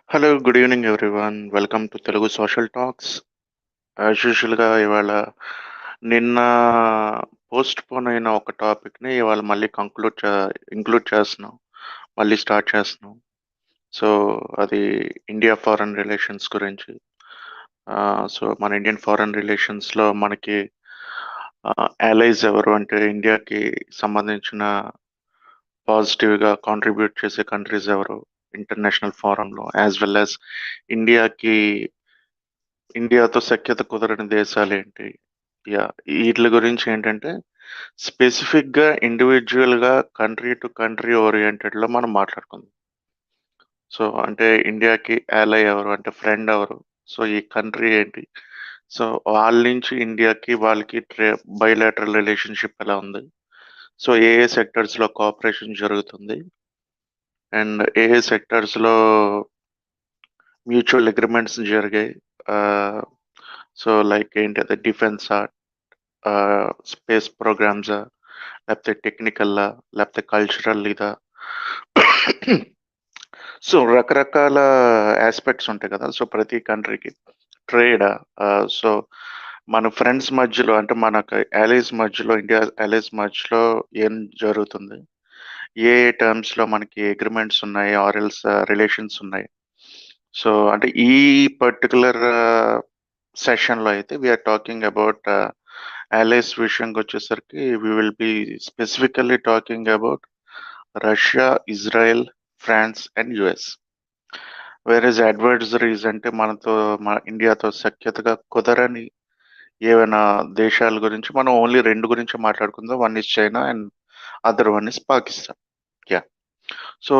Hello, good evening everyone. Welcome to Telugu social talks. As యూజువల్‌గా ఇవాళ నిన్న పోస్ట్ పోన్ అయిన ఒక టాపిక్‌ని ఇవాళ మళ్ళీ ఇంక్లూడ్ చేస్తున్నాం. మళ్ళీ స్టార్ట్ చేస్తున్నాం. సో, అది ఇండియా ఫారెన్ రిలేషన్స్ గురించి. సో, మన ఇండియన్ ఫారెన్ రిలేషన్స్‌లో మనకి అలైస్ ఎవరు అంటే ఇండియాకి సంబంధించిన పాజిటివ్‌గా కాంట్రిబ్యూట్ చేసే కంట్రీస్ ఎవరు ఇంటర్నేషనల్ ఫోరమ్‌లో యాస్ వెల్ యాస్ ఇండియాకి ఇండియాతో సఖ్యత కుదరని దేశాలేంటి? యాహ్! ఈట్లి గురించి ఏంటంటే, స్పెసిఫిక్‌గా, ఇండివిడ్యుయల్‌గా, కంట్రీ టు కంట్రీ ఓరియెంటెడ్‌లో మనం మాట్లాడుకుందాం. సో, అంటే ఇండియాకి అలై ఎవరు? అంటే ఫ్రెండ్ ఎవరు? సో, ఈ కంట్రీ ఏంటి? సో, వాళ్ళ నుంచి ఇండియాకి, వాళ్ళకి బైలాటరల్ రిలేషన్‌షిప్ ఎలా ఉంది? సో, ఏ ఏ సెక్టార్స్‌లో కోఆపరేషన్ జరుగుతుంది? And A A సెక్టార్స్‌లో mutual agreements జరిగాయి? ఆహ్, సో, లైక్ ఏంటి అది డిఫెన్సా? స్పేస్ ప్రోగ్రామ్సా? లేకపోతే టెక్నికల్లా? లేకపోతే కల్చరల్ ఇదా? సో, రకరకాల యాస్పెక్ట్స్ ఉంటాయి కదా! సో, ప్రతి కంట్రీకి. ట్రేడా? సో, మన ఫ్రెండ్స్ మధ్యలో అంటే మనకు అలైస్ మధ్యలో, ఇండియా అలైస్ మధ్యలో ఏం జరుగుతుంది? ఏ ఏ టర్మ్స్‌లో మనకి అగ్రీమెంట్స్ ఉన్నాయి? ఆర్ రిలేషన్స్ ఉన్నాయి? సో, అంటే ఈ పర్టిక్యులర్ సెషన్‌లో అయితే we are talking about allies విషయంకొచ్చేసరికి we will be specifically talking about Russia, Israel, France and US. Whereas adversaries అంటే ఇండియాతో సఖ్యతగా కుదరని ఏవైనా దేశాల గురించి మనం ఓన్లీ 2 గురించే మాట్లాడుకుందాం. One is China and other one is Pakistan. Yeah! So,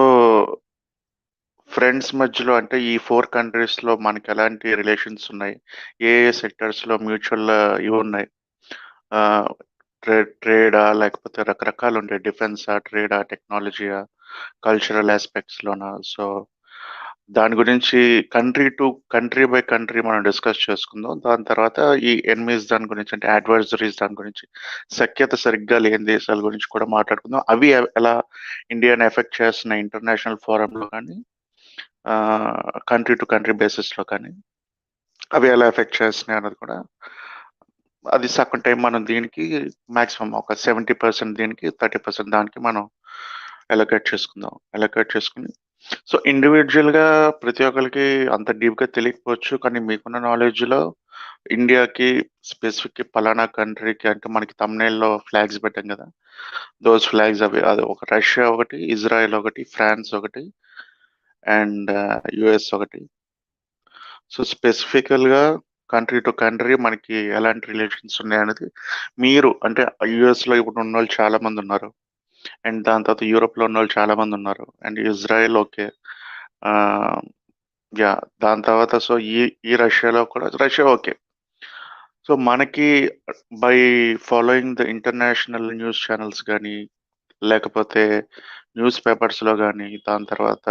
friends మధ్యలో అంటే ఈ 4 కంట్రీస్‌లో మనకెలాంటి రిలేషన్స్ ఉన్నాయి? ఏ ఏ సెక్టార్స్‌లో మ్యూచువల్ ఇవున్నాయి? ఆహ్, ట్రేడా? లేకపోతే రకరకాలుంటాయి. డిఫెన్సా? ట్రేడా? టెక్నాలజీయా? కల్చరల్ యాస్పెక్ట్స్‌లోనా? సో, దాని గురించి country to country by country మనం డిస్కస్ చేసుకుందాం. దాని తర్వాత ఈ ఎనిమీస్ దాని గురించి అంటే అడ్వర్సరీస్ దాని గురించి, సఖ్యత సరిగ్గా లేని దేశాల గురించి కూడా మాట్లాడుకుందాం. అవి ఎలా ఇండియాని ఎఫెక్ట్ చేస్తున్నాయి ఇంటర్నేషనల్ ఫోరమ్‌లో కానీ, కంట్రీ టు కంట్రీ బేసిస్‌లో కానీ, అవి ఎలా ఎఫెక్ట్ చేస్తున్నాయి అన్నది కూడా అది సగం టైం మనం దీనికి మాక్సిమం ఒక 70% దీనికి, 30% దానికి మనం అలొకేట్ చేసుకుందాం. అలొకేట్ చేసుకొని సో, ఇండివిడ్యుయల్‌గా ప్రతి ఒక్కళ్ళకి అంత డీప్‌గా తెలియకపోవచ్చు. కానీ మీకున్న నాలెడ్జ్‌లో ఇండియాకి స్పెసిఫిక్‌గా పలానా కంట్రీకి అంటే మనకి థంబ్‌నెయిల్‌లో ఫ్లాగ్స్ పెట్టాం గదా! దోస్ ఫ్లాగ్స్ అది ఒక రష్యా ఒకటి, ఇజ్రాయెల్ ఒకటి, ఫ్రాన్స్ ఒకటి అండ్ యూఎస్ ఒకటి. సో, స్పెసిఫికల్‌గా కంట్రీ టు కంట్రీ మనకి ఎలాంటి రిలేషన్స్ ఉన్నాయనేది మీరు అంటే యూఎస్‌లో ఇప్పుడు ఉన్నోళ్ళు చాలా మందున్నారు. అండ్ దాని తర్వాత యూరోప్‌లో ఉన్నోళ్ళు చాలా మందున్నారు. And Israel okay. ఆహ్, యాహ్! దాని తర్వాత సో, ఈ ఈ రష్యాలో కూడా రష్యా ఓకే. సో, మనకి by following the international news channels గాని, లేకపోతే న్యూస్ పేపర్స్‌లో గాని, దాని తర్వాత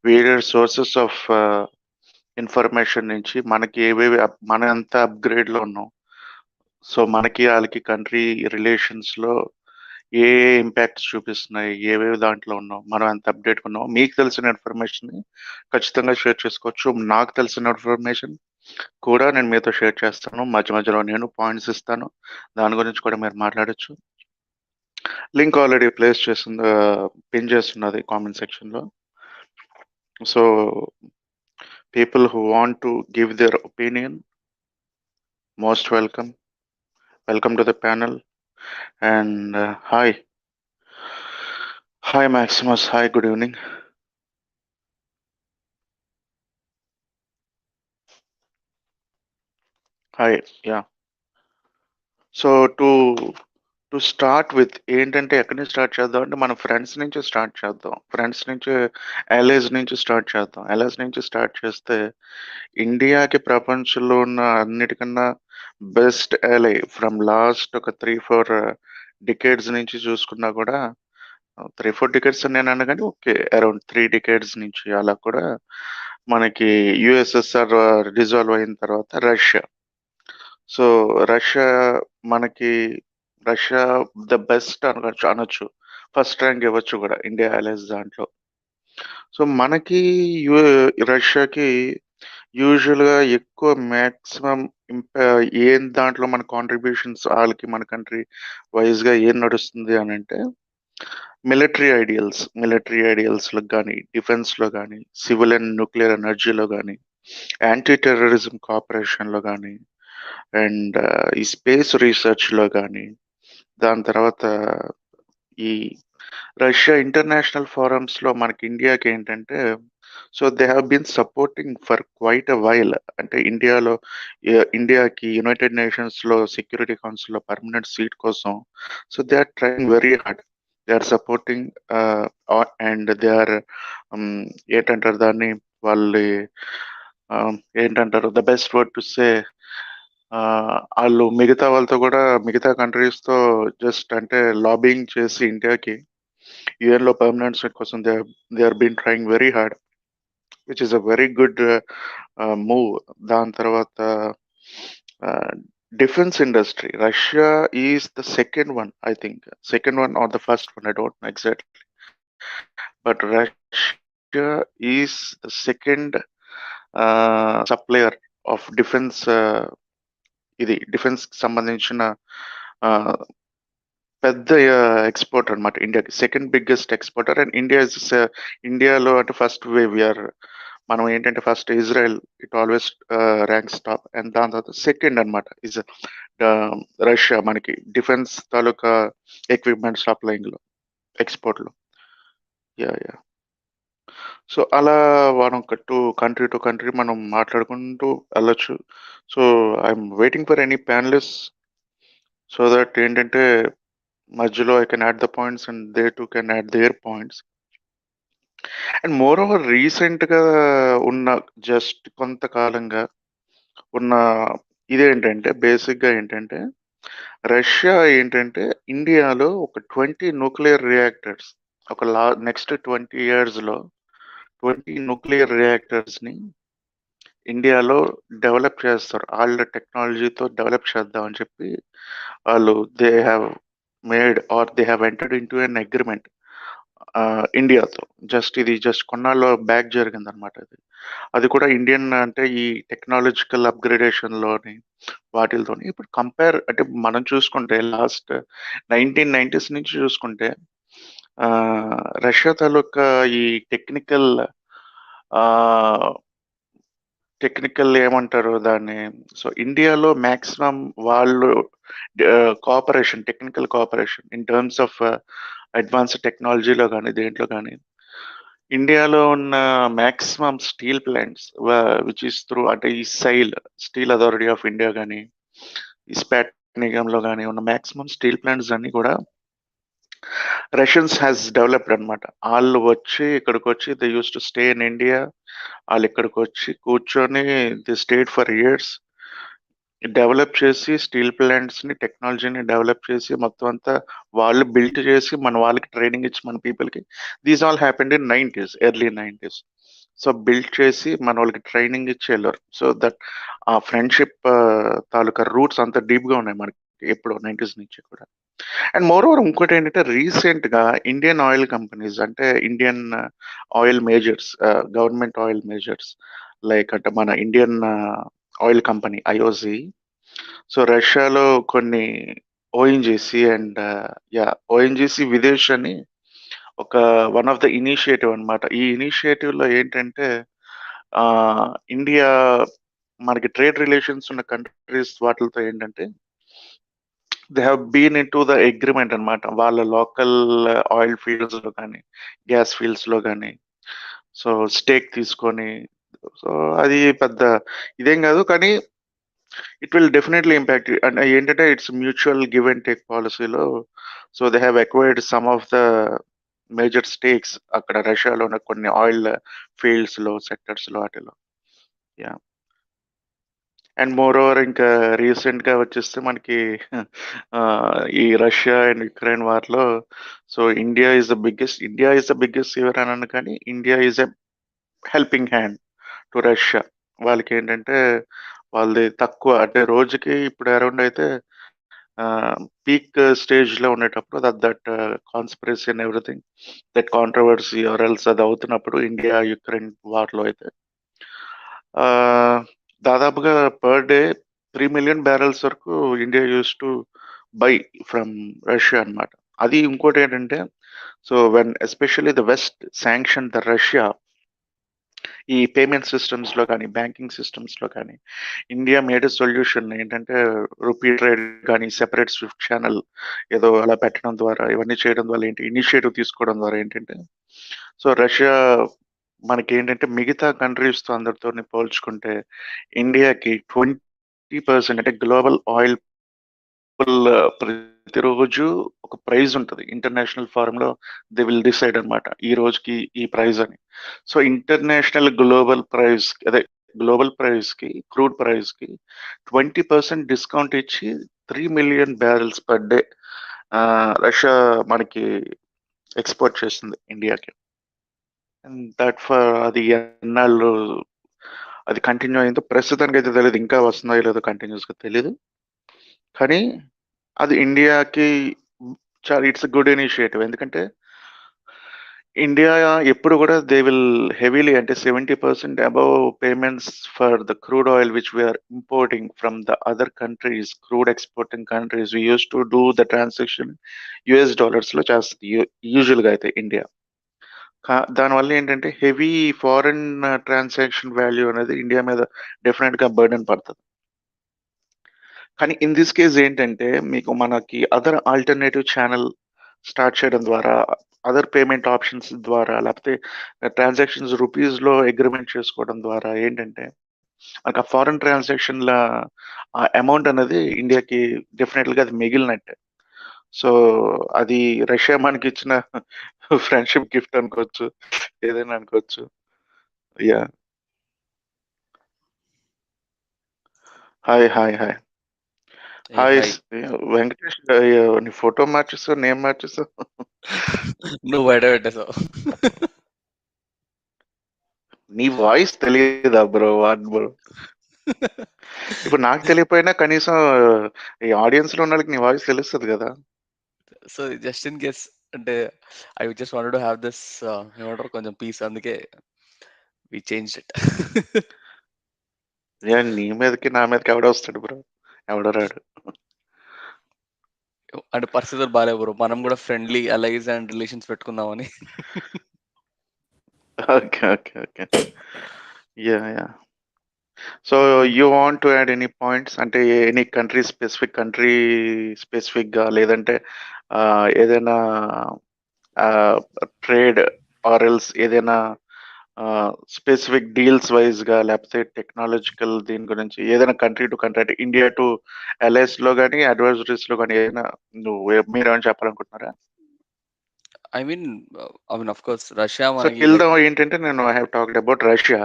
వేరియస్ సోర్సెస్ ఆఫ్ ఇన్ఫర్మేషన్ నుంచి మనకి మనం ఎంత అప్‌గ్రేడ్‌లో ఉన్నాం. సో, మనకి ఆళ్ళకి కంట్రీ రిలేషన్స్‌లో ఏ ఏ ఇంపాక్ట్స్ చూపిస్తున్నాయి? ఏవేవి దాంట్లో ఉన్నాం? మనం ఎంత అప్‌డేట్‌గా ఉన్నామో మీకు తెలిసిన ఇన్ఫర్మేషన్‌ని ఖచ్చితంగా షేర్ చేసుకోవచ్చు. నాకు తెలిసిన ఇన్ఫర్మేషన్ కూడా నేను మీతో షేర్ చేస్తాను. మధ్య మధ్యలో నేను పాయింట్స్ ఇస్తాను. దాని గురించి కూడా మీరు మాట్లాడొచ్చు. లింక్ ఆల్రెడీ పిన్ చేసున్నది కామెంట్ సెక్షన్‌లో. So, people who want to give their opinion most welcome. Welcome to the panel and hi. Hi Maximus. Hi, good evening. Hi. Yeah! So, to to start with ఏంటంటే ఎక్కడి నుంచి start చేద్దాం అంటే మన friends నుంచి start చేద్దాం. Friends నుంచి alloys నుంచి స్టార్ట్ చేద్దాం. అలైస్ నుంచి స్టార్ట్ చేస్తే ఇండియాకి ప్రపంచంలో ఉన్న అన్నిటికన్నా బెస్ట్ అలై ఫ్రమ్ లాస్ట్ ఒక 3, 4 డికేడ్స్ నుంచి చూసుకున్నా కూడా 3, 4 డికేడ్స్ అని నేను అనను గానీ ఓకే. అరౌండ్ 3 డికేడ్స్ నుంచి అలా కూడా మనకి యూఎస్ఎస్ఆర్ డిసాల్వ్ అయిన తర్వాత రష్యా. సో, రష్యా మనకి రష్యా ద బెస్ట్ అనొచ్చు. ఫస్ట్ ర్యాంక్ ఇవ్వచ్చు గూడా ఇండియా అలైస్ దాంట్లో. సో, మనకి యు రష్యాకి యూజువల్‌గా ఎక్కువ మాక్సిమం ఇంపా ఏం దాంట్లో మన కాంట్రిబ్యూషన్స్ ఆళ్ళకి మన కంట్రీ వైస్‌గా ఏం నడుస్తుంది అనంటే, మిలిటరీ ఐడియల్స్‌లో గాని, డిఫెన్స్‌లో గాని, సివిల్ అండ్ న్యూక్లియర్ ఎనర్జీలో గాని, యాంటీ టెర్రరిజం కోఆపరేషన్‌లో గాని, అండ్ ఈ స్పేస్ రీసెర్చ్‌లో గాని, దాని తర్వాత ఈ రష్యా ఇంటర్నేషనల్ ఫోరమ్స్‌లో మనకి ఇండియాకేంటంటే, so they have been supporting for quite a while. అంటే ఇండియాకి యునైటెడ్ నేషన్స్‌లో సెక్యూరిటీ కౌన్సిల్‌లో పర్మనెంట్ సీట్ కోసం so they are trying very hard. They are supporting and they are hmm, ఏటంటారు దాన్ని? వాళ్ళి ఏంటంటారు? The best word to say ఆళ్ళు మిగతా వాళ్ళతో గూడా మిగతా కంట్రీస్‌తో జస్ట్ అంటే లాబియింగ్ చేసి ఇండియాకి యూఎన్‌లో పర్మనెంట్ సీట్ కోసం they are been trying very hard. Which is a very good move. దాని తర్వాత ah, defence industry. Russia is the second one I think. Second one or the first one I don't know exactly. But Russia is the second supplier of defence డిఫెన్స్‌కి సంబంధించిన ah, పెద్ద exporter అన్నమాట ఇండియాకి. Second biggest exporter and ఇండియాలో అంటే first we are మనం ఏంటంటే first Israel it always ranks top and దాని తర్వాత సెకండ్ అన్నమాట. ఆహ్, రష్యా మనకి డిఫెన్స్ తాలూకా ఎక్విప్‌మెంట్ సప్లయింగ్‌లో, ఎక్స్‌పోర్ట్‌లో. యాహ్! సో, అలా మనం కంట్రీ టు కంట్రీ మనం మాట్లాడుకుంటూ ఎళ్ళొచ్చు. So, I'm waiting for any panelists so that ఏంటంటే మధ్యలో I can add the points and they too can add their points. And moreover రీసెంట్‌గా ఉన్న జస్ట్ కొంతకాలంగా ఉన్న ఇదేంటంటే బేసిక్‌గా ఏంటంటే, రష్యా ఏంటంటే ఇండియాలో ఒక 20 న్యూక్లియర్ రియాక్టర్స్ నెక్స్ట్ 20 ఇయర్స్‌లో 20 న్యూక్లియర్ రియాక్టర్స్‌ని ఇండియాలో డెవలప్ చేస్తారు. ఆళ్ళ టెక్నాలజీతో డెవలప్ చేద్దాం అని చెప్పి ఆళ్ళు they have they have entered into an agreement ఇండియాతో. జస్ట్ కొన్నాళ్ళు బ్యాక్ జరిగిందనమాట అది. అది కూడా ఇండియన్ అంటే ఈ టెక్నాలజికల్ అప్‌గ్రేడేషన్‌లోని వాటిలతోని ఇప్పుడు అంటే మనం చూసుకుంటే లాస్ట్ 1990స్ నుంచి చూసుకుంటే రష్యా తాలూకా ఈ ఆహ్, టెక్నికల్ ఏమంటారు దాన్ని? సో, ఇండియాలో మాక్సిమం వాళ్ళు technical cooperation in terms of advanced టెక్నాలజీలో గాని, దేంట్లో గాని, ఇండియాలో ఉన్న maximum steel plants which is through అంటే ఈ స్టీల్ అథారిటీ ఆఫ్ ఇండియా గాని, ఇస్పాట్ నిగమ్‌లో గాని ఉన్న మాక్సిమం స్టీల్ ప్లాంట్స్ అన్నీ కూడా రష్యన్స్ హాస్ డెవలప్డ్ అన్నమాట. ఆళ్ళు వచ్చి ఇక్కడికొచ్చి they used to stay in India. ఆళ్ళిక్కడికొచ్చి కూర్చొని they stayed for years. Develop చేసి స్టీల్ ప్లాంట్స్‌ని, టెక్నాలజీని డెవలప్ చేసి మొత్తం అంతా వాళ్ళు బిల్డ్ చేసి మన వాళ్ళకి ట్రైనింగ్ ఇచ్చి మన పీపుల్‌కి దీస్ ఆల్ హ్యాపెండ్ ఇన్ 90స్ ఎర్లీ 90స్. సో, బిల్డ్ చేసి మనోళ్ళకి ట్రైనింగ్ ఇచ్చి ఎళ్లారు. సో, దట్ ఆ ఫ్రెండ్‌షిప్ తాలూకా రూట్స్ అంత డీప్‌గా ఉన్నాయి మనకి ఎప్పుడో 90స్ నుంచి కూడా. అండ్ మోరోవర్ ఇంకోటేంటంటే రీసెంట్‌గా ఇండియన్ ఆయిల్ కంపెనీస్ అంటే Indian oil majors government oil majors like అంటే మన Indian oil company IOC. So, రష్యాలో కొన్ని ఓఎన్‌జీసీ అండ్ ఓఎన్‌జీసీ విదేశ్ అని ఒక వన్ ఆఫ్ ద ఇనిషియేటివ్ అన్నమాట. ఈ ఇనిషియేటివ్‌లో ఏంటంటే ఇండియా మనకి ట్రేడ్ రిలేషన్స్ ఉన్న కంట్రీస్ వాటిలతో ఏంటంటే they have been into the agreement అన్నమాట. వాళ్ళ లోకల్ ఆయిల్ ఫీల్డ్స్‌లో గాని, గ్యాస్ ఫీల్డ్స్‌లో గాని, సో, స్టేక్ తీసుకొని సో, అది పెద్ద ఇదేం గాదు. కానీ ఇట్ విల్ డెఫినైట్‌లీ ఇంపాక్ట్ అంటే ఏంటంటే it's mutual give and take పాలిసీలో so, they have acquired some of the major stakes అక్కడ రష్యాలో ఉన్న కొన్ని ఆయిల్ ఫీల్డ్స్‌లో, సెక్టార్స్‌లో వాటిలో. యాహ్! అండ్ మోరోవర్ ఇంకా రీసెంట్‌గా వచ్చేస్తే మనకి ఈ రష్యా అండ్ యుక్రెయిన్ వార్‌లో so, India is the biggest saviour అనను కానీ, India is a helping hand to Russia. వాళ్ళకేంటంటే వాళ్ళది తక్కువ అంటే రోజుకి ఇప్పుడు అరౌండ్ అయితే పీక్ స్టేజ్లో ఉండేటప్పుడు that conspiracy and everything that controversy or else అది అవుతున్నప్పుడు ఇండియా యుక్రెయిన్ వార్లో అయితే ఆ, దాదాపుగా పర్ డే 3 మిలియన్ బ్యారెల్స్ వరకు India use to buy from Russia అన్నమాట. అది ఇంకోటి ఏంటంటే, so when especially the west sanction the Russia ఈ పేమెంట్ సిస్టమ్స్లో కానీ బ్యాంకింగ్ సిస్టమ్స్లో కానీ ఇండియా మేడ్ సొల్యూషన్ ఏంటంటే రూపీ ట్రేడ్ కానీ సెపరేట్ స్విఫ్ట్ ఛానల్ ఏదో అలా పెట్టడం ద్వారా ఇవన్నీ చేయడం ద్వారా ఏంటి ఇనిషియేటివ్ తీసుకోవడం ద్వారా ఏంటంటే సో రష్యా మనకి ఏంటంటే మిగతా కంట్రీస్తో అందరితో పోల్చుకుంటే ఇండియాకి 20% అంటే గ్లోబల్ ఆయిల్ ప్రతిరోజు ఒక ప్రైజ్ ఉంటుంది ఇంటర్నేషనల్ ఫారంలో దే విల్ డిసైడ్ అన్నమాట ఈ రోజుకి ఈ ప్రైజ్ అని. సో ఇంటర్నేషనల్ గ్లోబల్ ప్రైస్ అదే గ్లోబల్ ప్రైస్ కి క్రూడ్ ప్రైస్ కి 20% డిస్కౌంట్ ఇచ్చి 3 million barrels per day Russia మనకి ఎక్స్పోర్ట్ చేస్తుంది ఇండియాకి. అండ్ దట్ ఫర్ అది ఎన్నాళ్ళు అది కంటిన్యూ అయిందో ప్రస్తుతానికి అయితే తెలియదు, ఇంకా వస్తుందో లేదో కంటిన్యూస్గా తెలియదు. కానీ అది ఇండియాకి చాలా ఇట్స్ గుడ్ ఇనిషియేటివ్. ఎందుకంటే ఇండియా ఎప్పుడు కూడా దే విల్ హెవీలీ అంటే 70% above payments for the crude oil which we are importing from the other countries, crude exporting countries we use to do the transaction US డాలర్స్లో చేస్తుంది యూజువల్గా అయితే ఇండియా. దానివల్ల ఏంటంటే హెవీ ఫారెన్ ట్రాన్సాక్షన్ వాల్యూ అనేది India మీద డెఫినెట్గా బర్డెన్ పడుతుంది. కానీ ఇన్ దిస్ కేస్ ఏంటంటే మీకు మనకి అదర్ ఆల్టర్నేటివ్ ఛానల్ స్టార్ట్ చేయడం ద్వారా అదర్ పేమెంట్ ఆప్షన్స్ ద్వారా లేకపోతే ట్రాన్సాక్షన్స్ రూపీస్లో అగ్రిమెంట్ చేసుకోవడం ద్వారా ఏంటంటే మనకు ఆ ఫారెన్ ట్రాన్సాక్షన్ల ఆ అమౌంట్ అనేది ఇండియాకి డెఫినెట్గా అది మిగిలినట్టే. సో అది రష్యా మనకి ఇచ్చిన ఫ్రెండ్షిప్ గిఫ్ట్ అనుకోవచ్చు, ఏదైనా అనుకోవచ్చు. యా. హాయ్ హాయ్ హాయ్ ఏ హాయ్ హాయ్ వెంకటేష్, నీ ఫోటో మార్చేసావు, నేమ్ మార్చేసావు. నువ్వు బయట పెట్టేసావు. నీ వాయిస్ తెలియదా బ్రో? What bro? ఇప్పుడు నాకు తెలియపోయినా కనీసం ఈ ఆడియన్స్ లో ఉన్న వాళ్ళకి నీ వాయిస్ తెలుస్తుంది కదా. సో జస్ట్ ఇన్ కేస్ అంటే I just wanted to have this ఏమంటారు కొంచెం పీస్, అందుకే వి చేంజ్ ఇట్. నీ మీదకి నా మీదకి ఎవడో వస్తాడు బ్రో? ఎవడో రాడు. అంటే పరిస్థితులు బాగాలేవు బ్రో, మనం కూడా ఫ్రెండ్లీ అలైజ్ అండ్ రిలేషన్స్ పెట్టుకుందామని. Okay okay okay. Yeah yeah. So you want to add any points అంటే ఎనీ కంట్రీ స్పెసిఫిక్ గా లేదంటే ఏదైనా ట్రేడ్ ఆర్ ఎల్స్ ఏదైనా స్పెసిఫిక్ డీల్స్ వైజ్ గా లేకపోతే టెక్నాలజికల్ దీని గురించి ఏదైనా కంట్రీ టు కంట్రీ అంటే ఇండియా టు ఎల్ఐస్ లో కానీ అడ్వైజరీస్ లో కానీ ఏదైనా మీరేమైనా చెప్పాలనుకుంటున్నారా? I mean of course Russia so మనకి టిల్ ద లైక్ ఏంటంటే నేను I have talked about Russia.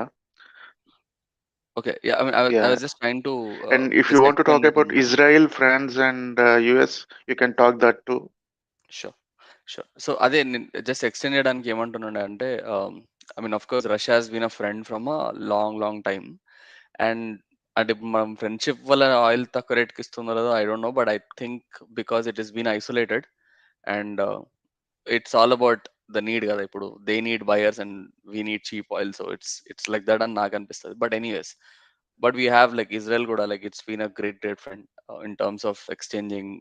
Okay yeah I yeah. Was just trying to and if you just want to extend talk it. About Israel, France and US, you can talk that too. Sure, sure. So అదే నేను just extend చేయడానికి ఏమంటున్నాను అంటే, I mean of course Russia has been a friend from a long long time. And అంటే ఇప్పుడు మనం friendship వల్ల oil తక్కువ రేట్కి ఇస్తుందో లేదో I don't know, but I think because it is been isolated and it's all about the need కదా. ఇప్పుడు they need buyers and we need cheap oil, so it's like that అని నాకు అనిపిస్తుంది. But anyways, but we have like Israel కూడా like it's been a great friend in terms of exchanging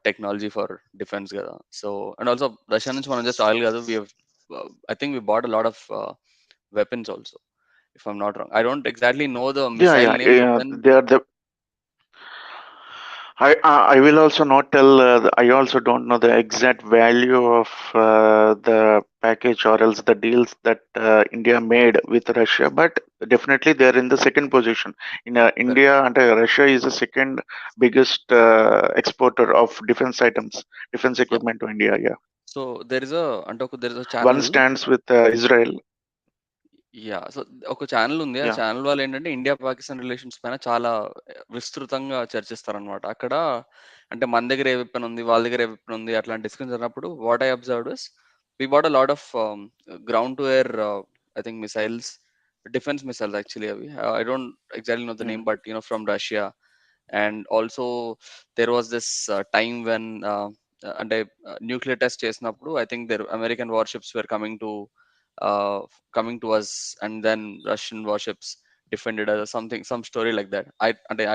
technology for defence కదా. So and also Russia నుంచి మనం just oil కాదు, I think we bought a lot of weapons also, if I'm not wrong. I don't exactly know the Yeah, missile yeah, name, but yeah. then They are the. I will also not tell. I also don't know the exact value of the package or else the deals that India made with Russia, but definitely they are in the second position. In correct. India, and Russia is the second biggest exporter of defense items, defense Yeah. equipment to India. Yeah, So there is a one channel. stands with Israel. Yeah! So ఒక channel ఉంది. ఆ Yeah. Channel వాళ్ళేంటంటే India, Pakistan relations పైన చాలా విస్తృతంగా చర్చిస్తారనమాట. అక్కడ అంటే మన దగ్గర ఏ వెపన్ ఉంది, వాళ్ళ దగ్గర ఏ వెపన్ ఉంది అట్లాంటి డిస్కషన్ జరిగినప్పుడు what I observed is we bought a lot of ground to air I think missiles, defence missiles actually అవి. I don't exactly know the name, Mm. But from Russia. And also there was this time when అంటే nuclear test చేసినప్పుడు I think their American warships were coming to us, and then Russian warships defended us or something, some story like that.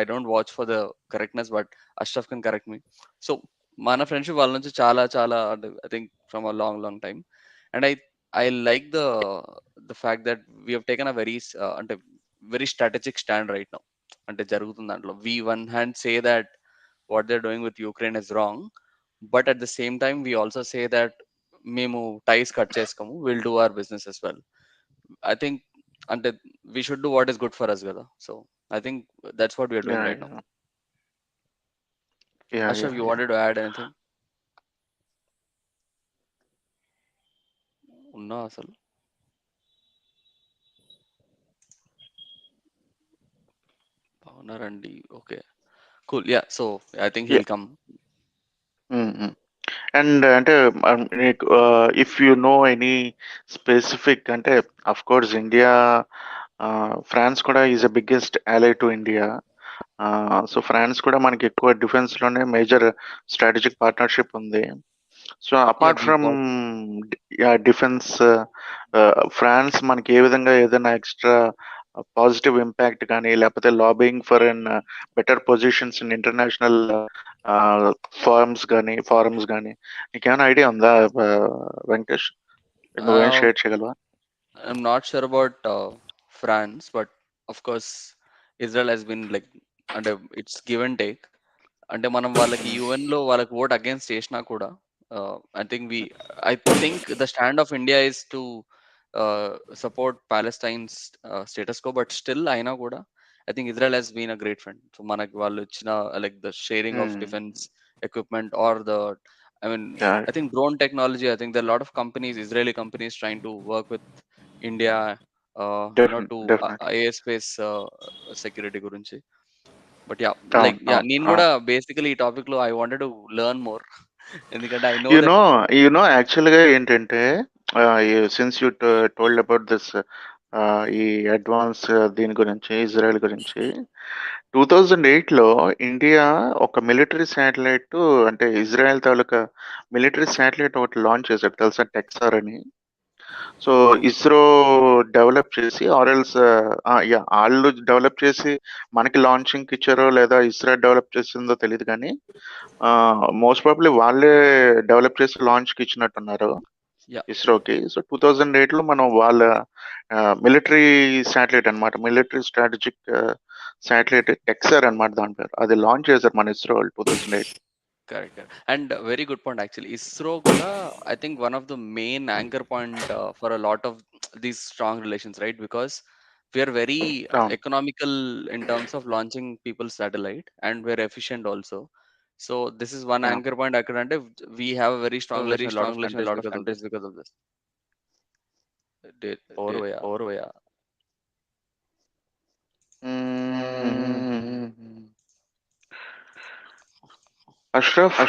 I don't watch for the correctness, but Ashraf can correct me. So మన friendship వాళ్ళ నుంచి చాలా చాలా I think from a long long time. And I like the fact that we have taken a అంటే very strategic stand right now. అంటే జరుగుతుంది దాంట్లో we one hand say that what they're doing with Ukraine is wrong, but at the same time we also say that మేము ties cut చేసుకోము, will do our business as well. I think అంటే we should do what is good for us కదా. So I think that's what we are doing Yeah, right now. yeah, yeah, Ashraf, yeah, you yeah. wanted to add anything? ఉన్నా అసలు బాగున్నారండి. Okay, cool. Yeah, so I think Yeah. he'll come. Mm-hmm. And అంటే if you know any specific అంటే of course India, France కూడా is the biggest ally to India. So France కూడా మనకి ఎక్కువ defence లోనే మేజర్ స్ట్రాటజిక్ పార్ట్నర్షిప్ ఉంది. So Yeah, apart we from bought. Defence, France మనకి ఏ విధంగా ఏదైనా ఎక్స్ట్రా పాజిటివ్ ఇంపాక్ట్ కానీ లేకపోతే lobbying for an better positions in international forums కానీ నీకేమైనా ఐడియా ఉందా, వెంకటేష్? నువ్వేం uh, షేర్ చేయగలవా? I'm not sure about France, but of course Israel has been like, అంటే it's give and take. అంటే మనం వాళ్ళకి Mm. యుఎన్ లో వాళ్ళకి ఓట్ అగేన్స్ట్ చేసినా కూడా I think I think the stand of India is to support Palestine's status quo, but still అయినా కూడా I think Israel has been a great friend. So మనకి వాళ్ళు ఇచ్చిన like the sharing of Mm. Defence equipment or the, I mean, Yeah, I think drone technology, I think there are a lot of companies, Israeli companies trying to work with India, to definitely. airspace security గురించి. But yeah, అవును, like yeah, అవును, నేను అవును. కూడా basically ఈ topic లో I wanted to learn more. ఎందుకంటే I know You that. know, you know, యాక్చువల్‌గా ఏంటంటే, since you told about this, ఈ అడ్వాన్స్ దీని గురించి, ఇజ్రాయెల్ గురించి. 2008లో ఇండియా ఒక మిలిటరీ శాటిలైట్, అంటే ఇజ్రాయెల్ తాలూకా మిలిటరీ శాటిలైట్ ఒకటి లాంచ్ చేశారు తెలుసా, టెక్సార్ అని. సో ఇస్రో డెవలప్ చేసి ఆర్ఎల్స్, యా, వాళ్ళు డెవలప్ చేసి మనకి లాంచింగ్కి ఇచ్చారో లేదా ఇస్రో డెవలప్ చేసిందో తెలియదు కానీ మోస్ట్ ప్రాబబ్లీ వాళ్ళే డెవలప్ చేసి లాంచ్కి ఇచ్చినట్టున్నారు యా, ఇస్రోకి. సో 2008లో మనం వాళ్ళ మిలిటరీ శాటిలైట్ అన్నమాట, మిలిటరీ స్ట్రాటజిక్ శాటిలైట్ టెక్సర్ అన్నమాట దాని పేరు, అది లాంచ్ చేశారు మన ఇస్రో వాళ్ళు 2008. Correct correct. And very good point actually. ISRO కూడా I think one of the main anchor point for a lot of these strong relations, right? Because we are very అవును, economical in terms of launching people satellite, and we are efficient also. So this is one అవును. Anchor point అక్కడ, అంటే we have very strong relation with a lot of countries because of this. because of this. ఓర్వయా, ఓర్వయా. Mm. Ashraf,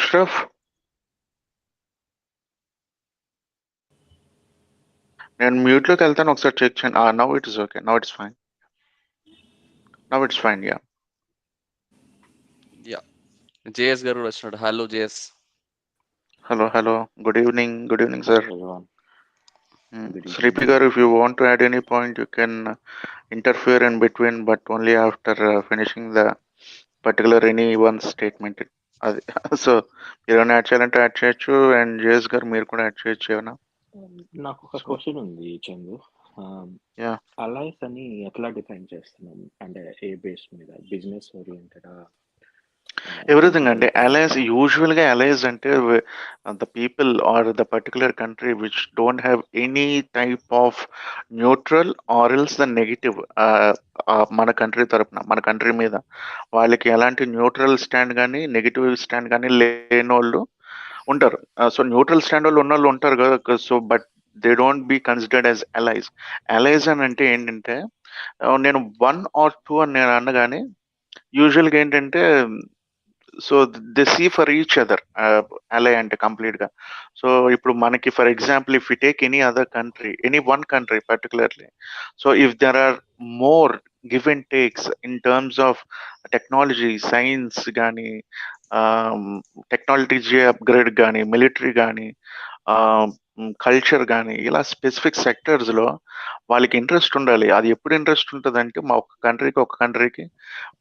నేను మ్యూట్లోకి వెళ్తాను, ఒకసారి check చేయండి. Now it is okay, now it's fine, now it's fine. Yeah. Yeah, JS గారు వచ్చినాడు. Hello JS. Hello, good evening Hi sir. everyone, good Shri P evening. గారు, if you want to add any point you can interfere in between, but only after finishing the particular any one statement. అది so మీరు ఏమైనా add చేయాలంటే add చేయొచ్చు, and JS గారు మీరు కూడా add చేయొచ్చు ఏమైనా. నాకు ఒక సో క్వశ్చన్ ఉంది చందు. యా, అలైస్ అని ఎట్లా డిఫైన్ చేస్తున్నాం? అంటే ఏ బేస్ మీద, బిజినెస్ ఓరియంటెడ్, ఎవ్రీథింగ్ అండి. Political alliance, connection? యూజువల్గా అలయన్స్ అంటే the people are the particular country which don't have any type of neutral or else the negative, మన కంట్రీ తరపున, మన కంట్రీ మీద వాళ్ళకి ఎలాంటి న్యూట్రల్ స్టాండ్ కానీ నెగిటివ్ స్టాండ్ కానీ లేనోళ్ళు ఉంటారు. సో న్యూట్రల్ స్టాండ్ వాళ్ళు ఉన్న వాళ్ళు ఉంటారు కదా. So but they don't be considered as allies. Allies అని అంటే ఏంటంటే, నేను 1 or 2 అని నేను అనగానే యూజువల్గా ఏంటంటే so they see for each other ally అంటే కంప్లీట్ గా. సో ఇప్పుడు మనకి for example if you take any other country, any one country particularly, so if there are more give and takes in terms of technology, science కానీ, technology upgrade కానీ, military కానీ, culture కానీ, ఇలా specific సెక్టర్స్లో వాళ్ళకి interest ఉండాలి. అది ఎప్పుడు interest ఉంటుంది అంటే మా ఒక కంట్రీకి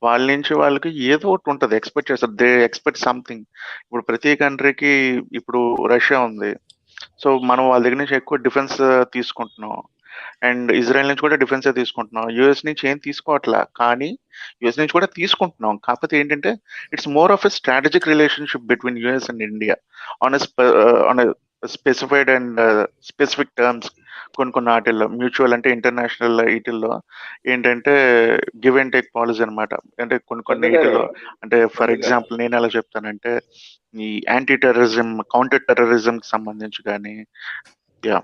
వాళ్ళ నుంచి వాళ్ళకి ఏదో ఒకటి ఉంటుంది, ఎక్స్పెక్ట్ చేస్తారు. They expect something. ఇప్పుడు ప్రతి కంట్రీకి ఇప్పుడు రష్యా ఉంది, సో మనం వాళ్ళ దగ్గర నుంచి ఎక్కువ డిఫెన్స్ తీసుకుంటున్నాం. అండ్ ఇజ్రాయెల్ నుంచి కూడా డిఫెన్సే తీసుకుంటున్నాం. యూఎస్ నుంచి ఏం తీసుకోవట్లా, కానీ యూఎస్ నుంచి కూడా తీసుకుంటున్నాం. కాకపోతే ఏంటంటే it's more of a strategic relationship between US and India on on specified and specific terms. కొన్ని వాటిల్లో మ్యూచువల్ అంటే ఇంటర్నేషనల్ వీటిల్లో ఏంటంటే గివ్ అండ్ టేక్ పాలసీ అనమాట. అంటే కొన్ని వీటిల్లో అంటే ఫర్ ఎగ్జాంపుల్ నేను ఎలా చెప్తానంటే ఈ యాంటీ టెర్రరిజం, కౌంటర్ టెర్రరిజం కి సంబంధించి కానీ. యా,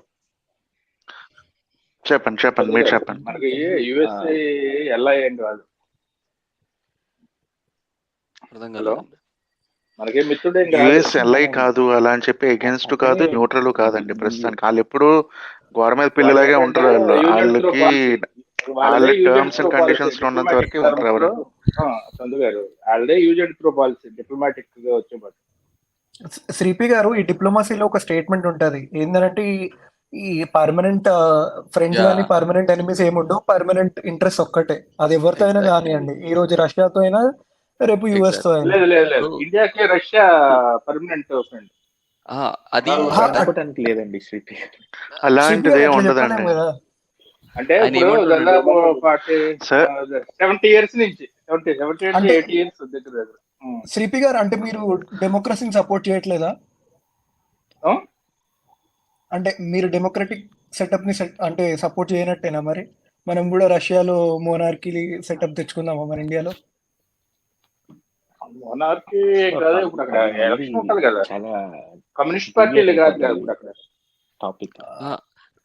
చెప్పండి మీరు చెప్పండి. మనకి యుఎస్ఏ ఎలా ఏం కాదు. అర్థం హలో, కాలేదండి. మనకి మిత్రుడేం కాదు. యుఎస్ ఎల్ఐ కాదు, అలా అని చెప్పి అగేన్స్ట్ కాదు, న్యూట్రల్ కాదండి. ప్రస్తుతానికి వాళ్ళు ఎప్పుడు గోర మీద పిల్లలాగే ఉంటారు. వాళ్ళకి వాళ్ళ టర్మ్స్ అండ్ కండిషన్స్ లో ఉన్నంత వరకు ఉంటారు ఎవరు. చందు గారు వాళ్ళదే use and throw policy diplomatic గా వచ్చేవాడు. శ్రీపి గారు, ఈ డిప్లొమసీలో ఒక స్టేట్మెంట్ ఉంటది ఏంటంటే ఈ పర్మనెంట్ ఫ్రెండ్స్ Yeah. కానీ పర్మనెంట్ ఎనిమీస్ ఏముండవు, పర్మనెంట్ ఇంట్రెస్ట్ ఒక్కటే. అది ఎవరితో అయినా Exactly. కానివ్వండి, ఈ రోజు రష్యాతో అయినా, రేపు యుఎస్ తో అయినా. లేదు ఇండియాకి రష్యా పర్మనెంట్ ఫ్రెండ్. అది అనుకోవటానికి లేదండి శ్రీపి. అలాంటిదే అట్లా ఉండదండి. చెప్పలేము కదా. అంటే ఆయన ఇప్పుడు ఏమంటున్నాడు? దాదాపు Sir. 70 years నుంచి 70 అంటే- 80 years దగ్గర. శ్రీపి గారు, అంటే మీరు డెమోక్రసీని సపోర్ట్ చేయట్లేదా? ఆ? అంటే మీరు డెమోక్రటిక్ సెటప్ ని అంటే సపోర్ట్ చేయనట్టేనా? మరి మనం కూడా రష్యాలో మోనార్కీ సెటప్ తెచ్చుకుందామా మన ఇండియాలో? మొనార్కీ కాదు, ఇప్పుడు అక్కడ ఎలక్షన్ ఉంటుంది కదా, చాలా కమ్యూనిస్ట్ పార్టీలు కాదు కదా ఇప్పుడు అక్కడ. టాపిక్.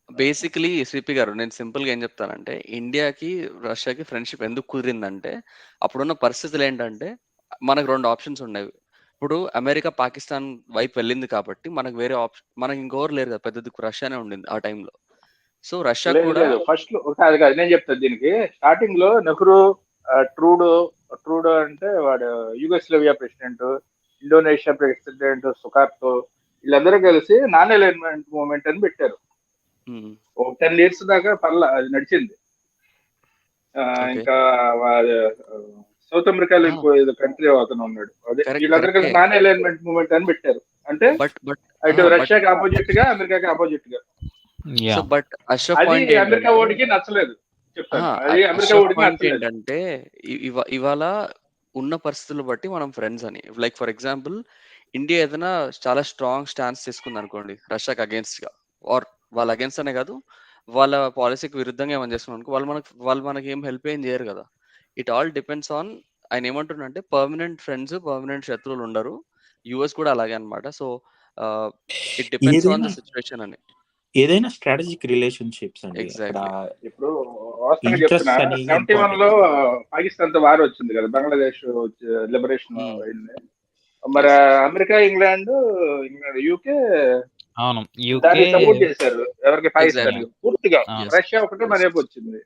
బేసికలీ సిపి గారు, నేను సింపుల్ గా ఏం చెప్తానంటే, ఇండియాకి రష్యాకి ఫ్రెండ్షిప్ ఎందుకు కుదిరిందంటే, అప్పుడున్న పరిస్థితులు ఏంటంటే మనకు 2 ఆప్షన్స్ ఉండేవి. ఇప్పుడు అమెరికా పాకిస్తాన్ వైపు వెళ్ళింది కాబట్టి మనకు వేరే ఆప్షన్, మనకి ఇంకోరు లేరు కదా, పెద్ద దిక్కు రష్యానే ఉండింది ఆ టైంలో. సో రష్యా కూడా లేదు ఫస్ట్ లో కాదు నేను చెప్తాను దీనికి. స్టార్టింగ్ లో నెహ్రూ, ట్రూడో అంటే వాడు యుగోస్లోవియా ప్రెసిడెంట్, ఇండోనేషియా ప్రెసిడెంట్ సుకార్తో, వీళ్ళందరూ కలిసి నాన్ అలైన్మెంట్ మూవ్మెంట్ అని పెట్టారు. ఉమ్, ఒక 10 years దాకా పర్లా అది నడిచింది. Okay. ఇంకా సౌత్ అమెరికాలో ఇంకో ఏదో కంట్రీ అతను ఉన్నాడు, అదే Correct, వీళ్ళందరూ కలిసి correct. నాన్ అలైన్మెంట్ మూవ్మెంట్ అని పెట్టారు. అంటే బట్ అటు రష్యాకి ఆపోజిట్ గా, అమెరికాకి ఆపోజిట్ గా. సో బట్ అష్రఫ్ అది పాయింట్ అమెరికా ఓడికి నచ్చలేదు, చెప్తాను. అది అమెరికా అష్రఫ్ ఓడికి పాయింట్ నచ్చలేదు. ఏంటంటే ఇవాళ ఉన్న పరిస్థితులు బట్టి మనం ఫ్రెండ్స్ అని, లైక్ ఫర్ ఎగ్జాంపుల్ ఇండియా ఏదైనా చాలా స్ట్రాంగ్ స్టాన్స్ తీసుకుంది అనుకోండి రష్యాకి అగేన్స్ట్ గా, ఆర్ వాళ్ళ అగేన్స్ట్ అనే కాదు, వాళ్ళ పాలసీకి విరుద్ధంగా ఏమైనా చేస్తున్నాం అనుకో, వాళ్ళు మనకి ఏం హెల్ప్ ఏం చేయరు కదా. ఇట్ ఆల్ డిపెండ్స్ ఆన్, ఆయన ఏమంటున్నంటే పర్మనెంట్ ఫ్రెండ్స్, పర్మనెంట్ శత్రువులు ఉండరు. యుఎస్ కూడా అలాగే అనమాట. So it depends on the situation అని. ఏదైనా స్ట్రాటజిక్ రిలేషన్షిప్స్ అండి. అక్కడ Exactly. ఇప్పుడు వాస్తవంగా Interests చెప్తున్నా, అనేవి 71 లో పాకిస్తాన్ తో వార్ వచ్చింది కదా, బంగ్లాదేశ్ లిబరేషన్ అయింది. మరి అమెరికా, ఇంగ్లాండ్, యూకే అవును, దాన్ని యూకే సపోర్ట్ చేశారు ఎవరికి, పాకిస్తాన్ Exactly. పూర్తిగా. Yes. రష్యా ఒకటే Yes. మన వైపు వచ్చింది,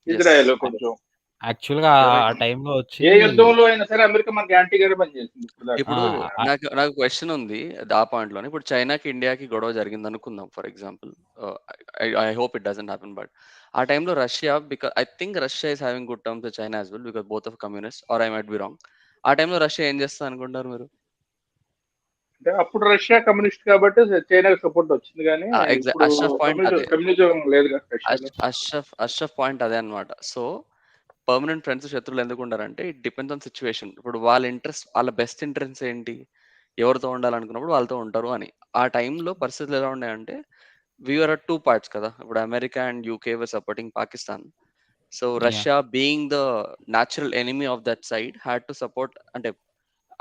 ఇజ్రాయెల్ కొంచెం. యాక్చువల్ గా ఆ టైంలో వచ్చి ఏ యుద్ధంలో అయినా సరే అమెరికా మనకి యాంటీగానే పనిచేసింది ఇప్పుడు ఆ, నాకు క్వశ్చన్ ఉంది ఆ పాయింట్ లోనే. ఇప్పుడు చైనాకి ఇండియాకి గొడవ జరిగింది అనుకుందాం for example, I hope it doesn't happen, but ఆ టైంలో Russia, because I think Russia is having good terms with China as well, because both of communist, or I might be wrong. ఆ టైంలో రష్యా ఏం చేస్తా అనుకుంటారు మీరు? అంటే అప్పుడు రష్యా కమ్యూనిస్ట్ కాబట్టి చైనాకి సపోర్ట్ వచ్చింది, కానీ ఇప్పుడు అష్రఫ్ పాయింట్ అదే, కమ్యూనిజం లేదు కదా రష్యాలో. అష్రఫ్ పాయింట్ అదే అనమాట. సో పర్మనెంట్ ఫ్రెండ్స్ శత్రువులు ఎందుకు ఉండాలంటే ఇట్ డిపెండ్స్ ఆన్ సిచ్యువేషన్. ఇప్పుడు వాళ్ళ ఇంట్రెస్ట్, వాళ్ళ బెస్ట్ ఇంట్రెస్ట్ ఏంటి, ఎవరితో ఉండాలనుకున్నప్పుడు వాళ్ళతో ఉంటారు అని. ఆ టైంలో పరిస్థితులు ఎలా ఉన్నాయంటే, వీఆర్ అట్ 2 parts కదా. ఇప్పుడు America and UK were supporting Pakistan. So Russia being the natural enemy of that side had to support, అంటే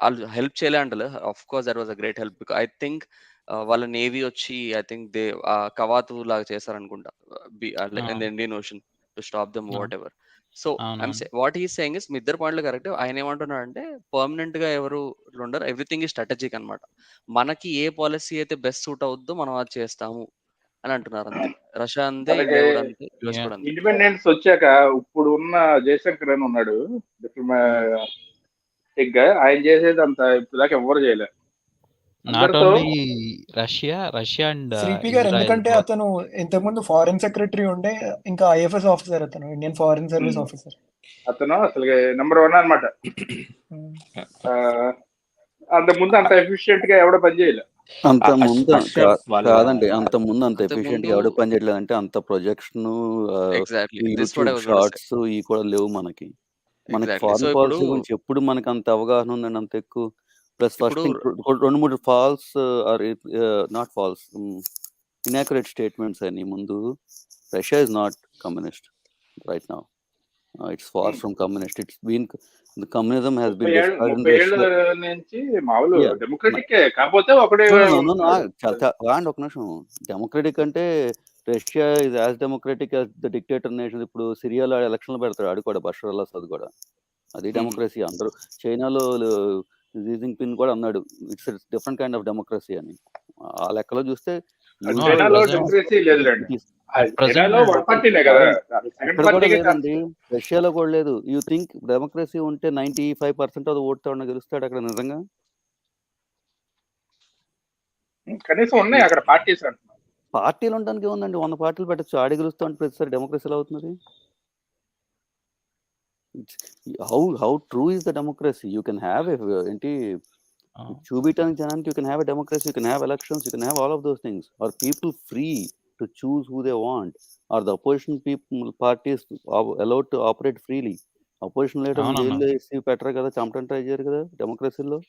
వాళ్ళు హెల్ప్ చేయలే అంటలే. Of course that was a great help, because I think వాళ్ళ navy వచ్చి I think they కవాతు లాగా చేశారనుకుంటా in the Indian Ocean. To stop them ah! Whatever. So అవునవును. వాట్ హీ సేయింగ్ ఇస్ మీ ఇద్దరు పాయింట్లు కరెక్ట్. ఆయన ఏమంటున్నాడంటే పర్మనెంట్ గా ఎవరు ఉండరు, ఎవ్రీథింగ్ ఈ స్ట్రాటజిక్ అన్నమాట. మనకి ఏ పాలసీ అయితే బెస్ట్ సూట్ అవుద్దో మనం అది చేస్తాము అని అంటున్నారు అంతే. రష్యా అంతే, మనకి ఇండియా కూడా అంతే, యుఎస్ యాహ్! కూడా అంతే. ఇండిపెండెన్స్ వచ్చాక ఇప్పుడు ఉన్న జయశంకర్ అని ఉన్నాడు డిప్లొమాటిక్ గా, ఆయన చేసేది అంత ఇప్పుడు దాకా ఎవ్వరు చేయలేదు నాట్ అందరితో. ఓన్లీ రష్యా అండ్ శ్రీపి గారు, ఇజ్రాయెల్ ఎందుకంటే బోత్. అతను ఇంతకుముందు ఫారెన్ సెక్రటరీ ఉండే, ఇంకా ఐఎఫ్ఎస్ ఆఫీసర్, అతను ఇండియన్ ఫారెన్ సర్వీస్ ఆఫీసర్. అతను అసలు #1 అనమాట. అంత ముందు అంత ఎఫిషియెంట్ గా ఎవడో పని చేయలేదు. అంత ముందు రష్యా వాళ్ళ కాదండి, అంత ముందు అంత అంతకు ఎఫిషియెంట్ గా ముందు ఎవడో పని చేయట్లేదు అంటే అంత projection, exactly this what I YouTube was gonna say. Shorts ఇవి కూడా లేవు మనకి. మనకి ఎగ్జాక్ట్లీ. సో ఫారెన్ ఇప్పుడు పాలసీ గురించి ఎప్పుడు మనకి అంత అవగాహన ఉందండి, అంత ఎక్కువ. ప్లస్ ఫస్ట్ ఇప్పుడు thing 2-3 false or not false inaccurate statements అని ముందు. Russia is not communist right now. It's far from communist. It's been the communism has been destroyed in 30 ఏళ్ళ Russia. నుంచి మామూలు Yeah. డెమోక్రటిక్, కాకపోతే ఒకటే No, no, no, no. ఉంటున్నాడు. కాండి ఒక నిమిషం. డెమోక్రటిక్ అంటే Russia is as democratic as the dictator nation. ఇప్పుడు సిరియాలో ఎలక్షన్లు పెడతాడు, ఆడు కూడా బషర్ అల్ అసద్ కూడా. అది డెమోక్రసీ. అందరూ చైనాలో జీ జింగ్పిన్ కూడా అన్నాడు it's different kind of democracy అని. ఆ లెక్కలో చూస్తే చైనాలో డెమోక్రసీ లేదులేండి. చైనాలో వన్ పార్టీనే కదా, సెకండ్ ఇక్కడ కూడా పార్టీకే లేదండి, రష్యాలో కూడా లేదు. యూ థింక్ డెమోక్రసీ ఉంటే 95% ఆఫ్ ఓట్తో గెలుస్తాడు అక్కడ నిజంగా? కనీసం ఉన్నాయి అక్కడ పార్టీస్ అంటున్నారు. పార్టీలు ఉండడానికి ఏముందండి, 100 పార్టీలు పెట్టచ్చు, ఆడి గెలుస్తూ ఉంటే ప్రతిసారి డెమోక్రసీలో అవుతున్నది. How true is the democracy? You can have ఏంటి చూపించడానికి జనానికి, you can have a democracy, you can have elections, you can have all of those things. Are people free to choose who they want? Are the opposition parties allowed to operate freely? Opposition leader జైల్లో వేసి పెట్టరు కదా, చంపడం try చేయరు కదా డెమోక్రసీలో.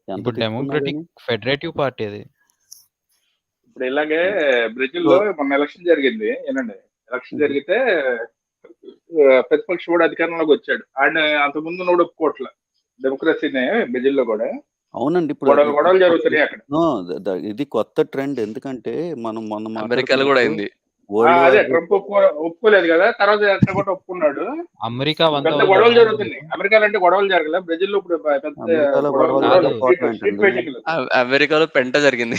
ఎంత democratic federative party అది. ఇప్పుడు ఇలాగే బ్రెజిల్ లో మొన్న ఎలక్షన్ జరిగింది. ఏనండి, ఎలక్షన్ జరిగితే ప్రతిపక్ష కూడా అధికారంలోకి వచ్చాడు. ఆయన అంతకుముందు నోడు ఒప్పుకోవట్లే డెమోక్రసీనే బ్రెజిల్ లో కూడా. అవునండి, ఇప్పుడు గొడవలు జరుగుతున్నాయి అక్కడ. ఇది కొత్త ట్రెండ్. ఎందుకంటే మనం మొన్న అమెరికాలో కూడా అయింది. అదే ట్రంప్ ఒప్పుకోలేదు కదా, తర్వాత ఎట్లా కూడా ఒప్పుకున్నాడు. అమెరికా పెద్ద గొడవలు జరుగుతున్నాయి. అమెరికాలో అంటే గొడవలు జరగలేదు, బ్రెజిల్ లో ఇప్పుడు అమెరికాలో పెంట జరిగింది.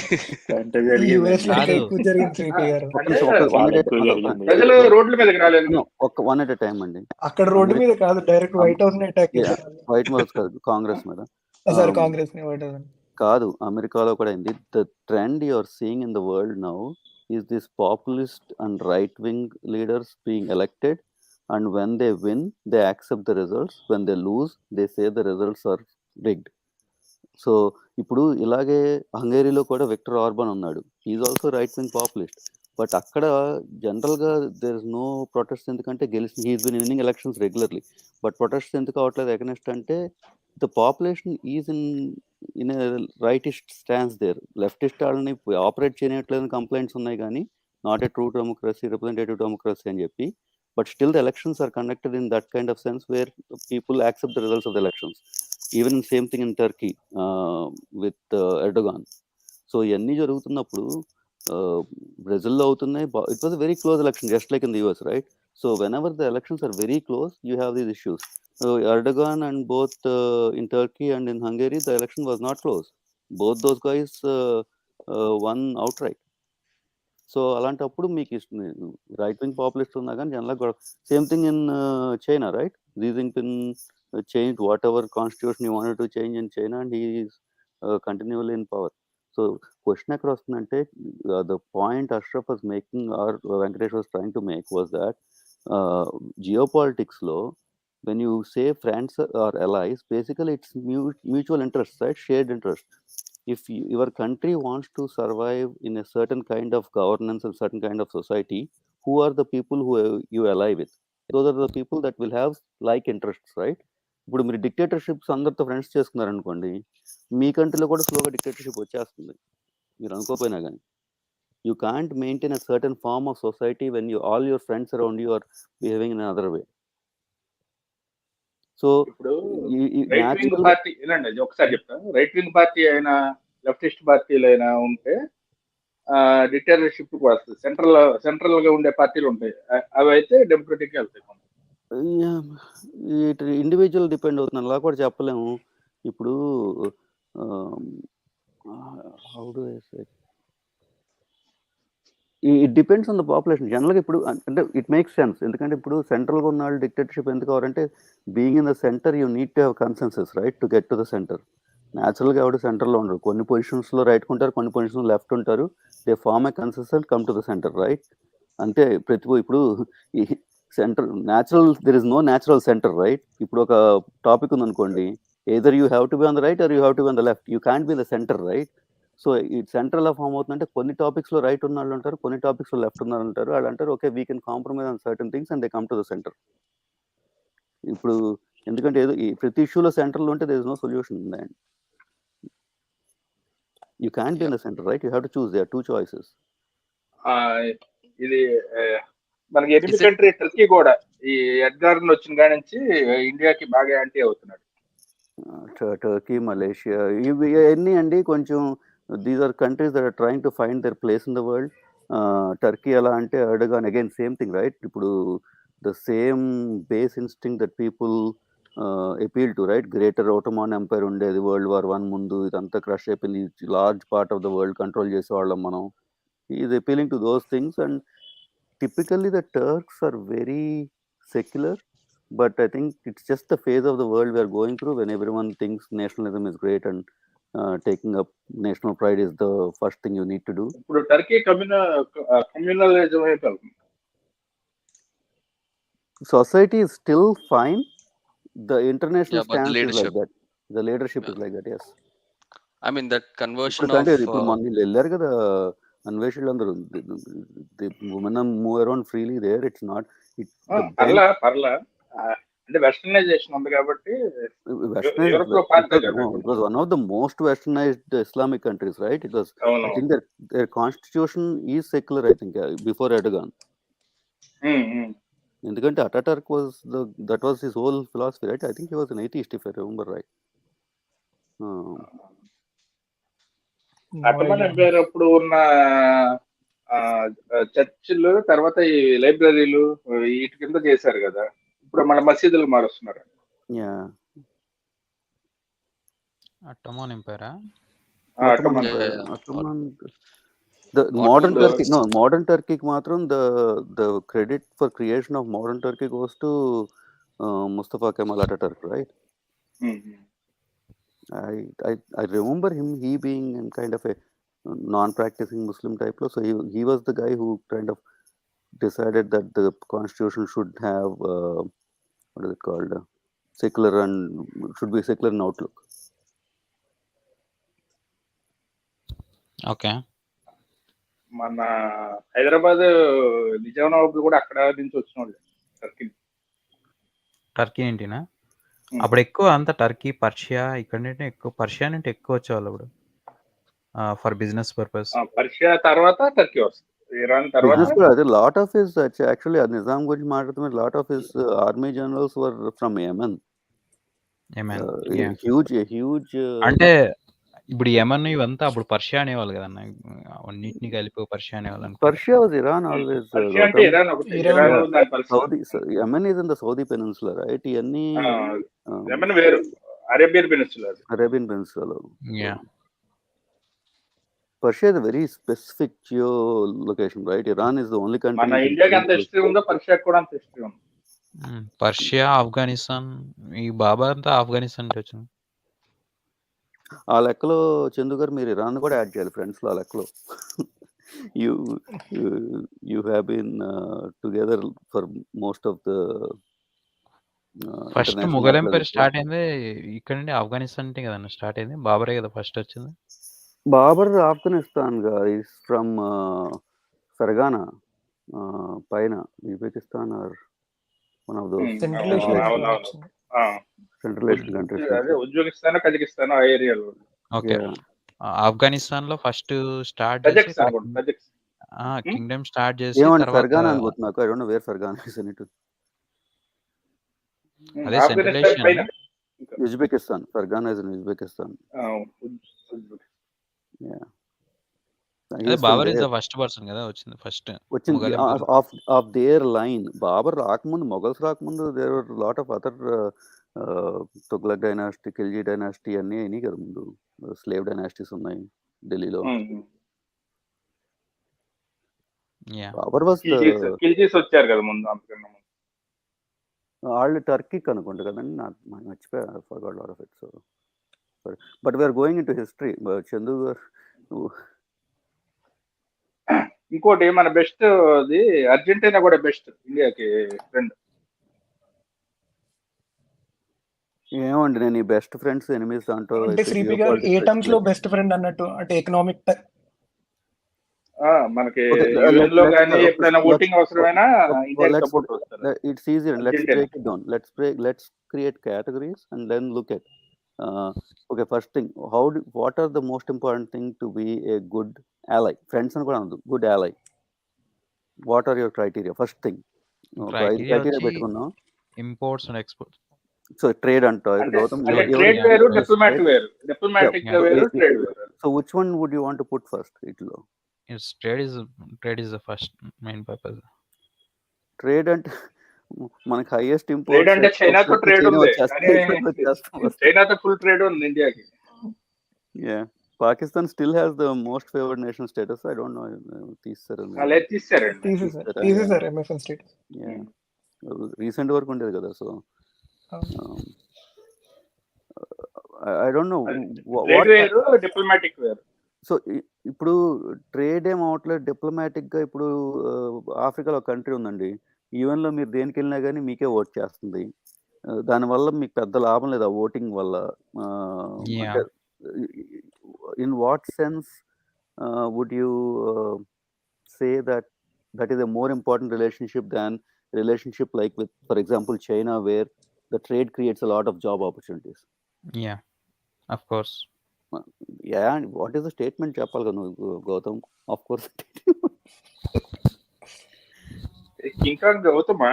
ప్రజలు రోడ్ల మీదకి రాలేదు. ఒక 1 at a time అండి. అక్కడ రోడ్డు మీద కాదు, డైరెక్ట్ వైట్ హౌస్ ని అటాక్ చేశారు. వైట్ హౌస్ కాదు, కాంగ్రెస్ మీద. సారీ, కాంగ్రెస్ ని వైట్ హౌస్ కాదు, అమెరికాలో కూడా అయింది. The trend you are seeing in the world now is this populist and right-wing leaders being elected, and when they win, they accept the results. When they lose, they say the results are rigged. So ఇప్పుడు ఇలాగే హంగేరీలో కూడా Victor Orban ఉన్నాడు, is also right wing populist. But అక్కడ జనరల్గా there is no protest, ఎందుకంటే గెలిచి he's been winning elections regularly. But protest ఎందుకు అవట్లేదు అగెనిస్ట్ అంటే the population is in rightist stance there. Leftist వాళ్ళని ఆపరేట్ చేయట్లేదని కంప్లైంట్స్ ఉన్నాయి, కానీ not a true democracy, representative democracy అని చెప్పి. But still the elections are conducted in that kind of sense where people accept the results of the elections. Even same thing in Turkey with Erdogan. So ఇవన్నీ జరుగుతున్నప్పుడు బ్రెజిల్లో అవుతున్నాయి. It was very close election, just like in the US, right? So whenever the elections are very close, you have these issues. Erdogan and both in Turkey and in Hungary, the election was not close. Both those guys won outright. So అలాంటప్పుడు మీకు right wing populist ఉన్నా కానీ జనరల్గా same thing in China, right? Xi Jinping changed whatever constitution he wanted to change in China, and he is continually in power. So question ఎక్కడ వస్తుందంటే, the point Ashraf was making or Venkatesh was trying to make was that geopolitics లో when you say friends or allies, basically it's mutual interest, right? Shared interest. If your country wants to survive in a certain kind of governance and certain kind of society, who are the people who you ally with? Those are the people that will have like interests, right? ఇప్పుడు మీరు డిక్టేటర్షిప్స్ అందరితో friends చేసుకున్నారనుకోండి, మీ కంట్రీలో కూడా స్లోగా dictatorship వచ్చేస్తుంది, మీరు అనుకోపోయినా కానీ. You can't maintain a certain form of society when all your friends around you are behaving in another way. So ఇప్పుడు రైట్ వింగ్ పార్టీ ఏనండి, ఒకసారి చెప్తాను. రైట్ వింగ్ పార్టీ అయినా లెఫ్టిస్ట్ పార్టీలు అయినా ఉంటే డిక్టేటర్షిప్ వస్తుంది. సెంట్రల్ గా ఉండే పార్టీలు ఉంటాయి, అవి అయితే డెమోక్రటిక్ వెళ్తాయి. ఇండివిజువల్ డిపెండ్ అవుతుంది, అలా కూడా చెప్పలేము. ఇప్పుడు how do I say, it depends on the population. జనరల్గా ఇప్పుడు అంటే ఇట్ మేక్స్ సెన్స్, ఎందుకంటే ఇప్పుడు సెంట్రల్గా ఉన్న వాళ్ళు డిక్టేటర్షిప్ ఎందుకు కావాలంటే being in the centre you need to have consensus right to get to the centre. న్యాచురల్గా ఎవరు సెంటర్లో ఉండరు, కొన్ని పొజిషన్స్లో రైట్ ఉంటారు, కొన్ని పొజిషన్లో లెఫ్ట్ ఉంటారు. They form a consensus come to the center right. అంటే ఇప్పుడు ఈ center natural, there is no natural center right. ఇప్పుడు ఒక టాపిక్ ఉందనుకోండి, either you have to be on the right or you have to be on the left, you can't be in the center right. So ఈ centre ఎలా form అవుతుందంటే కొన్ని టాపిక్స్లో right ఉన్న వాళ్ళు ఉంటారు, కొన్ని టాపిక్స్లో లెఫ్ట్ ఉన్న వాళ్ళు ఉంటారు. వాళ్ళు అంటారు okay we can compromise on certain things and they come to the center. ఇప్పుడు ఎందుకంటే ఏదో ఈ ప్రతి ఇష్యూలో సెంటర్లో ఉంటే there is no solution in the end. You can be in the center right, you have to choose, there are two choices. ఇది మనకి ఎనిమి కంట్రీ టర్కీ కూడా ఈ ఎడ్గార్ వచ్చిన కాడి నుంచి ఇండియాకి బాగా యాంటీ అవుతున్నాడు. టర్కీ, మలేషియా ఇవి అన్నీ అండి కొంచెం these are countries that are trying to find their place in the world. Turkey ఎలా అంటే Erdogan again same thing right. ఇప్పుడు the same base instinct that people appeal to right, greater Ottoman empire ఉండేది World War I ముందు, ఇదంతా crush అయిపోయింది, large part of the world control చేసేవాళ్ళం మనం. Is appealing to those things and typically the Turks are very secular, but I think it's just the phase of the world we are going through when everyone thinks nationalism is great and taking up national pride is the first thing you need to do. ఇప్పుడు Turkey communalism అయిపోయింది. Society is still fine. The international but the stance is like leadership. that. The leadership is like that. Yes. I mean that conversion ఇప్పుడు మన వీళ్ళు వెళ్ళారు కదా అన్వేషులు అందరూ, the women move around freely there. It's not పర్లా అంటే westernisation ఉంది కాబట్టి westernized. It was one of the most westernized Islamic countries, right? It was. I think their constitution is secular, I think, before Erdogan. ఎందుకంటే Ataturk that was his whole philosophy, right? I think he was an atheist if I remember right. Ottoman empire అప్పుడు ఉన్న చర్చిలు తర్వాత ఈ లైబ్రరీలు వీటి కింద చేశారు కదా, ఇప్పుడు మన మసీదులు మారుస్తున్నారు. అటమన్ ఎంపైరా? The modern Turkey, no, modern Turkey మాత్రం the credit for creation of modern Turkey goes to Mustafa Kemal Ataturk, right? I remember he being in kind of a non-practicing Muslim type law, so he was the guy who kind of decided that the constitution should have what is it called, secular and should be secular in outlook. Okay. మన హైదరాబాద్ నిజామాబాద్ కూడా అక్కడ నుంచి వచ్చిన వాళ్ళు Turkey ఏంటినా అప్పుడు ఎక్కువ అంతా Turkey, Persia, ఇక్కడ ఎక్కువ పర్షియా అంటే ఎక్కువ వచ్చేవాళ్ళు అప్పుడు ఫర్ బిజినెస్ పర్పస్. పర్షియా తర్వాత టర్కీ వస్తుంది, ఇరాన్ తర్వాత. అదే lot of his actually Nizam గురించి మాట్లాడుతున్న lot of his army generals were from Yemen. Huge అంటే ఇప్పుడు యెమెన్ ఇవంతా అప్పుడు పర్షియా అనేవాళ్ళు కదన్న, అన్నిటిని కలిపి పర్షియా అనేవాళ్ళు. Persia was Iran always. Yemen is in the Saudi peninsula right. ఇవన్నీ యెమెన్ వేరు, Arabian peninsula. Persia is a very specific geo location, right? Iran is the only country. మన ఇండియాకి ఎంత హిస్టరీ ఉందో పర్షియాకి కూడా అంత హిస్టరీ ఉంది. పర్షియా, ఆఫ్ఘనిస్తాన్, ఈ బాబా అంతా ఆఫ్ఘనిస్తాన్ నుంచి వచ్చింది. ఆ లెక్కలో చందు గారు మీరు ఇరాన్ కూడా యాడ్ చేయాలి ఫ్రెండ్స్ లో. ఆ లెక్కలో you have been together for most of the first Mughal empire start అయింది ఇక్కడ నుండి, ఆఫ్ఘనిస్తాన్ అంటే కదన్న స్టార్ట్ అయింది. బాబరే కదా ఫస్ట్ వచ్చింది. బాబర్ ఆఫ్ఘనిస్తాన్ గా ఈస్ ఫ్రమ్ ఫర్గానా పైన, Uzbekistan are one of those central Asian countries. అదే ఉజ్బెకిస్తాన్, కజకిస్తాన్ ఆ ఏరియాలో. ఓకే. ఆఫ్ఘనిస్తాన్ లో ఫస్ట్ స్టార్ట్ చేసి కింగ్డమ్ స్టార్ట్ చేసి తర్వాత ఫర్గానా అనుకుంటున్నా. నాకు I don't know where Fergana is in it. అదే central Asia. Uzbekistan, Fergana is in Uzbekistan. అదే Babur is the first person కదా వచ్చింది ఫస్ట్ వచ్చింది ఆఫ్ దేర్ లైన్. బాబర్ రాకముందు, మొఘల్స్ రాకముందు there were lot of other Tughlaq dynasty, Khilji dynasty అన్నీ అయినాయి కదా ముందు. స్లేవ్ డైనాసిటీస్ ఉన్నాయి ఢిల్లీలో. బాబర్ వాస్ ఖిల్జీస్ వచ్చారు కదా ముందు, అంతకన్నా ముందు. వాళ్ళు టర్కీకి అనుకుంటా కదండి, నాకు మర్చిపోయా, forgot lot of it. So but we're going into history. Chandu garu, ఇంకోటి మన బెస్ట్ అది అర్జెంటీనా కూడా బెస్ట్ ఇండియాకి ఫ్రెండ్. ఏమండి నేను ఈ బెస్ట్ ఫ్రెండ్స్ ఎనిమిస్ దాంట్లో అంటే శ్రీపి గారు ఏ టర్మ్స్ లో బెస్ట్ ఫ్రెండ్ అన్నట్టు, అంటే ఎకనామిక్ మనకి UN లో కానీ ఎప్పుడైనా ఓటింగ్ అవసరమైనా ఇండియా సపోర్ట్ వస్తారు. It's easy. Let's break it down. Let's create categories and then look at okay. First thing, what are the most important thing to be a good ally? Friends అని కూడా అనదు, good ally. What are your criteria? First thing criteria పెట్టుకున్నాం. Imports and exports. So trade అంటావు Gautam. Trade వేరు, diplomatic వేరు. Diplomatic వేరు, trade వేరు. So which one would you want to put first ఇట్లో? Trade is the first main purpose. Trade అంటే మనకి highest import. Trade అంటే చైనాతో ట్రేడ్ ఉంది, చైనాతో ఫుల్ ట్రేడ్ ఉంది ఇండియాకి. Yeah, Pakistan still has the most favoured national status. I don't know, తీసేసారండి. MFN status. రీసెంట్ వరకు ఉండేది కదా. So I don't know trade వేరు, డిప్లొమాటిక్ వేరు. సో ఇప్పుడు ట్రేడ్ ఏం అవట్లేదు, డిప్లొమాటిక్ గా. ఇప్పుడు ఆఫ్రికాలో ఒక కంట్రీ ఉందండి, ఈవెన్ లో మీరు దేనికి వెళ్ళినా కానీ మీకే ఓట్ చేస్తుంది. దానివల్ల మీకు పెద్ద లాభం లేదు ఆ ఓటింగ్ వల్ల. In what sense would you say that is a more important relationship than relationship like with, for example, China, where the trade creates a lot of job opportunities? Yeah, of course. Yeah, and what is the statement చెప్పాలి నువ్వు Gautam? Of course. ఇంకా గౌతమా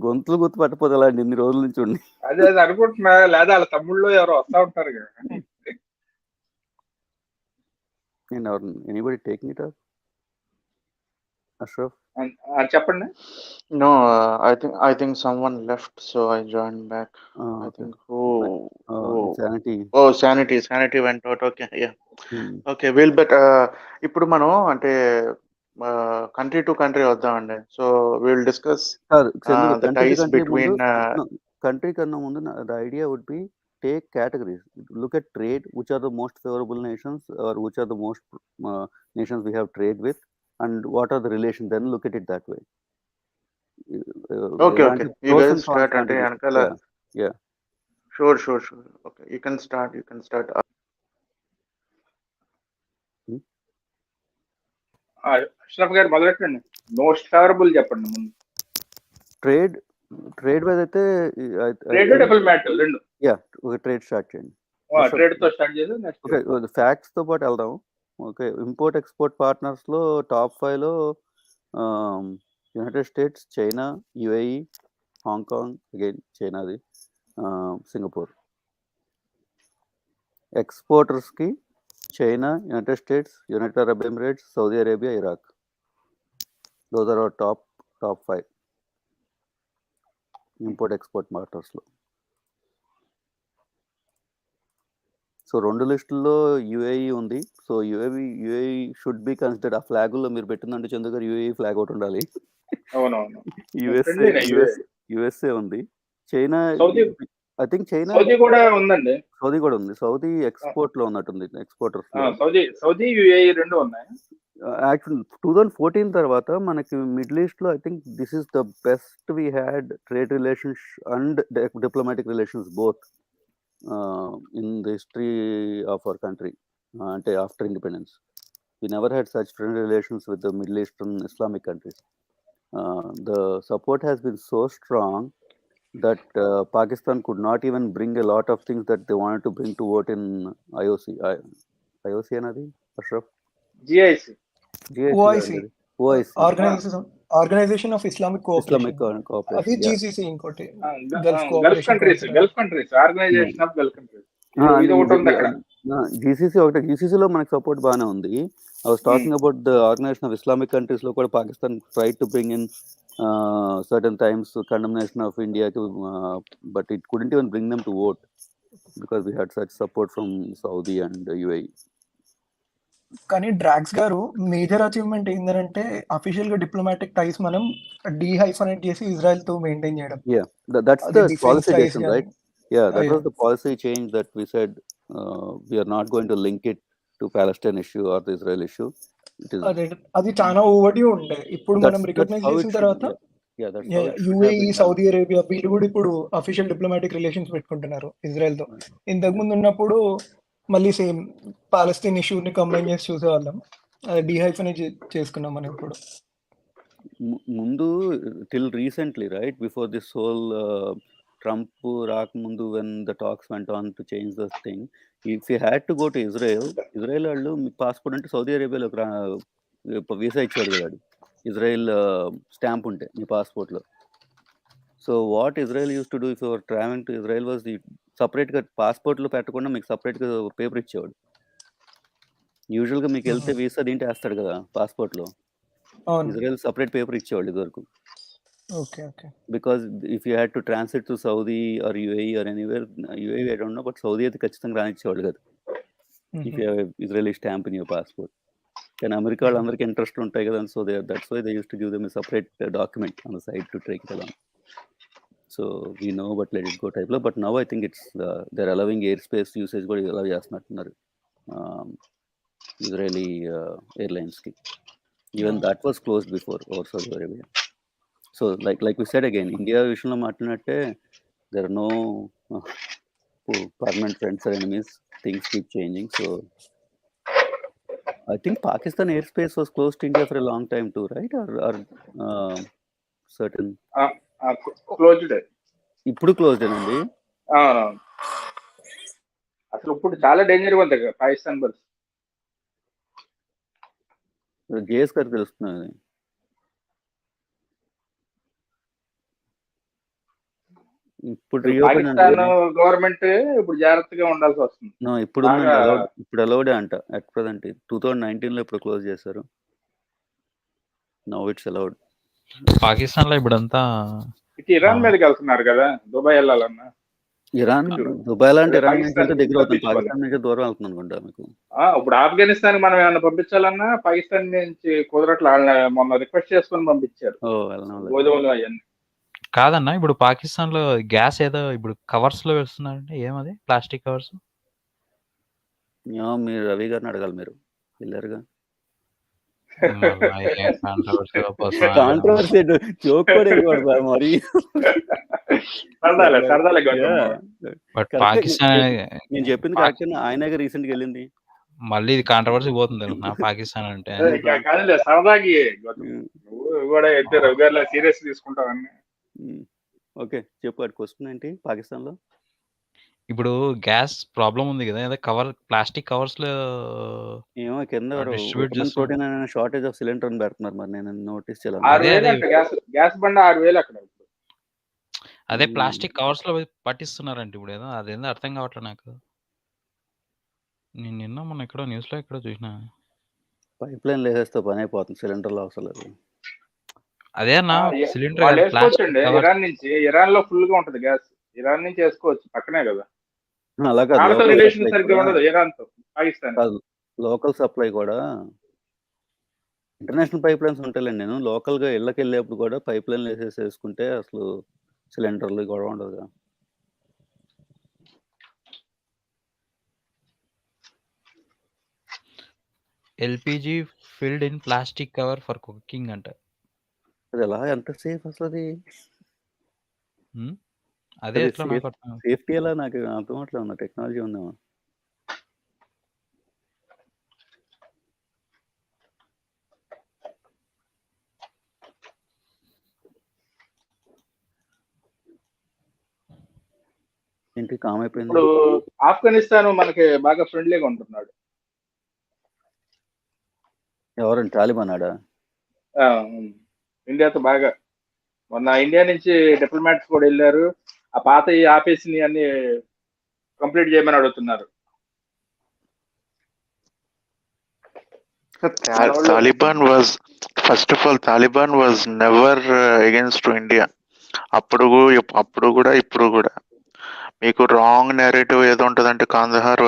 గొంతులు గుర్తు పట్టపోదలండి ఇన్ని రోజుల నుంచి ఉండి. అదే అనుకుంటున్నా, లేదా వాళ్ళ తమ్ముళ్ళు ఎవరో వస్తా ఉంటారు కదా. Anybody taking it up? Ashraf? చెప్పండి. No, I think someone left, so I joined back. I think Sanity went out. Okay, yeah. Okay, ఇప్పుడు మనం అంటే కంట్రీ టు కంట్రీ వద్దామండి. So will discuss the ties between country కన్నా ముందు the idea would be take categories. Look at trade, which are the most favorable nations, or which are the most nations we have trade with, and what are the relations. Then look at it that way. Okay. You guys start ante anakala. Yeah. Sure. Okay, you can start. Ashraf గారు మొదలెట్టండి. Most favourable చెప్పండి ముందు. Trade wise అయితే trade diplomatic రెండు. Yeah, ఒక trade start చేయండి. Trade తో start చేసి next okay facts తో పాటు వెళ్దాం. ఓకే, ఇంపోర్ట్ ఎక్స్పోర్ట్ పార్ట్నర్స్ లో టాప్ 5 లో United States, China, UAE, Hong Kong, again చైనాది, సింగపూర్. ఎక్స్పోర్టర్స్ కి China, United States, United Arab Emirates, Saudi Arabia, Iraq. Those are our top 5 import export partners లో. So 2 లిస్టుల్లో UAE ఉంది. So UAE should be considered. ఆ flag లో మీరు పెట్టిందంటే చందు గారు UAE flag ఒకటి ఉండాలి. అవునవును. USA ఉంది. China, I think China, Saudi కూడా ఉందండి. సౌదీ కూడా ఉంది. సౌదీ ఎక్స్పోర్ట్ లో ఉన్నట్టుంది, ఎక్స్పోర్టర్స్. సౌదీ UAE రెండు ఉన్నాయి. యాక్చువల్ 2014 తర్వాత మనకి మిడిల్ ఈస్ట్ లో I think this is the best we had trade relations and diplomatic relations both in the history of our country. Ante after independence we never had such friendly relations with the Middle Eastern Islamic countries. The support has been so strong that Pakistan could not even bring a lot of things that they wanted to bring to vote in IOC anadi Ashraf? GIC. Organization of Islamic Cooperation. అది GCC ఇంకోటి Gulf countries organisation of Gulf countries. ఇది ఒకటి ఉంది అక్కడ. GCC ఒకటి. GCC లో మనకి support బాగానే ఉంది. I was talking about the Organization of Islamic Countries లో కూడా Pakistan tried to bring in certain times condemnation of India, but it couldn't even bring them to vote because we had such support from Saudi and UAE. కానీ drags గారు major achievement ఏంటంటే official గా diplomatic టైస్ మనం డీహైఫనేట్ చేసి Israel తో maintain చేయడం. Yeah, that's అది the defence policy ties decision, కానీ right? Yeah, that was the policy change that we said we are not going to link it to Palestine issue or the Israel issue. అది చాలా ఓవర్డ్యూ ఉండే. ఇప్పుడు మనం recognise చేసిన తర్వాత UAE, Saudi Arabia వీళ్ళు కూడా ఇప్పుడు అఫీషియల్ డిప్లొమాటిక్ రిలేషన్స్ పెట్టుకుంటున్నారు ఇజ్రాయెల్ తో. ఇంతకు ముందు ఉన్నప్పుడు మళ్ళీ సేమ్ పాలస్తీన్ ఇష్యూని కంబైన్ చేసి చూసేవాళ్ళం. అది డీహైఫనేట్ చేసుకున్నాం మనం ఇప్పుడు. ముందు till recently, right, before this whole Trump రాకముందు when the talks went on to change this thing, if you had to go to Israel వాళ్ళు మీ పాస్పోర్ట్ అంటే సౌదీ అరేబియాలోకి వీసా ఇచ్చేవాడు కదా, ఇజ్రాయెల్ స్టాంప్ ఉంటే మీ పాస్పోర్ట్లో. So what Israel use to do if your travelling to Israel was the సపరేట్గా పాస్పోర్ట్లో పెట్టకుండా మీకు సపరేట్గా పేపర్ ఇచ్చేవాడు. యూజువల్గా మీకు వెళ్తే వీసా దీంట్లో వేస్తాడు కదా పాస్పోర్ట్లో, ఇజ్రాయెల్ సపరేట్ పేపర్ ఇచ్చేవాళ్ళు ఇదివరకు. Because if you had to translate to Saudi or UAE or anywhere, UAE I don't know, but Saudi అయితే ఖచ్చితంగా రానిచ్చేవాళ్ళు కదా if you have Israeli stamp in your passport. కానీ అమెరికా వాళ్ళందరికీ ఇంట్రెస్ట్ ఉంటాయి కదా, so that's why they use to give them separate document on the side to take it along. So we know but let it go టైప్లో. But now I think it's there allowing air space usage కూడా allow చేస్తున్నట్టున్నారు Israeli ఎయిర్లైన్స్కి. Even that was closed before over Saudi Arabia. So like we said again, India విషయంలో మాట్లాడినట్టే there are no permanent friends or enemies. Things keep changing. So I think Pakistan airspace was closed to India for a long time too, right? Or certain closed. ఇప్పుడు closed అండి. అసలు ఇప్పుడు చాలా danger ఉంది Pakistan bus. JS గారు తెలుస్తున్నది. ఇప్పుడు Pakistan government ఇప్పుడు జాగ్రత్తగా ఉండాల్సి వస్తుంది. ఇప్పుడు అలౌడే అంట అట్ ప్రెజెంట్. 2019 లో ఇప్పుడు క్లోజ్ చేశారు. Now it's allowed. పాకిస్తాన్ లో ఇప్పుడంతా ఇరాన్ మీదకి వెళ్తున్నారు కదా, దుబాయ్ వెళ్ళాలన్నా. ఇరాన్ దుబాయ్ లాంటి ఇరాన్ నుంచి దగ్గర అవుతుంది, పాకిస్తాన్ నుంచి దూరం అవుతుంది అనుకుంటా మీకు. ఇప్పుడు ఆఫ్ఘనిస్తాన్ మనం ఏమన్నా పంపించాలన్నా పాకిస్తాన్ నుంచి కుదరట్లా. మొన్న రిక్వెస్ట్ చేసుకుని పంపించారు గోధుమలు అవన్నీ. కాదన్నా ఇప్పుడు పాకిస్తాన్ లో గ్యాస్ ఏదో ఇప్పుడు కవర్స్ లో వేస్తున్నారంటే ఏమది, ప్లాస్టిక్ కవర్స్. మీరు రవి గారిని అడగాలి, మీరు వెళ్ళారుగా. కాంట్రవర్సీ జోక్ కూడా మరి నేను చెప్పింది కరెక్ట్. ఆయనగా రీసెంట్ గా వెళ్ళింది, మళ్ళీ ఇది కాంట్రవర్సీ పోతుంది పాకిస్తాన్ అంటే. సరదాకి కూడా అయితే రవి గారు సీరియస్ తీసుకుంటామని. ఓకే చెప్పు, క్వశ్చన్ ఏంటి? పాకిస్తాన్ లో ఇప్పుడు గ్యాస్ ప్రాబ్లం ఉంది కదా, కవర్ ప్లాస్టిక్ కవర్స్ లో ఏమో కింద షార్టేజ్ ఆఫ్ సిలిండర్ అని పెడుతున్నారు. మరి నేను నోటీస్ చేయాలి. గ్యాస్ బండ 6,000 అక్కడ. అదే ప్లాస్టిక్ కవర్స్ లో పట్టిస్తున్నారంటే ఇప్పుడు ఏదో అదేందో అర్థం కావట్లేదు నాకు. నేను నిన్న మొన్న ఎక్కడో న్యూస్ లో ఎక్కడో చూసిన. పైప్ లైన్ వేసేస్తే పని అయిపోతుంది, సిలిండర్ లో అవసరం లేదు. అదే అన్న సిలిండర్ ఇరాన్ నుంచి, ఇరాన్ లో ఫుల్ గా ఉంటది గ్యాస్. ఇరాన్ నుంచి వేసుకోవచ్చు, పక్కనే కదా. అలాగే రిలేషన్ సరిగ్గా ఉండదు ఇరాన్ తో పాకిస్తాన్. లోకల్ సప్లై కూడా ఇంటర్నేషనల్ పైప్ లైన్స్ ఉంటాయండి. నేను లోకల్ గా ఇళ్ళకి వెళ్ళేప్పుడు కూడా పైప్ లైన్ వేసుకుంటే అసలు సిలిండర్లు గొడవ ఉండదు. LPG filled in plastic cover for cooking అంట. అది ఎలా, ఎంత సేఫ్ అసలు అది? అదే సేఫ్టీ ఎలా నాకు అర్థం అవట్లేదు. టెక్నాలజీ ఉందేమో. ఏంటి కామ్ అయిపోయింది? ఇప్పుడు ఆఫ్ఘనిస్తాన్ మనకి బాగా ఫ్రెండ్లీగా ఉంటున్నాడు. ఎవరండి? తాలిబానాడా? ఇండియాతో బాగా. మొన్న ఇండియా నుంచి డిప్లొమాట్స్ కూడా వెళ్ళారు. ఆ పాత ఆపేసి అన్ని కంప్లీట్ చేయమని అడుగుతున్నారు. Taliban was, first of all, Taliban was never against India. అప్పుడు కూడా ఇప్పుడు కూడా మీకు రాంగ్ నేరేటివ్ ఏదో ఉంటుందంటే కాందహార్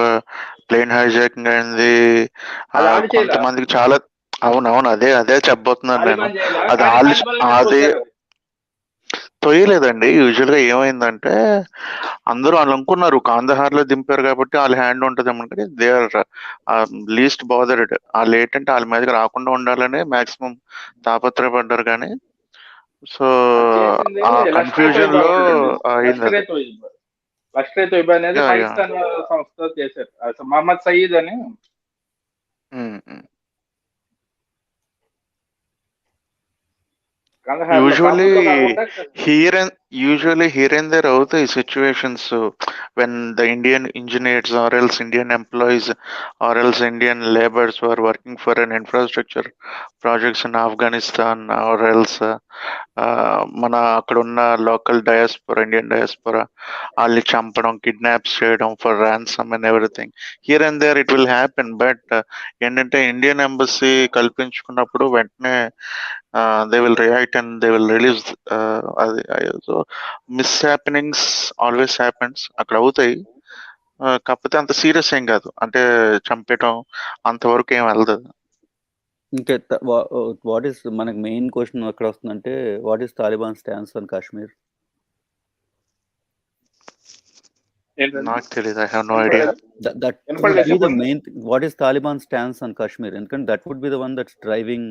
ప్లేన్ హైజాకింగ్ అయింది, అది ఆడు చేయలే, కొంతమందికి చాలా అవునవును అదే చెప్పబోతున్నాను నేను. తాలిబాన్ చేయలే, అది కానీ వాళ్ళు తాలిబాన్లనే అది తోశారు అది. తొయ్యలేదండి. యూజువల్ గా ఏమైందంటే అందరూ వాళ్ళు అనుకున్నారు కాందహార్ లో దింపారు కాబట్టి వాళ్ళ హ్యాండ్ ఉంటుంది అంటే దే ఆర్ లీస్ట్ బాదర్డ్. వాళ్ళు ఏంటంటే వాళ్ళ మీదకి రాకుండా ఉండాలని మాక్సిమం తాపత్రయపడ్డారు. కానీ సో అది చేసింది ఆ లష్కర్ కన్ఫ్యూజన్ తోయిబా లో వాళ్ళండి. అయింది లష్కర్ అది. తోయిబా, లష్కర్ తోయిబా అనేది యా యా పాకిస్తాన్ సంస్థ చేశారు. అసలు మహమ్మద్ సయీద్ అని. కందహార్ లో Usually కాబూల్లో కాకుండా here and there అవుతాయి situations when the Indian engineers or else Indian employees or else Indian laborers were working for an infrastructure projects in Afghanistan or else మన అక్కడ ఉన్న లోకల్ డయాస్పోరా, ఇండియన్ డయాస్పోరా వాళ్ళని చంపడం, kidnaps చేయడం for ransom and everything. Here and there it will happen. But ఏంటంటే Indian embassy కల్పించుకున్నప్పుడు వెంటనే they will react and they will release. అది so miss happenings always happens, అక్కడ అవుతాయి. కాకపోతే అంత సీరియస్ ఏం కాదు, అంటే చంపేయటం అంతవరకు ఏం వెళ్ళదు. ఇంకా వాట్ ఈస్ మనకి మెయిన్ క్వశ్చన్ ఎక్కడ వస్తుందంటే what is Taliban stance on Kashmir? నాకు తెలియదు, I have no idea. That would be the main thing. What is Taliban stance on Kashmir? And that would be the one that's driving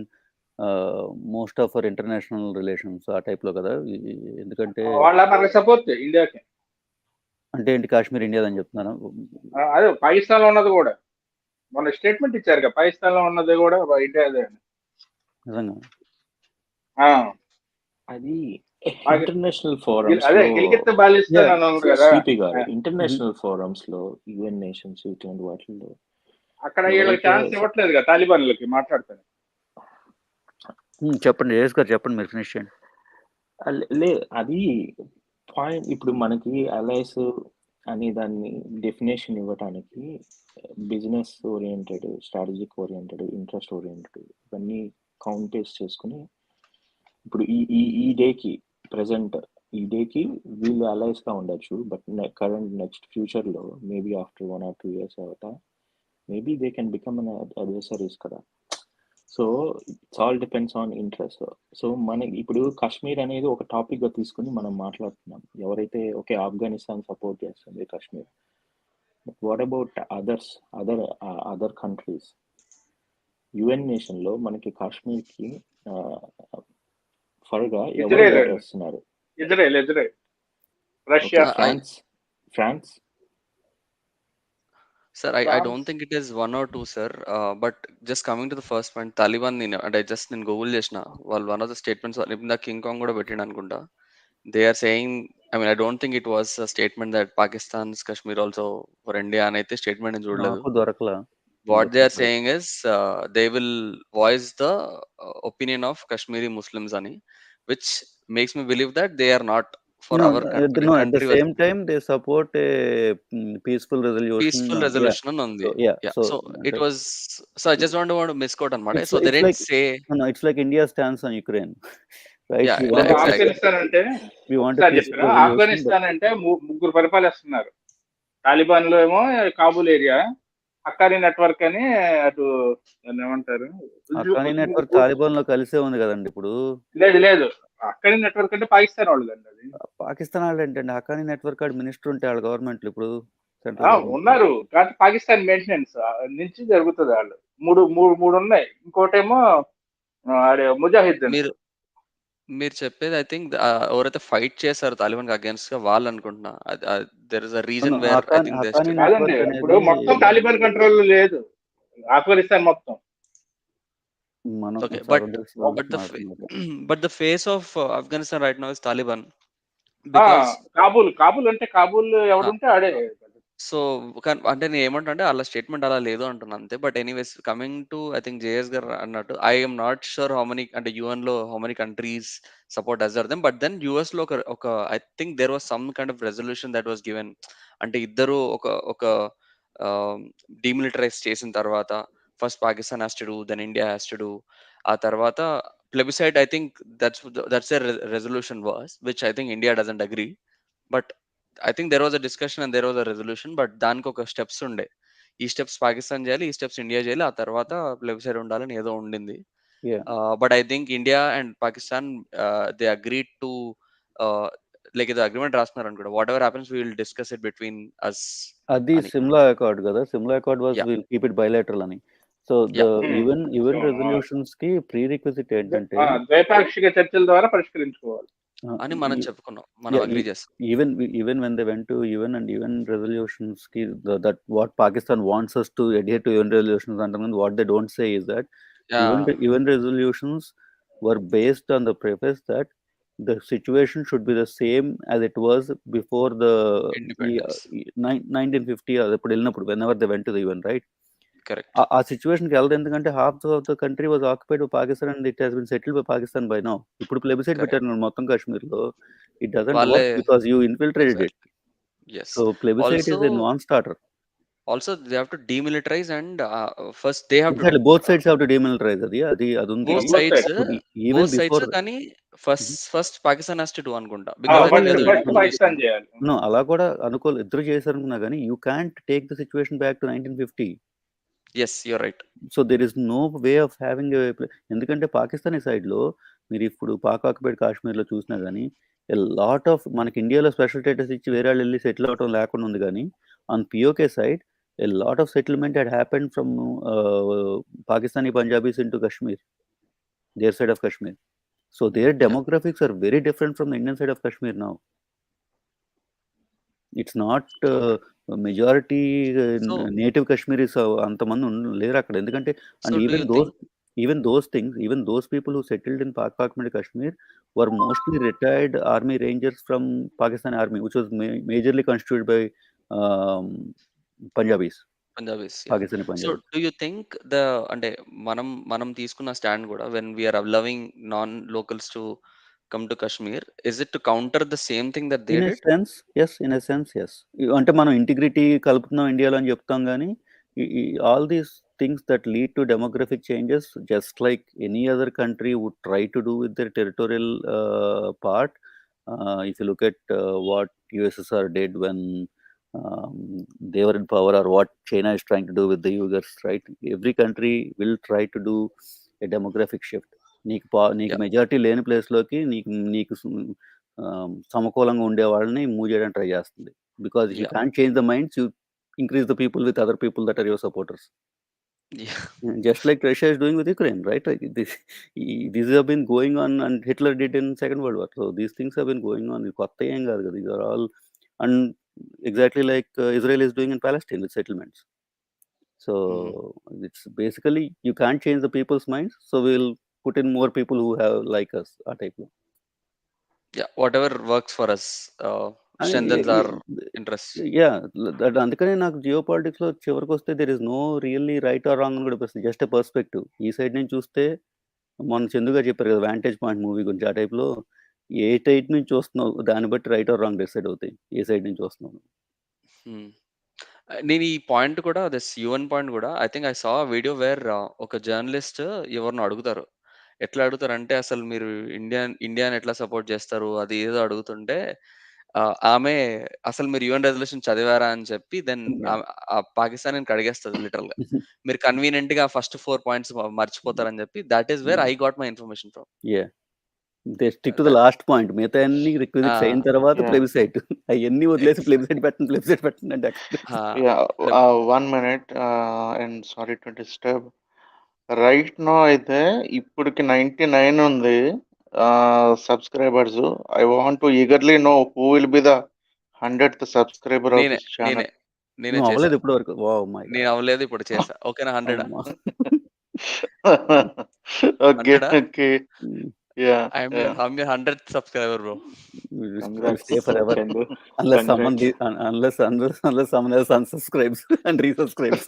most of our international relations ఆ type లో కదా. ఎందుకంటే వాళ్ళ మనకి support ఇండియాకి. అంటే ఏంటి Kashmir India అని చెప్తున్నాను. అదే పాకిస్తాన్ లో ఉన్నది కూడా మొన్న స్టేట్మెంట్ ఇచ్చారు కదా, పాకిస్తాన్ లో ఉన్నది కూడా ఇండియా అదే. నిజంగా అది ఇంటర్నేషనల్ ఫోరమ్స్ అదే గిల్గిత్ బాలిస్తాన్ అన్నారు కదా గారు. ఇంటర్నేషనల్ ఫోరమ్స్ లో యుఎన్ నేషన్స్ ఇటువంటి వాటిల్లో అక్కడ వీళ్ళకి ఛాన్స్ ఇవ్వట్లేదు కదా తాలిబాన్లకి మాట్లాడతాను. చెప్పండి యేస్ గారు, చెప్పండి, మీరు ఫినిష్ చేయండి. అది పాయింట్. ఇప్పుడు మనకి అలైస్ అనే దాన్ని డెఫినేషన్ ఇవ్వటానికి business oriented, strategic oriented, interest oriented ఇవన్నీ కౌంటేస్ చేసుకుని ఇప్పుడు ఈ డేకి ప్రజెంట్ ఈ డేకి వీళ్ళు అలైస్ గా ఉండొచ్చు. బట్ కరెంట్ నెక్స్ట్ ఫ్యూచర్ లో మేబీ ఆఫ్టర్ 1 or 2 years తర్వాత maybe they can become an adversaries కదా. So it's all depends on interest. So మనకి ఇప్పుడు కాశ్మీర్ అనేది ఒక టాపిక్ గా తీసుకుని మనం మాట్లాడుతున్నాం. ఎవరైతే ఓకే ఆఫ్ఘనిస్తాన్ సపోర్ట్ చేస్తుంది Kashmir, but what about other countries? UN nation లో మనకి కాశ్మీర్ కి ఫర్గా ఎవరు వస్తున్నారు? Israel, Russia, France. Sir, I don't think it is 1 or 2, sir. But just coming to the first point, Taliban, and I just నేను Google చేసిన, వాళ్ళు one of the statements ఇందా కింగ్ కాంగ్ కూడా పెట్టిండు అనుకుంటా. They are saying, I mean, I don't think it was a statement that Pakistan's Kashmir also for India అని అయితే statement నేను చూడలేదు. నాకు దొరకలా. What they are saying is they will voice the opinion of Kashmiri Muslims ani, which makes me believe that they are not for our country. At the same time they support a peaceful resolution on undi. So it was, so I just want to misquote anamata. So they didn't say no, it's like India stands on Ukraine, right? Yeah, Afghanistan అంటే ఆఫ్ఘనిస్తాన్ అంటే ముగ్గురు పరిపాలిస్తున్నారు. Taliban లో ఏమో Kabul area, Haqqani network అని అటు ఏమంటారు, Haqqani network Taliban లో కలిసే ఉంది కదండి ఇప్పుడు. లేదు హక్కానీ నెట్వర్క్ అంటే పాకిస్తాన్ వాళ్ళదండి. అది పాకిస్తాన్ వాళ్ళు ఏంటండి? హక్కానీ నెట్వర్క్ ఆడు మినిస్టర్ ఉంటే వాళ్ళ గవర్నమెంట్ ఇప్పుడు ఉన్నారు. కానీ పాకిస్తాన్ మెయింటెనెన్స్ నుంచి జరుగుతుంది. వాళ్ళు మూడు ఉన్నాయి. ఇంకోటేమో ముజాహిద్. మీరు చెప్పేది ఐ థింక్ ఎవరైతే ఫైట్ చేశారు తాలిబాన్ కి అగేన్స్ట్ గా వాళ్ళు అనుకుంటున్నా. There is a reason where I think they కాదండి, ఇప్పుడు మొత్తం తాలిబాన్ కంట్రోల్ లేదు ఆఫ్ఘనిస్తాన్ మొత్తం. Okay, but the face of Afghanistan right now is Taliban, because Kabul అంటే కాబూల్ ఎవడుంటే ఆడే. సో అంటే నేను ఏమంటే అలా స్టేట్మెంట్ అలా లేదు అంటున్నాను అంతే. But anyways coming to I think JS garu అన్నట్టు, I'm not sure how many అంటే యుఎన్ లో హౌ మెనీ కంట్రీస్ సపోర్ట్ అజర్ దెమ్. బట్ దెన్ యుఎస్ లో ఒక I think there was some kind of resolution that was given. అంటే ఇద్దరు ఒక demilitarise చేసిన తర్వాత first Pakistan has to do, then India has to do. ఆ తర్వాత plebiscite, I think that's their resolution was, which I think India doesn't agree. But I think there was a discussion and there was a resolution, but దానికి ఒక steps ఉండే. ఈ steps Pakistan చేయాలి, ఈ steps India చేయాలి, ఆ తర్వాత ప్లెబిసైడ్ ఉండాలని ఏదో ఉండింది. But I think India and Pakistan they agreed to like ఏదో అగ్రిమెంట్ రాస్తున్నారు అనుకుంటా, whatever happens we will discuss it between us అది అని. సిమ్లా అకార్డ్ కదా, Simla accord was Yeah. Will keep it bilateral అని. సో ద ఈవెన్ రెజల్యూషన్స్ కి prerequisite ఏంటంటే ద్వైపాక్షిక చర్చల ద్వారా పరిష్కరించుకోవాలి అని మనం చెప్పుకున్నాం, మనం అగ్రీ చేస్తాం. even when they went to UN and UN resolutions ki that what Pakistan wants us to adhere to UN resolutions, and what they don't say is that UN resolutions were based on the preface that the situation should be the same as it was before the Independence. 1950 అప్పుడు వెళ్ళినప్పుడు, whenever they went to the UN, right? Correct. ఆ సిచ్యువేషన్కి వెళ్ళదు, ఎందుకంటే half of the country was occupied by Pakistan and it has been settled by Pakistan by now. ఇప్పుడు plebiscite పెట్టారు మొత్తం కాశ్మీర్ లో, it doesn't work because you infiltrated it. So plebiscite is a non starter. Also they have to demilitarize and first they have to both sides have to demilitarize. అది ఉంది both sides కానీ first Pakistan has to do అనుకుంటా, because Pakistan చేయాలి. No, అలా కూడా అనుకోలేదు, ఇద్దరు చేశారు అనుకున్నా కానీ you can't take the situation back to 1950. yes you're right. So there is no way of having, ఎందుకంటే పాకిస్తానీ సైడ్లో మీరు ఇప్పుడు పాక్ ఆక్యుపైడ్ కాశ్మీర్లో చూసినా కానీ లాట్ ఆఫ్ మనకి ఇండియాలో స్పెషల్ స్టేటస్ ఇచ్చి వేరే వాళ్ళు వెళ్ళి సెటిల్ అవడం లేకుండా ఉంది, కానీ on PoK side a lot of settlement had happened from Pakistani Punjabis into Kashmir, their side of Kashmir. So their demographics are very different from the Indian side of Kashmir now. It's not majority native Kashmiris antamandu leru akkada, endukante and even those people who settled in Pak Kashmir were mostly retired army rangers from Pakistan army, which was majorly constituted by Punjabis. Pakistani Punjabis. So do you think అంటే మనం తీసుకున్న stand కూడా when we are allowing non-locals to come to Kashmir, is it to counter the same thing that they did? In a sense, yes. అంటే మనం integrity కలుపుతున్నాం ఇండియాలో అని చెప్తాం, కానీ all these things that lead to demographic changes, just like any other country would try to do with their territorial part. If you look at what USSR did when they were in power, or what China is trying to do with the Uyghurs, right? Every country will try to do a demographic shift. నీకు majority లేని ప్లేస్లోకి నీకు సమకూలంగా ఉండే వాళ్ళని move చేయడానికి try చేస్తుంది, because you can't change the minds, you increase the people with other people that are your supporters. Just like Russia is doing with Ukraine, right? These have been going on, and Hitler did in Second World War. So these things have been going on. కొత్త ఏం కాదు కదా, these are all, and exactly like Israel is doing in Palestine with settlements. So it's basically you can't change the people's minds, so we'll put in more people who have like us, our type. Whatever works for us strengthens our interest. అందుకనే నాకు geo politics లో చివరికి వస్తే there is no really right or wrong అని కూడా అనిపిస్తుంది, just a perspective. ఈ side నుంచి చూస్తే మొన్న చందుగా చెప్పారు కదా వాంటేజ్ పాయింట్ మూవీ గురించి, ఆ టైప్ లో ఏ సైడ్ నుంచి చూస్తున్నావు దాన్ని బట్టి రైట్ ఆర్ రాంగ్ డిసైడ్ అవుతాయి, ఏ సైడ్ నుంచి చూస్తున్నావు. నేను ఈ పాయింట్ కూడా, దిస్ యుఎన్ పాయింట్ కూడా, I think I saw video where ఒక జర్నలిస్ట్ ఎవరిని అడుగుతారు, ఎట్లా అడుగుతారంటే అసలు మీరు ఇండియాని ఎట్లా సపోర్ట్ చేస్తారు అది ఏదో అడుగుతుంటే ఆమె అసలు మీరు యుఎన్ రెజల్యూషన్ చదివారా అని చెప్పి దెన్ పాకిస్తాన్ అడిగేస్తుంది లిటరల్ గా, మీరు కన్వీనియంట్ గా ఫస్ట్ 4 points మర్చిపోతారని చెప్పి. That is where I got my information from. They stick to the last point. మిగతా అన్ని రిక్విజిట్స్ అయిన తర్వాత ప్లెబిసైట్, అవన్నీ వదిలేసి ప్లెబిసైట్ పెట్టండి అంటే. 1 minute and sorry to disturb. Right no అయితే ఇప్పటికి 99 ఉంది subscribers. I want to eagerly know who will be the 100th subscriber of this channel. నేను అవ్వలేదు ఇప్పుడు వరకు. నేను అవ్వలేదు, ఇప్పుడు చేసా. ఓకేనా? 100. Okay. Yeah, I'm your 100th subscriber, bro. Stay forever unless someone else unsubscribes and resubscribes.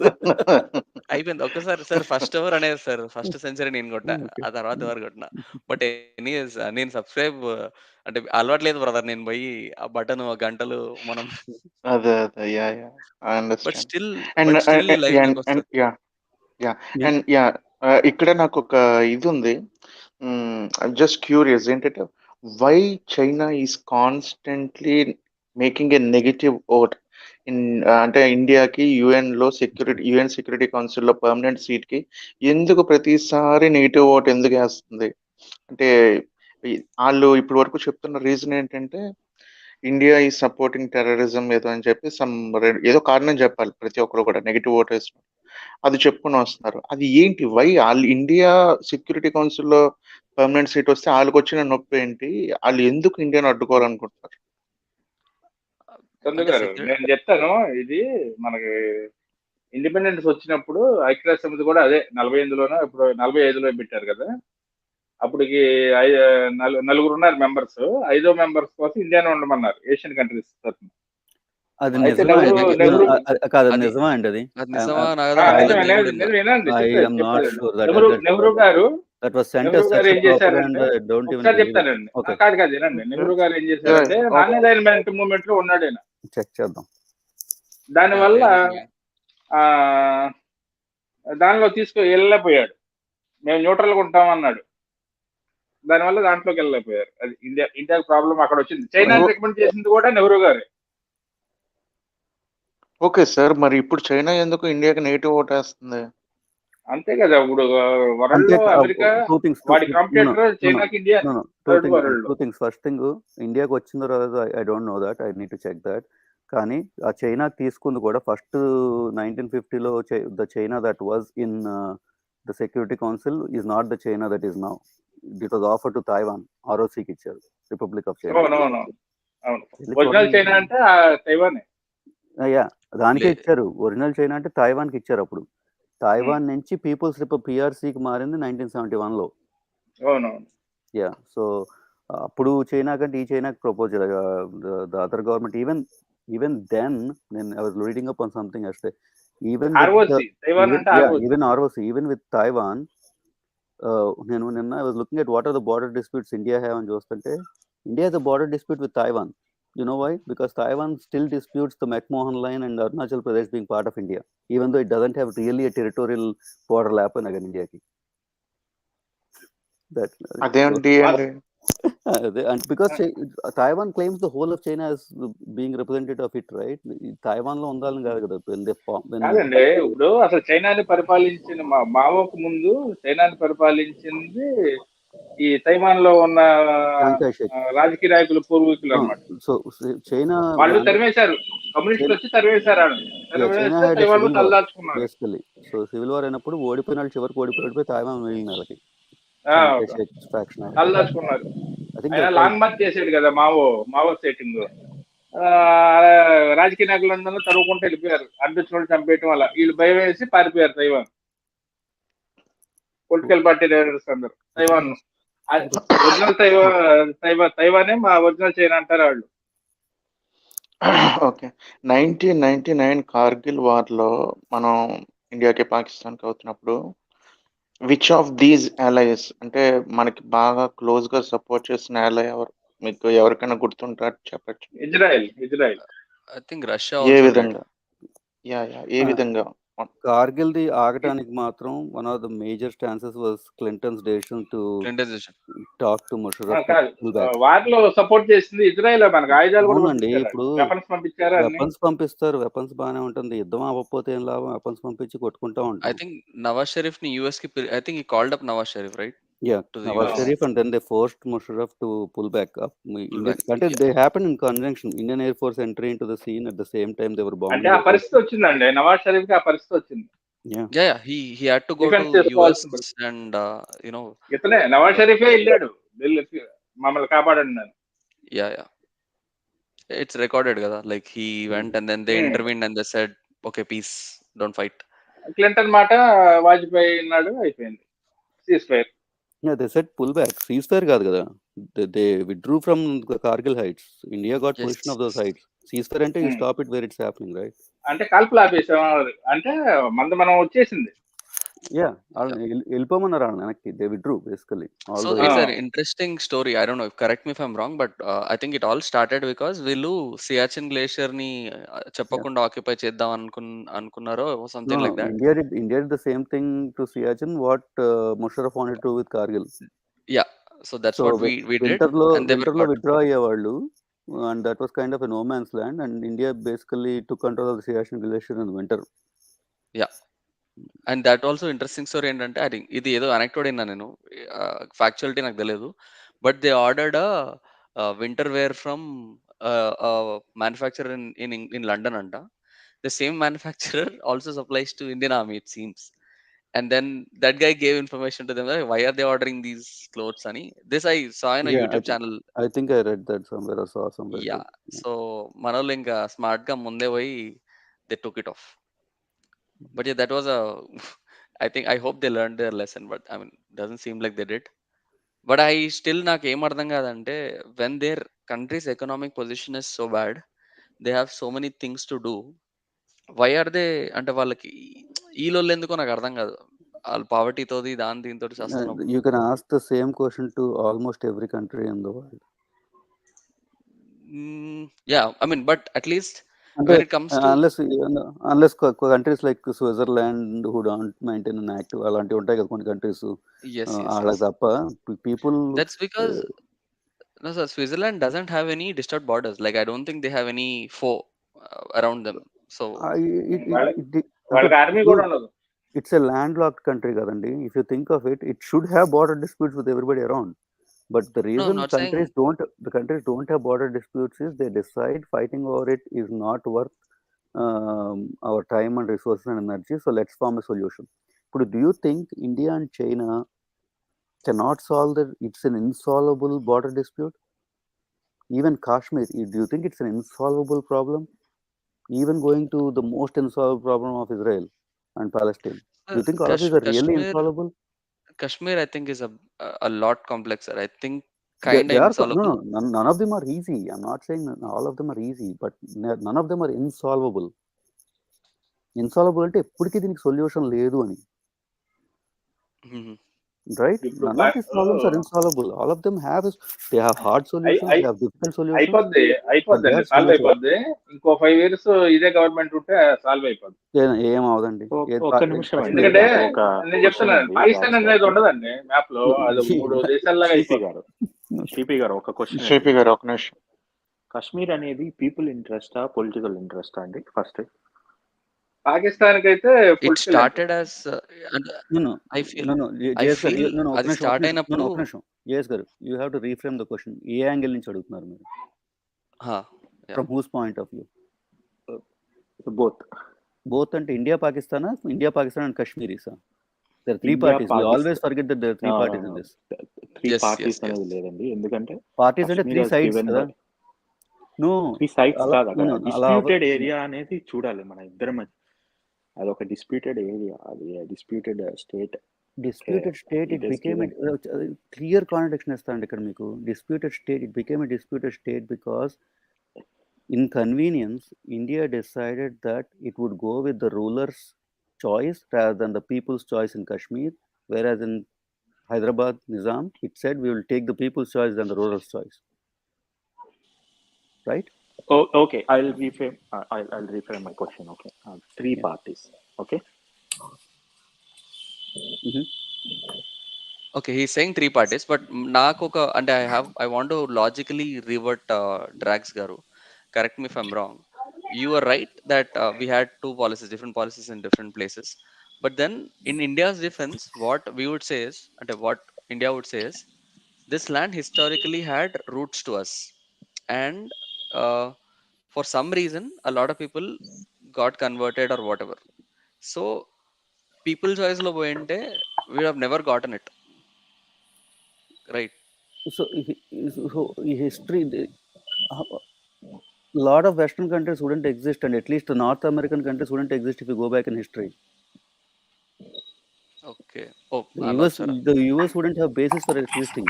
అయిపోయింది ఒకసారి సార్, ఫస్ట్ ఎవర్ అనేది సార్, ఫస్ట్ సెంచరీ నేను కొట్టా, ఆ తర్వాత ఎవరు కొట్టినా. బట్ ఎనీవేస్ నేను సబ్స్క్రైబ్ అంటే అలవాట్లేదు బ్రదర్, నేను పోయి ఆ బటన్ గంటలు మనం అదే I understand. But still live yeah and yeah ఇక్కడ నాకు ఒక ఇది ఉంది. జస్ట్ క్యూరియస్ ఏంటంటే why China is constantly making a negative vote in అంటే ఇండియాకి యుఎన్ సెక్యూరిటీ కౌన్సిల్లో పర్మనెంట్ సీట్కి ఎందుకు ప్రతిసారి నెగిటివ్ ఓట్ ఎందుకు వేస్తుంది? అంటే వాళ్ళు ఇప్పటి వరకు చెప్తున్న రీజన్ ఏంటంటే ఇండియా ఈ సపోర్టింగ్ టెర్రరిజం ఏదో అని చెప్పి ఏదో కారణం చెప్పాలి ప్రతి ఒక్కరు కూడా నెగిటివ్ ఓట్ వేసిన అది చెప్పుకుని వస్తున్నారు. అది ఏంటి వై వాళ్ళు ఇండియా సెక్యూరిటీ కౌన్సిల్లో పర్మనెంట్ సీట్ వస్తే వాళ్ళకి వచ్చిన నొప్పి ఏంటి? వాళ్ళు ఎందుకు ఇండియాను అడ్డుకోవాలనుకుంటున్నారు? చందు గారు నేను చెప్తాను. ఇది మనకి ఇండిపెండెన్స్ వచ్చినప్పుడు ఐక్యరాజ్య సమితి కూడా అదే 48లోనో ఇప్పుడు 45లో పెట్టారు కదా. అప్పటికి నలుగురు ఉన్నారు మెంబర్స్. 5వ మెంబర్స్ కోసం ఇండియానే ఉండమన్నారు ఏషియన్ కంట్రీస్ తరఫున. అది అయితే నిజమా కాదు, అది నిజమా అండి? అది నిజమా నెహ్రూ గారు that was sent Nehru as గారు such ఏం a proper and చేశారంటే I don't even ఒకసారి believe it. చెప్తానండి. Okay. కాదు వినండి. నెహ్రూ గారు ఏం చేశారంటే నాన్ అలైన్మెంట్ మూవ్మెంట్ లో ఉన్నాడు ఆయన. చెక్ చేద్దాం. దానివల్ల దానిలో వెళ్ళలేకపోయాడు. మేము న్యూట్రల్ గా ఉంటాం అన్నాడు. దానివల్ల దాంట్లోకి వెళ్ళలేకపోయారు. అది ఇండియాకి ప్రాబ్లం అక్కడ వచ్చింది. చైనా రికమెండ్ చేసింది కూడా నెహ్రూ గారే. ఓకే సార్, మరి ఇప్పుడు చైనా ఎందుకు ఇండియాకి నెగిటివ్ ఓట్ వేస్తుంది? అంతే కదా, ఇప్పుడు వరల్డ్ లో అమెరికా వాడి కాంపిటేటర్ చైనాకి ఇండియా థర్డ్ వరల్డ్ లో. Two things. ఫస్ట్ థింగ్, ఇండియాకి వచ్చిన తర్వాత I don't know that, I need to check that. కానీ ఆ చైనా తీసుకుంది కూడా ఫస్ట్ 1950లో the China that was in the security council is not the China that is now. It was offer to Taiwan, ఆర్ఓసీకి ఇచ్చారు, republic of China. Original China అంటే తైవానే. Yeah, దానికే ఇచ్చారు. ఒరిజినల్ చైనా అంటే తైవాన్కి ఇచ్చారు. అప్పుడు తైవాన్ నుంచి పీపుల్స్ పిఆర్సీకి మారింది 1971లో. యా, సో అప్పుడు చైనా కంటే ఈ చైనాకి propose the other government even then నేను I was reading up on something అస్తే even ROC even with Taiwan. నేను నిన్న I was looking at what are the border disputes India have అని చూస్తుంటే India the border dispute with Taiwan. You know why? Because Taiwan still disputes the McMahon line and Arunachal Pradesh being part of India, even though it doesn't have really a territorial border lap again India ki. That and because Taiwan claims the whole of China as being representative of it, right? Taiwan lo undalani kaadu kada when they form. కాదండి, ఇప్పుడు అసలు చైనాని పరిపాలించిన మావోకు ముందు చైనాని పరిపాలించింది ఈ Taiwan లో ఉన్న రాజకీయ నాయకులు పూర్వీకులు అన్నమాట. సో చైనా వాళ్ళు తరిమేశారు, కమ్యూనిస్టులు వచ్చి తరిమేశారు. బేసికలీ సో సివిల్ వార్ అయినప్పుడు ఓడిపోయిన వాళ్ళు చివరికి ఓడిపోయి తైవాన్ వెళ్ళిన వాళ్ళకి తలదాచుకున్నారు. ఆయన లాంగ్ మార్చ్ చేసాడు కదా మావో సెట్టింగ్. రాజకీయ నాయకులందరూ తరువుకుంటూ వెళ్ళిపోయారు. అడ్డొచ్చినోళ్ళు చంపేయటం వల్ల వీళ్ళు భయం వేసి పారిపోయారు తైవాన్. పొలిటికల్ పార్టీ లీడర్స్ అందరు తైవాన్ ఒరిజినల్ తైవానే మా ఒరిజినల్ చైనా అంటారు వాళ్ళు. ఓకే, 1999 కార్గిల్ వార్లో మనం ఇండియాకి పాకిస్తాన్కి అవుతున్నప్పుడు విచ్ ఆఫ్ దీస్ అలైస్ అంటే మనకి బాగా క్లోజ్ గా సపోర్ట్ చేసిన అలై ఎవరు? మీకు ఎవరికైనా గుర్తుంటారు చెప్పచ్చు. ఇజ్రాయెల్. I think Russia. ఏ విధంగా? ఏ విధంగా? కార్గిల్ ది ఆగటానికి మాత్రం one of the major stances was Clinton's decision to talk to Musharraf. వార్లో సపోర్ట్ చేసింది ఇజ్రాయెల్. మనకు ఆయుధాలు కూడా ఇప్పుడు వెపన్స్ పంపిస్తారు, వెపన్స్ బాగానే ఉంటుంది. యుద్ధం అవ్వకపోతే ఏం లాభం? వెపన్స్ పంపించి కొట్టుకుంటా ఉంటాం. ఐ థింక్ నవాజ్ షరీఫ్ ని యుఎస్ కి I think he called up Nawaz Sharif, right? Yeah, Nawaz Sharif, and then they forced Musharraf to pull back up. They happened in conjunction. Indian Air Force entry into the scene at the same time they were bombing. అంటే ఆ పరిస్థితి వచ్చిందండి, నవాజ్ షరీఫ్ కి ఆ పరిస్థితి వచ్చింది. Yeah, he had to go to US and you know ఇతనే నవాజ్ షరీఫే వెళ్ళాడు ఢిల్లీకి మమ్మల్ని కాపాడండి అని. Yeah, it's recorded కదా, like he went and then they intervened and they said okay, peace, don't fight. Clinton మాట వాజ్పేయి అన్నాడు, అయిపోయింది cease fire. Yeah, they said pull back. Ceasefire kaadu kada. They withdrew from the Kargil heights. India got possession of those heights. Ceasefire ante you stop it where it's happening, right? అంటే కాల్పులు ఆపేసాం అంటే మనం వచ్చేసింది. Yeah, వెళ్ళిపోమన్నారు వాళ్ళని వెనక్కి. They withdrew basically. So Although it's an interesting story. I don't know. Correct me if I'm wrong, but I think it all started because వీళ్ళు Siachen glacier ని yeah. చెప్పకుండా ఆక్యుపై చేద్దాం అనుకున్నారో No, something no. Like that. India did the same thing to Siachen what Musharraf wanted to do with Kargil. Yeah, so that's So what we did, and they were winterలో caught. withdraw అయ్యేవాళ్ళు, and that was kind of a no man's land, and India basically took control of the Siachen glacier in winter. Yeah, and that also interesting story ఏంటంటే I think ఇది ఏదో anecdote అయినా నేను ఫ్యాక్చువాలిటీ నాకు తెలియదు, but they ordered winter where from manufacturer in London అంట. The same manufacturer also supplies to Indian Army, it seems. And then that guy gave information to them that why are they ordering these clothes ani. This I saw in a Yeah, YouTube channel. I think I read that somewhere or saw somewhere. Yeah, so మనోళ్ళు ఇంకా smart గా ముందే పోయి they took it off. But yeah, that was a I hope they learned their lesson, but I mean doesn't seem like they did. But I still నాకు ఏం అర్థం కాదంటే when their country's economic position is so bad, they have so many things to do, why are they అంటే వాళ్ళకి ఈ లొల్లు ఎందుకో నాకు అర్థం కాదు. వాళ్ళు పావర్టీతోది దీంతో చేస్తున్నప్పుడు. You can ask the same question to almost every country in the world. Yeah, I mean, but at least when it comes to unless countries like Switzerland who don't maintain an active అలాంటివి ఉంటాయి కదా కొన్ని countries, వాళ్ళకి తప్ప people. That's because no sir, Switzerland doesn't have any disturbed borders. Like I don't think they have any foe around them. So వాళ్ళకి army కూడా ఉండదు. It's a landlocked country kadandi. If you think of it, it should have border disputes with everybody around. But the reason the countries don't have border disputes is they decide fighting over it is not worth our time and resources and energy. So let's form a solution. But do you think India and China cannot solve that? It's an insolvable border dispute. Even Kashmir, do you think it's an insolvable problem? Even going to the most insolvable problem of Israel and Palestine. Do you think all of these are really insolvable? Kashmir, I think, is a lot complexer. I think kind of insolvable. No, none of them are easy. I'm not saying all of them are easy, but none of them are insolvable. Insolvable అంటే ఎప్పటికీ దీనికి solution లేదు అని. Right? None of these problems are insolvable. All of them they have hard solutions, they have difficult solutions. అయిపోద్ది solve అయిపోద్ది. ఇంకో 5 years ఇదే government ఉంటే సాల్వ్ అయిపోద్ది. ఏం అవదండి. ఒక్క నిమిషం. ఎందుకంటే నేను చెప్తున్నాను, పాకిస్తాన్ అనేది ఉండదండి మ్యాప్ లో. అది 3 దేశాల్లాగా అయిపోయారు. శ్రీపి గారు ఒక క్వశ్చన్. శ్రీపి గారు ఒక నిమిషం. కాశ్మీర్ అనేది పీపుల్ ఇంట్రెస్టా పొలిటికల్ ఇంట్రెస్టా అండి? ఫస్ట్ పాకిస్తాన్ కి అయితే it started as I feel అది స్టార్ట్ అయినప్పుడు yes garu, you have to reframe the question. A angle నుంచి అడుగుతున్నారు మీరు? From whose point of view? Both అంటే India Pakistan and Kashmiris. There are 3 parties. We always forget that there are 3 parties in this. 3 parties అనేది లేదండి. ఎందుకంటే parties అంటే 3 sides కదా. No, 3 sides కాదు. డిస్ప్యూటెడ్ ఏరియా అనేది చూడాలి మన ఇద్దరం. అది ఒక డిస్ప్యూటెడ్ ఏరియా, అది disputed state. It became a clear contradiction ఇస్తాండి ఇక్కడ మీకు. Disputed state, it became a disputed state because in convenience India decided that it would go with the ruler's choice rather than the people's choice in Kashmir, whereas in Hyderabad Nizam it said we will take the people's choice than the ruler's choice. Right? Okay, I'll reframe my question. Okay, 3 parties. Okay. Okay, he's saying 3 parties, but నాకు ఒక అంటే I want to logically revert Drax garu. Correct me if I'm wrong. You are right that we had 2 policies, different policies in different places. But then in India's defense, what we would say is, what India would say is, this land historically had roots to us, and for some reason a lot of people got converted or whatever. So people choice lo pointe we have never gotten it right. So history, a lot of Western countries wouldn't exist, and at least the North American countries wouldn't exist if you go back in history. Okay. The US wouldn't have basis for existing.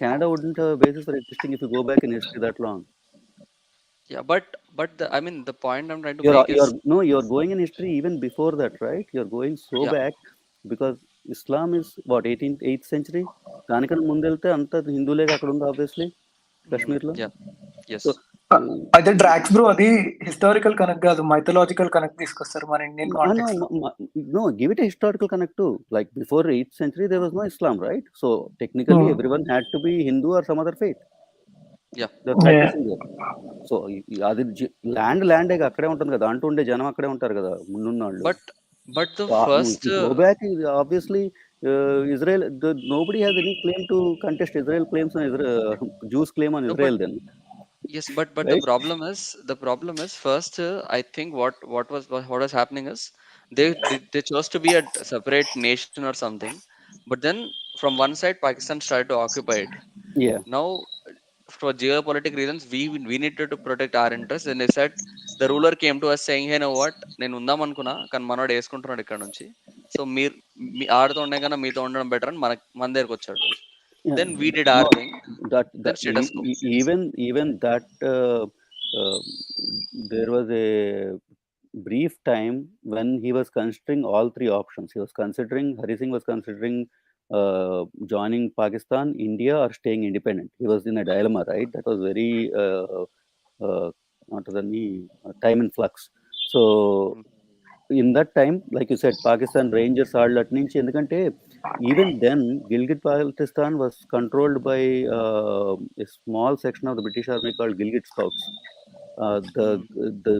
Canada wouldn't have a basis for existing if you go back in history that long. Yeah, but I mean the point I'm trying to make is you're going in history even before that, right? You're going back. because Islam is what 18th 8th century. దానికన్నా ముందు వెళ్తే అంత హిందువులేగా అక్కడ ఉంది obviously కాశ్మీర్లో. So అయితే డ్రాక్స్ bro అది historical connect కాదు, మైథలాజికల్ కనెక్ట్ తీసుకొస్తారు మన ఇండియన్ కాంటెక్స్ట్ లో. No, give it a historical connect too. Like before 8th century there was no Islam, right? So technically everyone had to be Hindu or some other faith. They're practicing there. So అది land అక్కడే ఉంటుంది కదా, అంటూ ఉండే జనం అక్కడే ఉంటారు కదా ముందున్నాళ్ళు. But the first go back, obviously Israel, nobody has any claim to contest Israel claims on Israel, Jews claim on Israel then. Yes, but right? the problem is first I think what was happening is they chose to be a separate nation or something, but then from one side Pakistan started to occupy it. Yeah. Now for geopolitical reasons we needed to protect our interests, and they said the ruler came to us saying, hey, know what, నేను ఉందాం అనుకున్నా కానీ మనోడు వేసుకుంటున్నాడు ఇక్కడ నుంచి, so మీరు ఆడుతూ ఉండే కన్నా మీతో ఉండడం బెటర్ అని మన దగ్గరకు వచ్చాడు. Then we did our thing. That even that there was a brief time when he was considering all three options. He was considering, Hari Singh was considering joining Pakistan, India, or staying independent. He was in a dilemma, right? That was very not the time in flux. So in that time, like you said, Pakistan Rangers ఆడలటి నుంచి, ఎందుకంటే even then Gilgit Baltistan was controlled by a small section of the British Army called Gilgit Scouts. The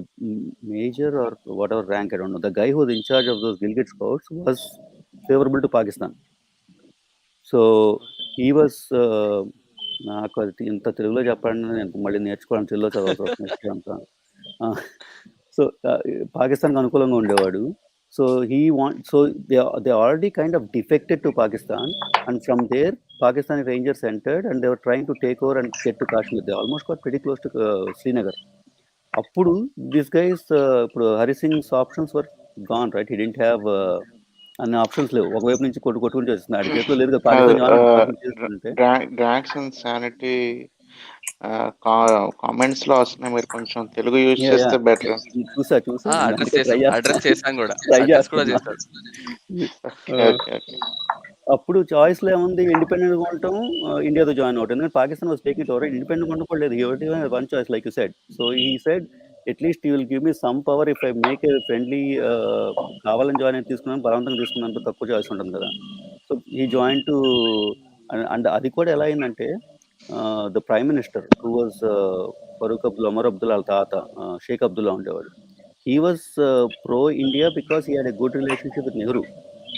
major or whatever rank, I don't know, the guy who was in charge of those Gilgit Scouts was favorable to Pakistan. So he was నాకు అది ఇంత తెలుగులో చెప్పండి, నేను మళ్ళీ నేర్చుకోవడం తెలుగులో చదవాల్సి వస్తుంది అంతా. సో పాకిస్తాన్కి అనుకూలంగా ఉండేవాడు. So they already kind of defected to Pakistan, and from there Pakistani Rangers entered and they were trying to take over and get to Kashmir. They almost got pretty close to Srinagar. అప్పుడు these guys, ఇప్పుడు Hari Singh's options were gone, right? He didn't have అన్ని options లేవు. ఒకవైపు నుంచి కొట్టుకుంటూ వస్తుంది, ఆడి చేతిలో లేదు కదా Pakistan. Drugs and sanity comments లో వస్తున్నాయి, మీరు కొంచెం తెలుగు యూజ్ చేస్తే బెటర్. చూసా అడ్రస్ చేసాం కూడా. అప్పుడు చాయిస్ లో ఏముంది, ఇండిపెండెంట్ గా ఉంటాం, ఇండియాతో జాయిన్ అవటం. ఎందుకంటే Pakistan was taking over, independent ఉండకూడదు. One choice, like you said. So he said at least you will give me some power if I make a friendly, కావాలని జాయిన్ అయితే తీసుకున్నాను, బలవంతంగా తీసుకున్నంత తక్కువ చాయిస్ ఉంటుంది కదా. So he join too, and అది కూడా ఎలా అయిందంటే the prime minister who was Farooq Abdullah, Omar Abdullah తాత, షేక్ అబ్దుల్లా ఉండేవాడు. He was pro India because he had a good relationship with Nehru.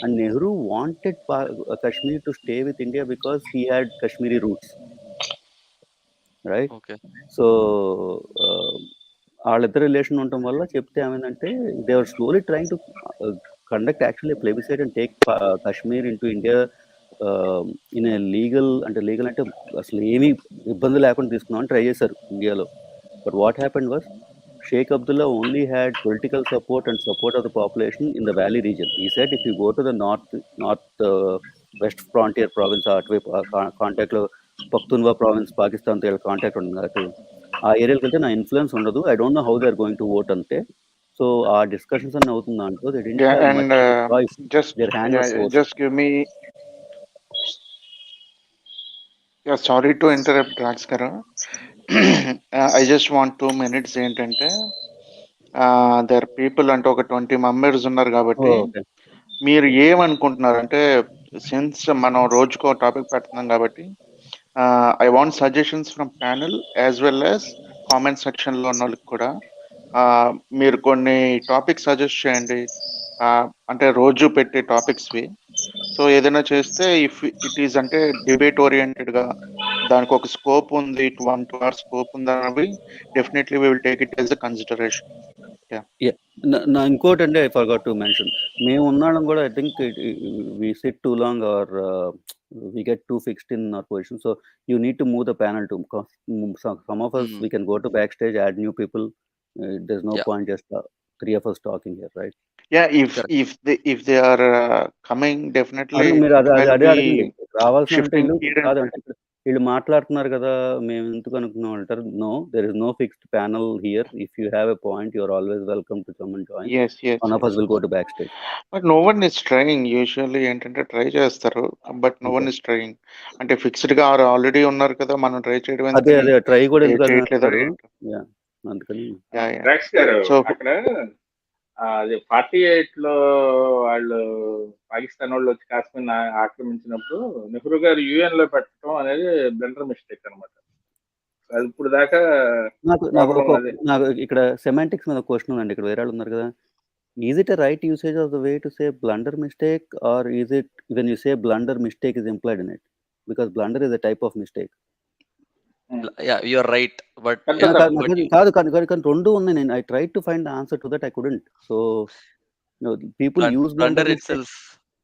And Nehru wanted Kashmir to stay with India because he had Kashmiri roots, right? Okay. So వాళ్ళిద్దరు relation ఉండటం వల్ల చెప్తే ఏమైందంటే they are slowly trying to conduct actually plebiscite and take Kashmir into India in a legal అంటే అసలు ఏమీ ఇబ్బంది లేకుండా తీసుకున్నామని ట్రై చేశారు ఇండియాలో. But what happened was, Sheikh Abdullah only had political support and support of the population in the valley region. He said if you go to the north west frontier province, contact lo Pakhtunkhwa province, Pakistan తో contact ఉంది అటు ఆ ఏరియాకి వెళ్తే నా influence ఉండదు, I don't know how they are going to vote అంటే. So ఆ డిస్కషన్స్ అన్ని అవుతుంది దాంట్లో. They didn't have much choice, their hand was forced. Just give me, sorry to interrupt Drax garu. I just want 2 minutes. ఏంటంటే there people అంటే ఒక 20 members ఉన్నారు కాబట్టి మీరు ఏమనుకుంటున్నారు అంటే, సిన్స్ మనం రోజుకో టాపిక్ పెడుతున్నాం కాబట్టి I want suggestions from panel as well as comment section లో ఉన్న వాళ్ళకి కూడా. మీరు కొన్ని టాపిక్స్ సజెస్ట్ చేయండి, అంటే రోజు పెట్టే టాపిక్స్వి. సో ఏదైనా చేస్తే ఇఫ్ ఇట్ ఈస్ అంటే డిబేట్ ఓరియంటెడ్ గా, దానికి ఒక స్కోప్ ఉంది, 1-2 hours స్కోప్ ఉంది అన్నవి, definitely we will take it as a consideration. నా ఇంకోటి అంటే ఐ ఫర్గాట్ టు మెన్షన్, మేము ఉన్నాం కూడా I think we sit too long or we get too fixed in our position. So you need to move the panel to some of us we can go to backstage, add new people. There's no point just 3 of us talking here, right? Yeah, if they are coming, definitely మీరు అదే అడగండి. రావాల్సిన వీళ్ళు మాట్లాడుతున్నారు కదా, మేము ఎందుకు అనుకున్నాం అంటారు. No, there is no fixed panel here. If you have a point, you are always welcome to come and join. Yes, yes, one of yes. us will go to backstage. But no one is trying. Usually ఏంటంటే try చేస్తారు, but no one Okay. Is trying. అంటే ఫిక్స్డ్‌గా already ఉన్నారు కదా, మనం try చేయడం అదే ఎందుకని అదే ట్రై కూడా ఎందుకు చేయట్లేదా అంటున్నారు. ఏంటో. యా, అందుకని యాహ్! యాహ్! డ్రాక్స్ గారు సో అక్కడ అది 48 లో వాళ్ళు పాకిస్తాన్ వాళ్ళు వచ్చి కాశ్మీర్ ఆక్రమించినప్పుడు నెహ్రూ గారు యుఎన్ లో పెట్టడం అనేది బ్లండర్ మిస్టేక్ అనమాట. అది ఇప్పుడు దాకా నాకు ప్రాబ్లం అదే. నాకు ఇక్కడ సెమాంటిక్స్ మీద క్వశ్చన్ ఉందండి. ఇక్కడ వేరే వాళ్ళు ఉన్నారు కదా. Is it a right usage of the way to say blunder mistake, or is it when you say blunder mistake is implied in it? Because blunder is a type of mistake. Yeah, you're right. But పెద్ద yeah, తప్పు. but కాదు రెండు ఉన్నాయి. నేను I tried to find the answer to that, I couldn't. So people use blunder blunder mistake. itself,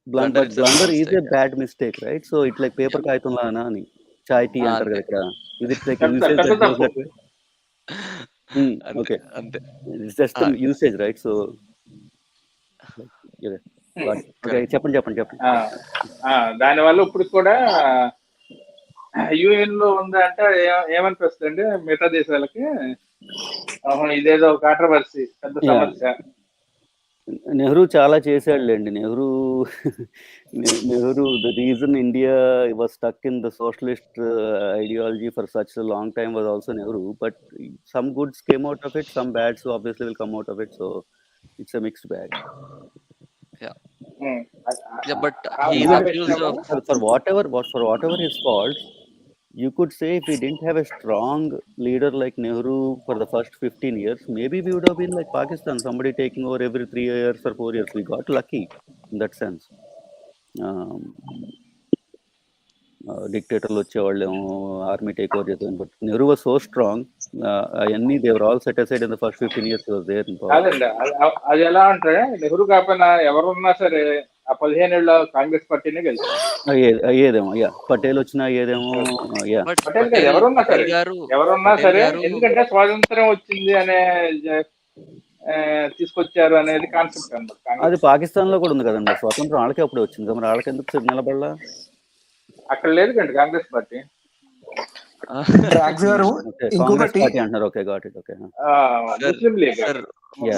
blunder But itself blunder is is a mistake. bad mistake, right? So it's like paper కాగితం లానా అని చాయ్ tea అంటారు కదా అంతే ఇక్కడ. Is it like a పెద్ద usage పెద్ద that goes తప్పు. that way? అంతే Okay. అంతే. It's just a usage, right? So yeah. Got it. Okay, Correct. చెప్పండి. దానివల్ల ఇప్పుడు కూడా యుఎన్ లో ఉందా అంటే ఏమనిపిస్తుంది అంటే మిగతా దేశాలకి ఇదేదో కాంట్రవర్సీ, పెద్ద Yeah. సమస్య. నెహ్రూ చాలా చేశాడులేండి. Nehru the reason India was stuck in the socialist ideology for such long time was also Nehru. But some goods came out of it, some bads obviously will come out of it. So it's a mixed bag. Yeah, but he is accused of For whatever his faults, you could say if we didn't have a strong leader like Nehru for the first 15 years, maybe we would have been like Pakistan, somebody taking over every 3 years or 4 years. We got lucky in that sense. Dictatorలు వచ్చేవాళ్ళేమో, army take over చేద్దాం. But Nehru was so strong. అవన్నీ they were all set aside in the first 15 years he was there in power. కాదండి, అది ఎలా అంటే నెహ్రూ కాకపోయినా ఎవరున్నా సరే ఆ 15 ఏళ్ళ కాంగ్రెస్ పార్టీనే గెలిచింది. అయ్యేదేమో, యా. పటేల్ వచ్చినా అయ్యేదేమో, యా. పటేల్ గారు ఎవరున్నా సరే ఎందుకంటే స్వాతంత్రం వచ్చింది అనే తీసుకొచ్చారు అనేది కాన్సెప్ట్ అన్నమాట. అది పాకిస్తాన్ లో కూడా ఉంది కదండి. స్వాతంత్రం వాళ్ళకే అప్పుడే వచ్చింది, మరి వాళ్ళకి ఎందుకు నిలబడలా? అక్కడ లేదు కండి కాంగ్రెస్ పార్టీ. డ్రాగ్స్ గారు ఇంకొకటి అంటున్నారు. Okay, got it. Okay, Muslim league.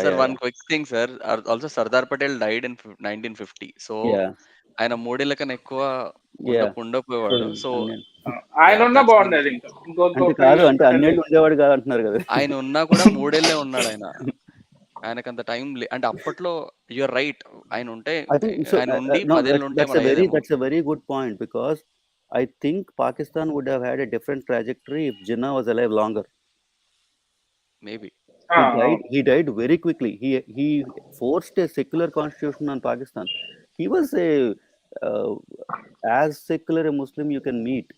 Sir, one quick thing, sir. Also, Sardar Patel died in 1950. So, ఆయన 3 ఏళ్ల కన్నా ఎక్కువ ఉండకపోయేవాడు. సో ఆయన ఉన్నా బాగుండేది. కాదు అంటే అన్నేళ్ళు ఉండేవాడు కాదు అంటున్నారు కదా. ఆయన ఉన్నా కూడా 3 ఏళ్లే ఉన్నాడు ఆయన. ఆయనకంత టైం అంటే అప్పట్లో యూఆర్ రైట్. ఆయన ఉంటే ఆయన ఉండి 10 ఏళ్ళు ఉంటే that's a very good point, because I think Pakistan would have had a different trajectory if Jinnah was alive longer. Maybe. He died very quickly. He forced a secular constitution on Pakistan. He was as secular a Muslim you can meet.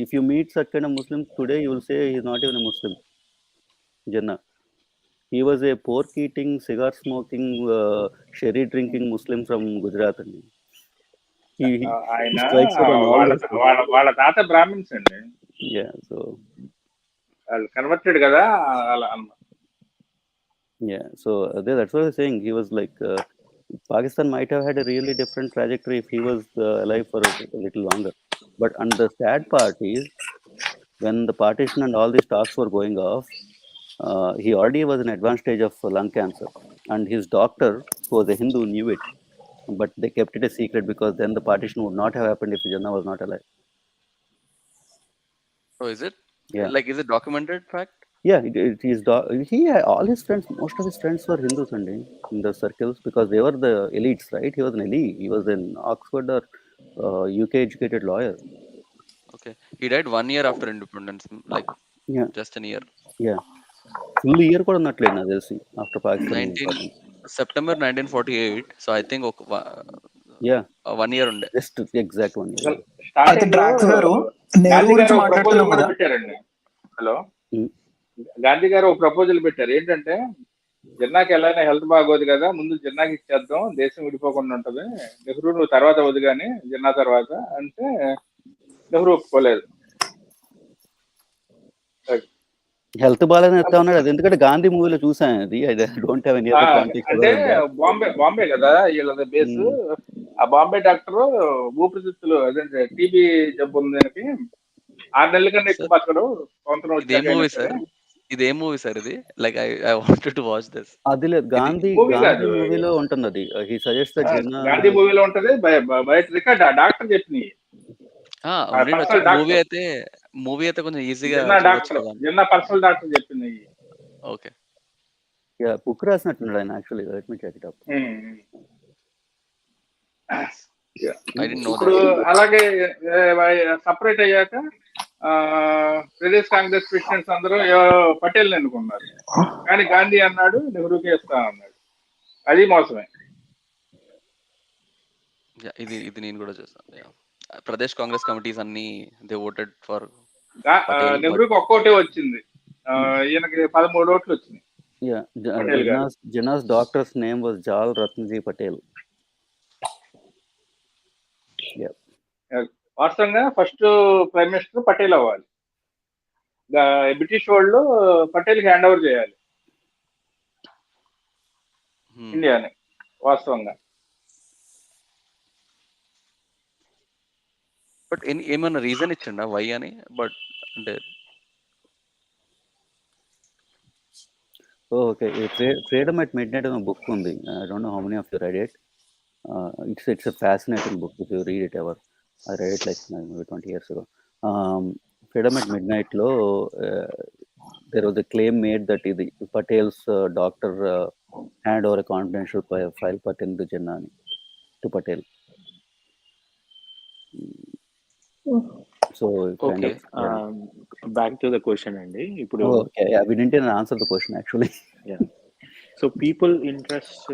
If you meet such kind of Muslim today, you will say he's not even a Muslim. Jinnah. He was a pork eating, cigar smoking, sherry drinking Muslim from Gujarat. వాళ్ళ తాత Brahmins అండి. So వాళ్ళు converted కదా అలా అన్నమాట. So that's what I was saying. He was like Pakistan might have had a really different trajectory if he was alive for a little longer. But and the sad part is, when the partition and all these talks were going off, he already was in advanced stage of lung cancer, and his doctor, who was a Hindu, knew it, but they kept it a secret because then the partition would not have happened if Jinnah was not alive. So is it? Yeah. Like, is it documented fact? Yeah, he had all his friends. Most of his friends were Hindus and in the circles, because they were the elites, right? He was an elite. He was an Oxford or UK educated lawyer. Okay, he died 1 year after independence, like just an year. Yeah, full year కూడా ఉన్నట్లేదు నాకు తెలిసి after Pakistan. September 1948. So I think 1 year ఉండే. Just exact 1 year. అయితే drags గారు నెహ్రూ గురించి మాట్లాడుతున్నాం కదా. Hello, Gandhi గారు ఒక ప్రపోజల్ పెట్టారు. ఏంటంటే జిన్నాకి ఎలాగైనా హెల్త్ బాగోదు కదా, ముందు జిన్నాకి ఇచ్చేద్దాం, దేశం విడిపోకుండా ఉంటది, నెహ్రూ నువ్వు తర్వాత వద్దు కానీ జిన్నా తర్వాత అంటే నెహ్రూ ఒప్పుకోలేదు. హెల్త్ బాగాలేదని చెప్తా ఉన్నాడు. అది ఎందుకంటే గాంధీ మూవీలో చూసాను అది. అంటే బాంబే కదా వీళ్ళ బేస్. ఆ బాంబే డాక్టర్ ఊపిరితిత్తులు అదే టీబీ జబ్బు ఉంది అని 6 నెలల కన్నా ఎక్కువ సార్ బతకడు సంవత్సరం ఇదేం వచ్చాక అయినా మూవీ సరే. సార్? ఇదేం మూవీ సార్ ఇది? Like I wanted to watch this. అది లేదు, ఇది గాంధీ మూవీ గాంధీ కాదు, మూవీలో ఉంటుంది అది. హీ సజెస్ట్ ఆ, జిన్నా. గాంధీ మూవీలో ఉంటది. బయట రికార్డ్ డాక్టర్ చెప్పినాయి, ఉండేటొచ్చు. పర్సనల్ డాక్టర్, మూవీ అయితే కొంచెం ఈజీగా జిన్నా చూడొచ్చు డాక్టర్, కదా. జిన్నా పర్సనల్ డాక్టర్ చెప్పింది. ఓకే. బుక్ రాసినట్టున్నాడు ఆయన actually. Let me check it up. I didn't know ఇప్పుడు దట్. అలాగే సపరేట్ అయ్యాక ప్రదేశ్ కాంగ్రెస్ ప్రెసిడెంట్స్ అందరూ పటేల్ ఎన్నుకున్నారు, కానీ గాంధీ అన్నాడు నెహ్రూకి ఇస్తా అన్నాడు. అది మోసమే. ఇది నేను కూడా చూస్తాను. ప్రదేశ్ కాంగ్రెస్ కమిటీస్ అన్ని దే ఓటెడ్ ఫర్ నెహ్రూకి ఒక్కోటే వచ్చింది, ఈయనకి 13 ఓట్లు వచ్చినాయి. పటేల్ గారు. జిన్నాస్ డాక్టర్స్ నేమ్ వాజ్ జాల్ రత్నజీ పటేల్. వాస్తవంగా ఫస్ట్ ప్రైమ్ మినిస్టర్ పటేల్ అవ్వాలి. బ్రిటిష్ వాళ్ళు పటేల్ హ్యాండ్ ఓవర్ చేయాలి ఇండియాని వాస్తవంగా. బట్ ఏమన్నా రీజన్ ఇచ్చిండా వై అని? బట్ అంటే okay, freedom at mid night అనే బుక్ ఉంది. I don't know how many of you read it. It's a fascinating book if you read it ever. I read it like maybe 20 years ago. Freedom at Midnight lo there was a claim made that the Patel's doctor hand over a confidential file pertaining to Jinnah to Patel. So kind Okay, back to the question andi. Ippudu okay, yeah, we didn't even answer the question actually. Yeah. So people interest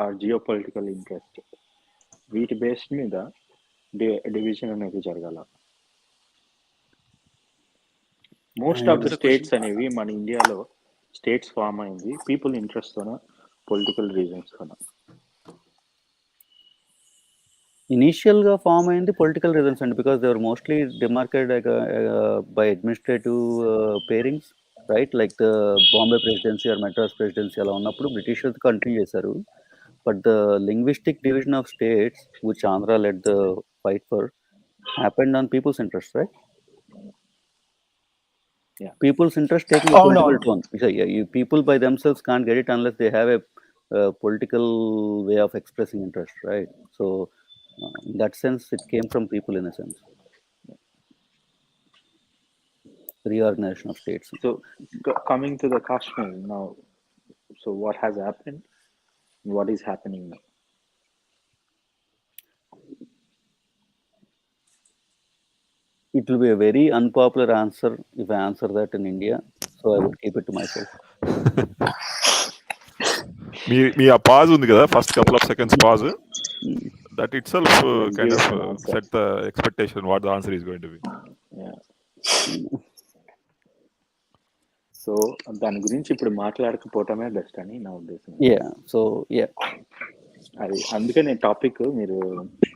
or geopolitical interest, వీటి based మీద division అనేది జరగాల. Most of the states అనేవి మన ఇండియాలో states form అయింది people interest తోన, political reasons తోన. Initial form అయింది పొలిటికల్ రీజన్స్ అండి, because they were mostly demarcated by administrative pairings, right? Like the Bombay presidency or Madras presidency అలా ఉన్నప్పుడు బ్రిటిషర్స్ కంటిన్యూ చేశారు. But the linguistic division of states, which Andhra led the fight for, happened on people's interest, right? Yeah. People's interest taking a political tone. People by themselves can't get it unless they have a political way of expressing interest, right? So, in that sense, it came from people in a sense. Reorganization of states. So, coming to the Kashmir now, so what has happened? What is happening now? It will be a very unpopular answer if I answer that in India, so I would keep it to myself. మీ ఆ pause ఉంది కదా, first couple of seconds pause, that itself kind of set the expectation what the answer is going to be. Yeah. So దాని గురించి ఇప్పుడు మాట్లాడకపోవటమే best అని నా ఉద్దేశం. అది అందుకే నేను టాపిక్ మీరు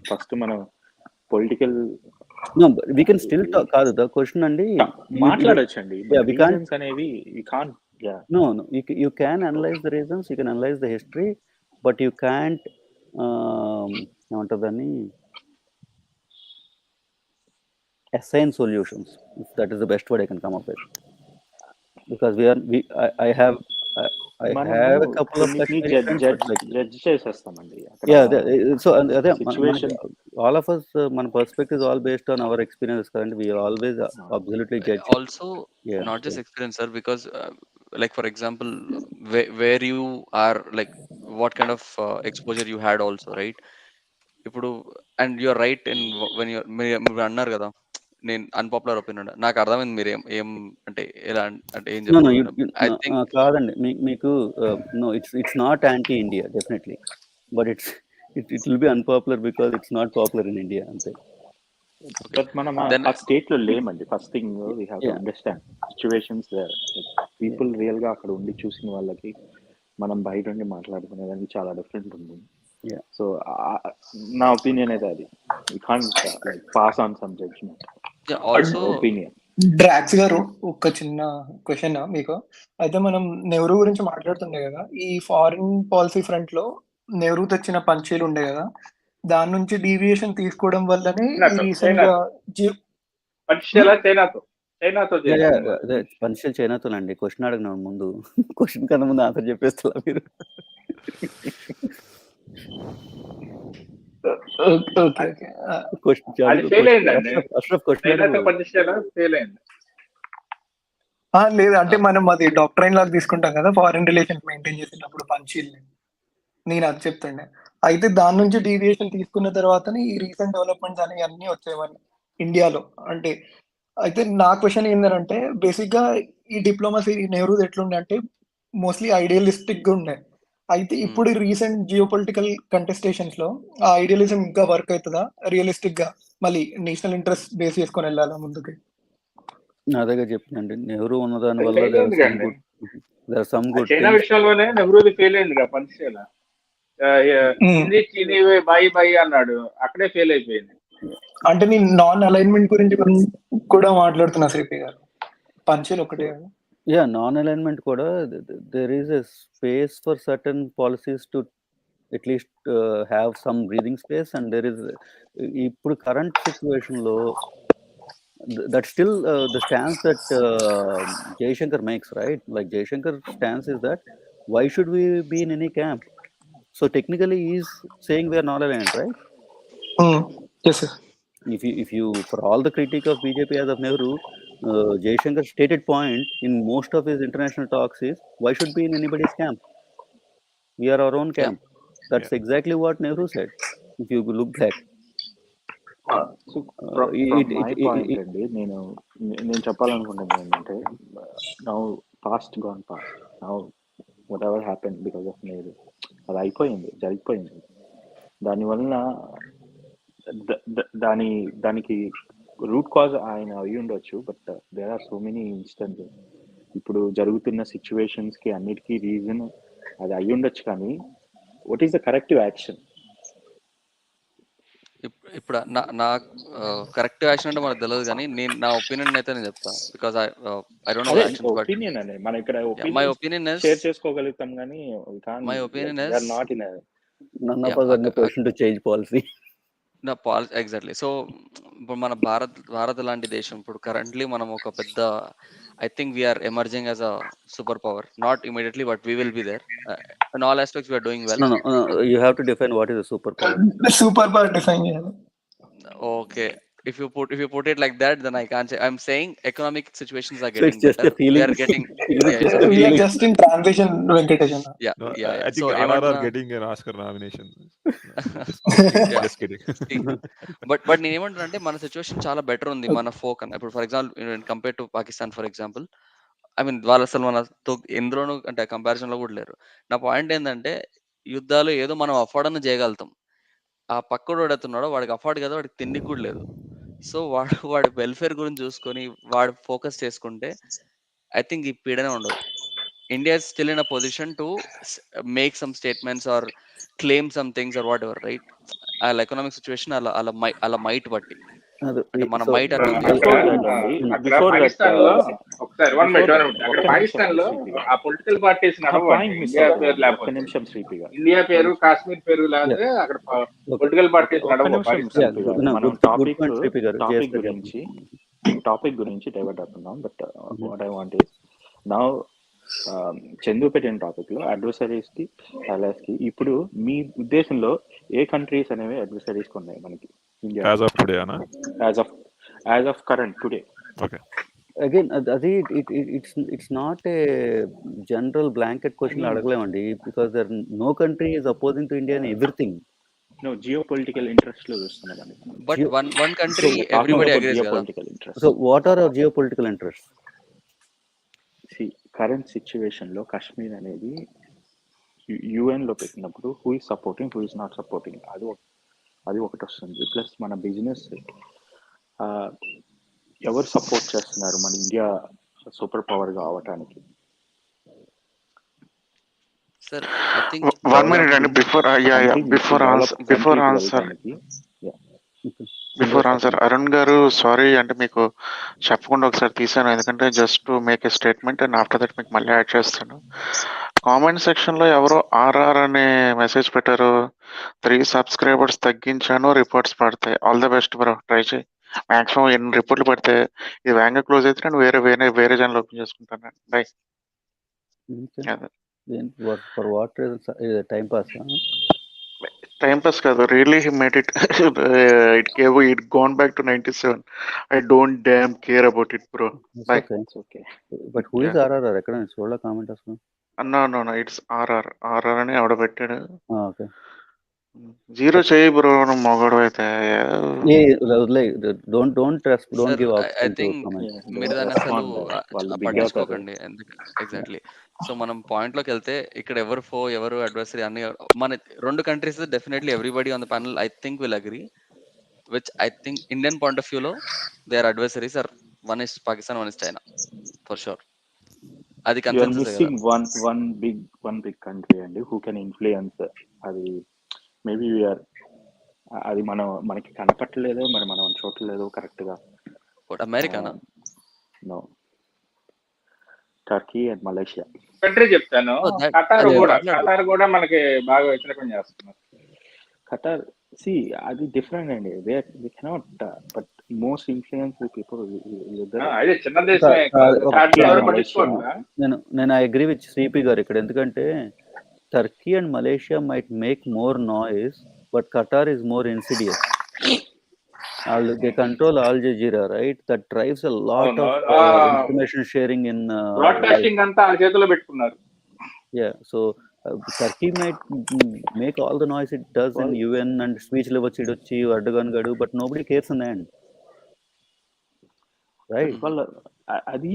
ఫస్ట్ మనం political we can still talk. కాదు ద క్వశ్చన్ అండి, మాట్లాడొచ్చండి. రీజన్స్ అనేవి you can't. No, you can analyze the reasons, you can analyze the history, but you can't ఏమంటారు దాన్ని, assign solutions, if that is the best word I can come up with. Because I have a couple of judge చేసేస్తామండి. So all of us, మన perspective is all based on our experiences. Currently we always absolutely judge. Also, not just experience, sir, because like for example, where you are, like what kind of exposure you had also, right? ఇప్పుడు and you are right in when మీరు అన్నారు కదా, నేను unpopular opinion, నాకు అర్థమైంది మీరు ఏం అంటే ఎలా అంటే ఏం చెప్తున్నారు. ఐ థింక్ కాదండి, మీకు no, it's not anti India definitely, but it will be unpopular because it's not popular in India అంతే. బట్ మనం ఆ స్టేట్ లో లేమండి. First thing we have to understand situations there. People real గా అక్కడ ఉండి చూసిన వాళ్ళకి మనం బయట ఉండి మాట్లాడుకునే దానికి చాలా డిఫరెంట్ ఉంది. సో నా ఒపీనియన్ అయితే అది you can't pass on some judgement. Also opinion. డ్రాక్స్ గారు, ఒక చిన్న క్వశ్చన్ మీకు. అయితే మనం నెహ్రూ గురించి మాట్లాడుతుండే కదా, ఈ ఫారిన్ పాలసీ ఫ్రంట్ లో నెహ్రూ తెచ్చిన పంచీలు ఉండే కదా, దాని నుంచి డీవియేషన్ తీసుకోవడం వల్లనే రీసెంట్ గా పంచశీల చైనాతో చేసింది. అదే పంచశీల చైనాతో అండి. క్వశ్చన్ అడగను ముందు, క్వశ్చన్ కన్నా ముందు ఆన్సర్ చెప్పేస్తా మీరు. అది ఫెయిల్ అయిందండి. చైనాతో పంచశీల ఫెయిల్ అయింది. లేదు అంటే మనం అది డాక్టరైన్ లాగా తీసుకుంటాం కదా ఫారిన్ రిలేషన్స్ మెయింటైన్ చేసేటప్పుడు పంచీల్. నేను అది చెప్తుండే. అయితే దాని నుంచి డీవియేషన్ తీసుకున్న తర్వాతనే ఈ రీసెంట్ డెవలప్మెంట్స్ అనేవి అన్నీ వచ్చేవన్నీ ఇండియాలో. అంటే అయితే నా క్వశ్చన్ ఏంటంటే బేసిక్గా ఈ డిప్లొమసీ నెహ్రూది ఎట్లుండే అంటే మోస్ట్లీ ఐడియలిస్టిక్ గా ఉండే. అయితే ఇప్పుడు రీసెంట్ జియో పొలిటికల్ కంటెస్టేషన్స్ లో ఆ ఐడియలిజం ఇంకా వర్క్ అవుతుందా రియలిస్టిక్ గా మళ్ళీ నేషనల్ ఇంట్రెస్ట్ బేస్ చేసుకొని వెళ్ళాలా ముందుకి? అదేగా చెప్తుందండి, నెహ్రూ ఉన్న దాని వల్ల చైనా విషయంలోనే నెహ్రూది ఫెయిల్ అయింది కదా పంచశీల. హిందీ చీనీ బాయి బాయి అన్నాడు, అక్కడే ఫెయిల్ అయిపోయింది. అంటే నేను నాన్ అలైన్మెంట్ గురించి కూడా మాట్లాడుతున్నా శ్రీపి గారు. పంచీల్ ఒకటే నాన్ అలైన్మెంట్ కూడా there is a space for certain policies to at least have some breathing space, and there is ఇప్పుడు current situation లో that still the stance that Jaishankar makes, right? Like Jaishankar's stance is that why should we be in any camp? So technically he's saying we are not aligned, right? Yes sir. If you for all the critique of BJP as of Nehru, Jaishankar's stated point in most of his international talks is why should be in anybody's camp? We are our own camp. That's exactly what Nehru said, if you look back. My point అండి, నేను చెప్పాలనుకుంటుంది ఏంటంటే now past gone past, now what ever happen because of Nehru అది అయిపోయింది, జరిగిపోయింది. దానివల్ల దానికి root cause ఆయన అయి ఉండొచ్చు, but there are so many instances ఇప్పుడు జరుగుతున్న సిచ్యువేషన్స్కి అన్నిటికీ రీజన్ అది అయి ఉండొచ్చు. కానీ what is the corrective action? ఇప్పుడు నా కరెక్టివ్ యాక్షన్ అంటే మనకు తెలియదు, కానీ నేను నా ఒపీనియన్ అయితే నేను చెప్తాను. Because I don't know the actions, but opinion అండి, మనం ఇక్కడ మై ఒపీనియన్ ఇస్ షేర్ చేసుకోగలుగుతాం, కానీ my opinion is not in none of us are in a position to change policy. Exactly. So ఇప్పుడు మన భారత్ లాంటి దేశం ఇప్పుడు కరెంట్లీ మనం ఒక పెద్ద, I think we are emerging as a superpower. Not immediately, but we will be there. In all aspects, we are doing well. No. You have to define what is a superpower. The superpower define. Okay. If you put it like that, then I can't say. I'm saying economic situations are getting so it's just better. a feeling. We are getting. We are just in transition, Venkatesh. Yeah. I think so RRR getting an Oscar nomination. Just kidding. But నేను ఏమంటానంటే మన situation చాలా better ఉంది. మన folk ఇప్పుడు for example compare to Pakistan for example, I mean వాళ్ళు అసలు మనతో ఎందులోనూ అంటే కంపారిజన్ లో కూడా లేరు. నా పాయింట్ ఏంటంటే యుద్ధాలు ఏదో మనం అఫోర్డ్ అని చేయగలుగుతాం. ఆ పక్కడు వాడుతున్నాడో వాడికి అఫోర్డ్ కదా, వాడికి తిండికి కూడా లేదు. సో వాడి వెల్ఫేర్ గురించి చూసుకొని వాడు ఫోకస్ చేసుకుంటే ఐ థింక్ ఈ పీడనే ఉండదు. India is still in a position to make some statements or claim some things or whatever, right? వాళ్ళ ఎకనామిక్ సిచ్యువేషన్ అలా మైట్ బట్టి, అంటే మన మైట్ అట్లా పాకిస్తాన్ లో ఆ పొలిటికల్ పార్టీస్ ఇండియా పేరు లేకపోతే, ఇండియా పేరు కాశ్మీర్ పేరు లేకపోతే అక్కడ పొలిటికల్ పార్టీస్ టాపిక్ గురించి డైవర్ట్ అవుతున్నాం. But what I want is now Chandu పెట్టిన టాపిక్ లో అడ్వర్సరీస్ కి అలైస్ కి ఇప్పుడు మీ ఉద్దేశంలో ఏ కంట్రీస్ అనేవి అడ్వర్సరీస్ ఉన్నాయి మనకి India as of current today? Okay. Again, it's not a general blanket question అడగలేమండి, because there no country is opposing to India in everything. No, geopolitical interest lo chustunnamanడి. But one country everybody agrees geopolitical interest. So what are our geopolitical interests? See, current situation లో కాశ్మీర్ అనేది UN లో పెట్టినప్పుడు who is supporting, who is not supporting, అది ఒకటి వస్తుంది. Plus మన business ఎవరు support చేస్తున్నారు మన ఇండియా సూపర్ పవర్ గా అవటానికి? సార్ ఐ థింక్ 1 minute అండి, బిఫోర్ ఆన్సర్ అరుణ్ గారు, సారీ అంటే మీకు చెప్పకుండా ఒకసారి తీసాను, ఎందుకంటే just to make a statement and after that మీకు మళ్ళీ యాడ్ చేస్తాను. కామెంట్ సెక్షన్ లో ఎవరో RR అనే మెసేజ్ పెట్టారు, 3 సబ్స్క్రైబర్స్ తగ్గించాను, రిపోర్ట్స్ పడతాయి. All the best bro, try చేయి. మాక్సిమం ఎన్ని రిపోర్ట్లు పడితే ఇది వేగంగా క్లోజ్ అయితే నేను వేరే ఛానల్ ఓపెన్ చేసుకుంటాను. Bye. For what time pass? Time pass కాదు, really he made it. It gone back to 97. I don't damn care about it bro. Bye. Okay. But who is RR? ఎక్కడ చూడలే comment అసలు. No it's RR అని ఆవిడ పెట్టాడు. Okay. 0 చేయి bro, నువ్వు మొగడు అయితే. సార్ ఐ థింక్ మీరు దాన్ని అసలు పట్టించుకోకండి. ఎగ్జాక్ట్లీ. సో మనం పాయింట్ లోకి వెళ్తే ఇక్కడ ఎవరు ఎవరు అడ్వర్సరీ అన్ని మన 2 countries definitely everybody on the panel I think will agree, which I think Indian point of వ్యూలో they are adversaries are one is Pakistan, one is China for sure. అది కన్సెన్సస్ వన్ బిగ్ కంట్రీ అండి who can influence. అది maybe అది మనకి కనపట్టలేదో, మరి మనం చూడలేదో కరెక్ట్ గా. అమెరికానా? No, Turkey and Malaysia. Country చెప్తాను. ఖతార్ కూడా మనకి బాగా వ్యతిరేకం చేస్తున్నారు. ఖతార్ అది డిఫరెంట్ అండి. They cannot, but most influence people. అదే చిన్న దేశమే. నేను ఐ అగ్రీ విత్ శ్రీపి గారు ఇక్కడ. ఎందుకంటే Turkey and Malaysia might make more noise, but Qatar is more insidious. They control Al Jazeera, right? That drives a lot of information sharing in broadcasting anta aa chetulo pettukunnaru. Yeah, so Turkey might make all the noise it does in UN and speech level chidochi Erdogan gadu, but nobody cares in the end, right? Well, అది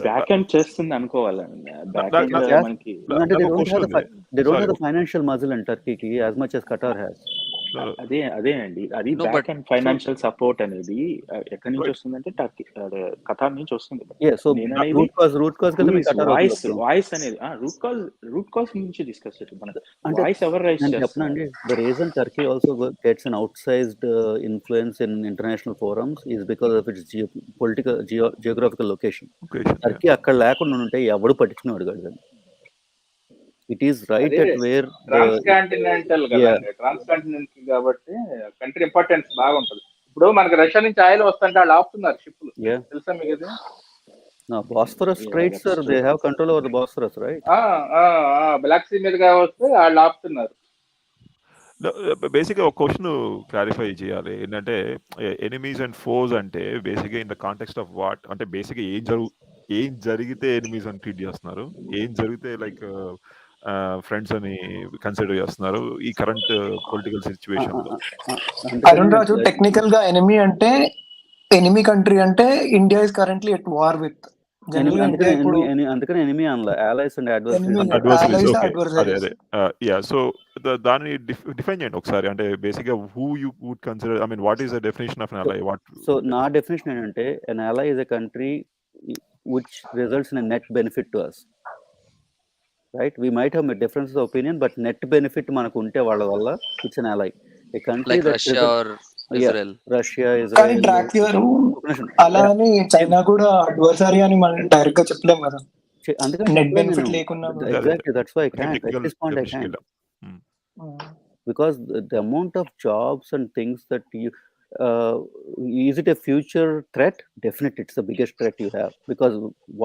back end చేస్తుంది అనుకోవాలండి. Back end మనకి they don't have the financial muscle in Turkey as much as Qatar has. అదే అండి. అది back and financial support అనేది ఎక్కడి నుంచి వస్తుందంటే టర్కీ, ఖతార్ నుంచి వస్తుంది. వాయిస్ అనేది రూట్ కాజ్ నుంచి డిస్కస్ చేస్తాం. వాయిస్ ఎవరు రైజ్ చేస్తారండి? The reason Turkey also gets an outsized influence in international forums is because of its geographical location. Turkey అక్కడ లేకుండా ఉంటే ఎవడు పట్టించుకున్నాడు కాదు. It is right at where transcontinental transcontinental కాబట్టి కంట్రీ ఇంపార్టెన్స్ బాగుంటుంది. ఇప్పుడు మనకి రష్యా నుంచి ఆయిల్ వస్తుంటే వాళ్ళు ఆపుతున్నారు షిప్లు, తెలుసా మీకు? ఇది Bosphorus straits sir, they have control over the Bosphorus, right? Black Sea మీదుగా వస్తే వాళ్ళు ఆపుతున్నారు. బేసిక్గా ఒక క్వశ్చన్ క్లారిఫై చేయాలి. ఏంటంటే ఎనిమీస్ అండ్ ఫోర్స్ అంటే బేసిక్గా in the context of what అంటే బేసిక్గా ఏం జరిగితే ఎనిమీస్ అని ట్రీట్ చేస్తున్నారు, ఏం జరిగితే లైక్ ఫ్రెండ్స్ అని కన్సిడర్ చేస్తున్నారు ఈ కరెంట్ పొలిటికల్ సిచ్యువేషన్ లో? అరుణ్ రాజు, టెక్నికల్ గా ఎనిమీ కంట్రీ అంటే India is currently at war with. అందుకని ఎనిమీ అనలా, allies and adversaries. సో దాన్ని డిఫైన్ చేయండి ఒకసారి. అంటే బేసిక్ గా who you would consider, I mean what is the definition of an ally? So నా డెఫినిషన్ ఏంటంటే an ally is a country which results in a net benefit to us, right? We might have differences of opinion, but net benefit మనకు ఉంటే వాళ్ళ వల్ల it's an ally. A country like Russia or Israel. Russia, Israel. అలా అని China కూడా adversary అని మనం direct గా చెప్పలేం కదా. నెట్ బెనిఫిట్ లేకున్నా. Exactly, that's why I can't. At this point I can't. Because the amount of jobs and things that you is it a future threat? Definitely, it's the biggest threat you have. Because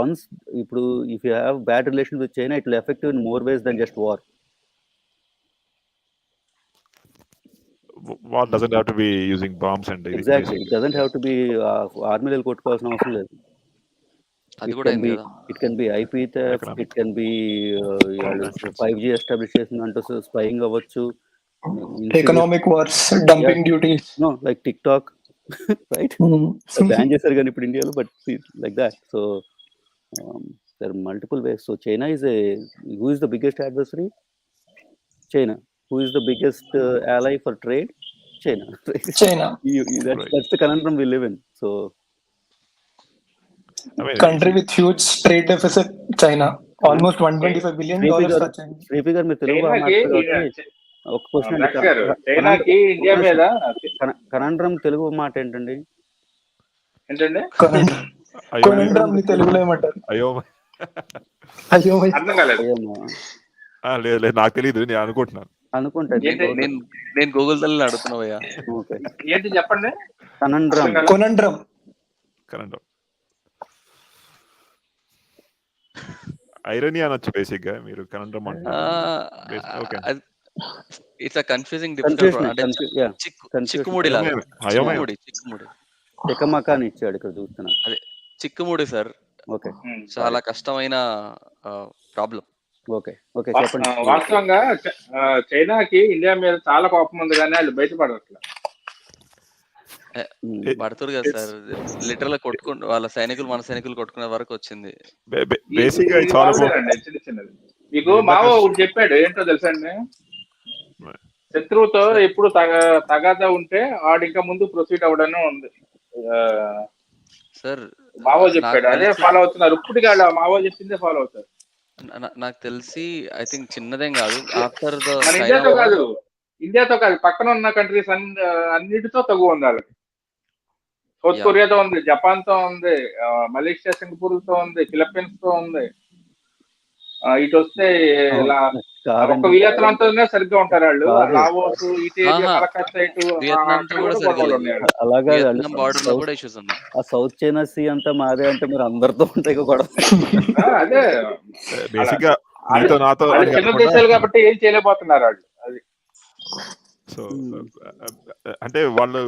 once if you have bad relations with China, it will affect you in more ways than just war. War doesn't have to be using bombs and exactly, it doesn't have to be army level కొట్టుకోవాల్సిన అవసరం లేదు. It can be IP theft, it can be 5G establish చేసినంటూ spying అవ్వచ్చు, economic wars, dumping duties, no, like TikTok, right? ban చేశారు కానీ ఇప్పుడు ఇండియాలో, but like that. So there are multiple ways. So China is who is the biggest adversary? China. Who is the biggest ally for trade? China. China. That's the conundrum we live in. So country with huge trade deficit, China. Almost $125 billion for China. Sripi garu, మీరు తెలుగు మాట్లాడుతున్నారు. ఒక question అండి, చైనాకి India మీద కనండ్రం తెలుగు మాట ఏంటండి? కనండ్రం తెలుగులో ఏమంటారు? లేదు నాకు తెలియదు, నేను అనుకుంటున్నాను. అనుకుంటా నేను గూగుల్ తల్లిని అడుగుతున్నావయ్యా. ఓకే, ఏంటి చెప్పండి. కనండ్రమ్. కొనండ్రమ్ ఐరనీ అనొచ్చు బేసిక్ గా మీరు కనండ్రమ్ అంటున్నారు. ఇట్స్ అ కన్ఫ్యూజింగ్ డిఫికల్ట్ అంటే చిక్కుముడి లాగా. చిక్కుముడి చెక్కమక్క అని ఇచ్చాడు ఇక్కడ చూస్తున్నా. అదే చిక్కుముడి సార్. ఓకే, చాలా కష్టమైన ప్రాబ్లం. ఓకే ఓకే చెప్పండి. వాస్తవంగా చైనాకి ఇండియా మీద చాలా కోపం ఉంది, కానీ వాళ్ళు బయటపడట్లేదు. పడుతురు కదా సార్, లిటరల్ కొట్టుకుంటూ వాళ్ళ సైనికులు మన సైనికులు కొట్టుకునే వరకు వచ్చింది. చిన్న చిన్నది. మీకు మావో ఒకటి చెప్పాడు, ఏంటో తెలుసా అండి, శత్రువుతో ఎప్పుడు తగాదా ఉంటే వాడు ఇంకా ముందు ప్రొసీడ్ అవ్వడనే ఉంది సార్. మావో చెప్పాడు, అదే ఫాలో అవుతున్నారు ఇప్పటికి. వాళ్ళు మావో చెప్పిందే ఫాలో అవుతారు. నాకు తెలిసి ఐ థింక్ చిన్నదేం కాదు, ఆఫ్టర్ ద ఇండియాతో కాదు పక్కన ఉన్న కంట్రీస్ అన్నిటితో తగు ఉంది వాళ్ళకి. సౌత్ కొరియాతో ఉంది, జపాన్ తో ఉంది, మలేషియా సింగపూర్ తో ఉంది, ఫిలిప్పీన్స్ తో ఉంది. ఇటు వస్తే ఒక వియత్నాంతోనే సరిగ్గా ఉంటారు వాళ్ళు. లావోస్, అలాగా ఆ సౌత్ చైనా సీ అంతా మాదే అంటే మీరు అందరితో ఉంటాయి గొడవ. అదే చిన్న దేశాలు కాబట్టి ఏం చేయలేకపోతున్నారు వాళ్ళు. అది సో అంటే వాళ్ళు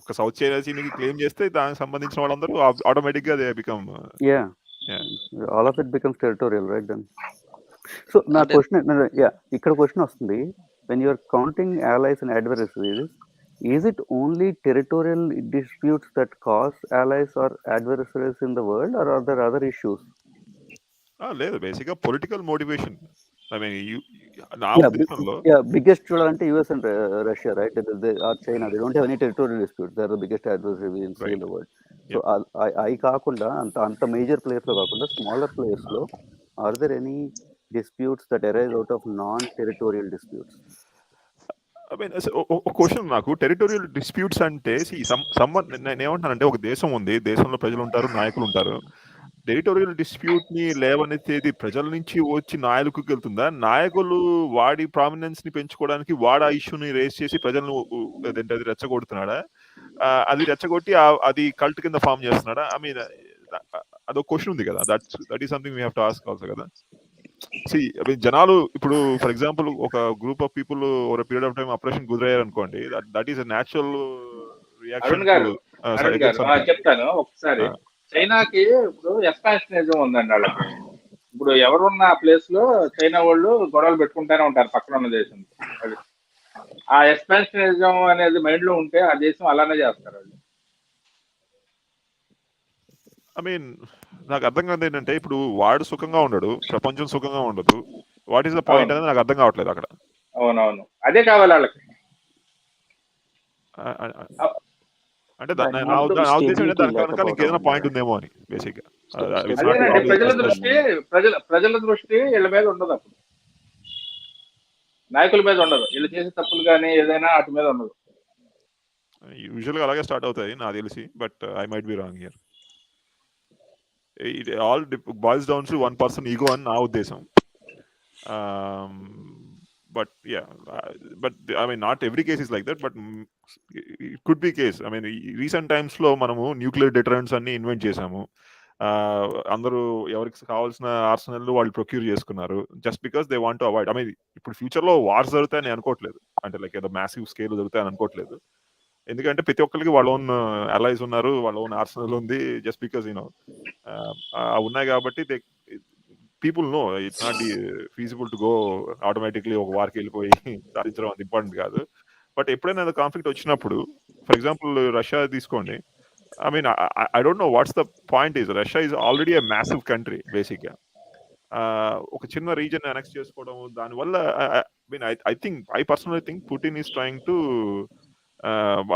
ఒక సౌత్ చైనా సీని క్లెయిమ్ చేస్తే దానికి సంబంధించిన వాళ్ళందరూ ఆటోమేటిక్ గా they become all of it becomes territorial, right? Then so నా క్వశ్చన్, ఇక్కడ క్వశ్చన్ వస్తుంది, when you are counting allies and adversaries, is it only territorial disputes that cause allies or adversaries in the world, or are there other issues? లేదు, basic గా political motivation. I mean, biggest చూడాలంటే US and Russia, right? Or China, they don't have any territorial disputes. They are the biggest adversary we see in the world. So I కాకుండా అంత major players లో కాకుండా smaller players లో are there any disputes that arise out of non-territorial disputes? I mean, ఒక question నాకు, territorial disputes అంటే నేను ఏమంటానంటే, ఒక దేశం ఉంది, దేశంలో ప్రజలు ఉంటారు, నాయకులు ఉంటారు. టెరిటోరియల్ డిస్ప్యూట్ ని లేవనెత్తేది ప్రజల నుంచి వచ్చి నాయకులకు వెళ్తుందా, నాయకులు వాడి ప్రామినెన్స్ ని పెంచుకోవడానికి వాడు ఆ ఇష్యూని రేస్ చేసి ప్రజలను అది రెచ్చగొడుతున్నాడా, అది రెచ్చగొట్టి అది కల్ట్ కింద ఫామ్ చేస్తున్నాడా? ఐ మీన్ అదొక క్వశ్చన్ ఉంది కదా. That is something we have to ask also కదా. జనాలు ఇప్పుడు ఫర్ ఎగ్జాంపుల్ ఒక group of people over a period of time oppression గురయ్యారు అనుకోండి, that is a natural reaction. చెప్తాను ఒకసారి. చైనాకి ఇప్పుడు ఎక్స్పాన్షనిజం ఉందండి వాళ్ళకి. ఇప్పుడు ఎవరున్న ప్లేస్ లో చైనా వాళ్ళు గొడవలు పెట్టుకుంటూనే ఉంటారు పక్కన ఉన్న దేశం. అది ఆ ఎక్స్పాన్షనిజం అనేది మైండ్ లో ఉంటే ఆ దేశం అలానే చేస్తారు వాళ్ళు. ఐ మీన్ నాకు అర్థం కాదు ఏంటంటే, ఇప్పుడు వాడు సుఖంగా ఉండడు, ప్రపంచం సుఖంగా ఉండదు. వాట్ ఈస్ ద పాయింట్ అనేది నాకు అర్థం కావట్లేదు అక్కడ. అవునవును, అదే కావాలి వాళ్ళకి. అంటే నా ఉద్దేశం ఏంటంటే దాని కనుక ఇంకేదైనా పాయింట్ ఉందేమో అని. బేసిక్ గా ప్రజల దృష్టి వీళ్ళ మీద ఉండదు, అప్పుడు నాయకుల మీద ఉండదు, వీళ్ళు చేసే తప్పులు కానీ ఏదైనా వాటి మీద ఉండదు. యూజువల్ గా అలాగే స్టార్ట్ అవుతాయి నాకు తెలిసి, but I might be wrong here. It all boils down to one person ego అని నా ఉద్దేశం. But yeah, but I mean not every case is like that, but it could be case. I mean recent times లో మనము nuclear డిటరెంట్స్ అన్ని invent చేసాము. అందరూ ఎవరికి కావాల్సిన ఆర్సనల్ వాళ్ళు ప్రొక్యూర్ చేసుకున్నారు, just because they want to avoid. I mean ఇప్పుడు ఫ్యూచర్ లో వార్స్ జరుగుతాయని అనుకోవట్లేదు, అంటే లైక్ ఏదో మ్యాసివ్ స్కేల్ జరుగుతాయని అనుకోవట్లేదు. ఎందుకంటే ప్రతి ఒక్కరికి వాళ్ళ ఓన్ అలైస్ ఉన్నారు, వాళ్ళ ఓన్ ఆర్సనల్ ఉంది. జస్ట్ బికాస్ యూనో ఉన్నాయి కాబట్టి people know it's not feasible to go automatically ఒక వార్కి వెళ్ళిపోయి సాధించడం అంత ఇంపార్టెంట్ కాదు. బట్ ఎప్పుడైనా కాన్ఫ్లిక్ట్ వచ్చినప్పుడు, ఫర్ ఎగ్జాంపుల్ రష్యా తీసుకోండి. I mean, I don't know what's the point is. Russia is already a massive country, basically. ఒక చిన్న రీజన్ అనెక్స్ చేసుకోవడం, దానివల్ల I personally think Putin is trying to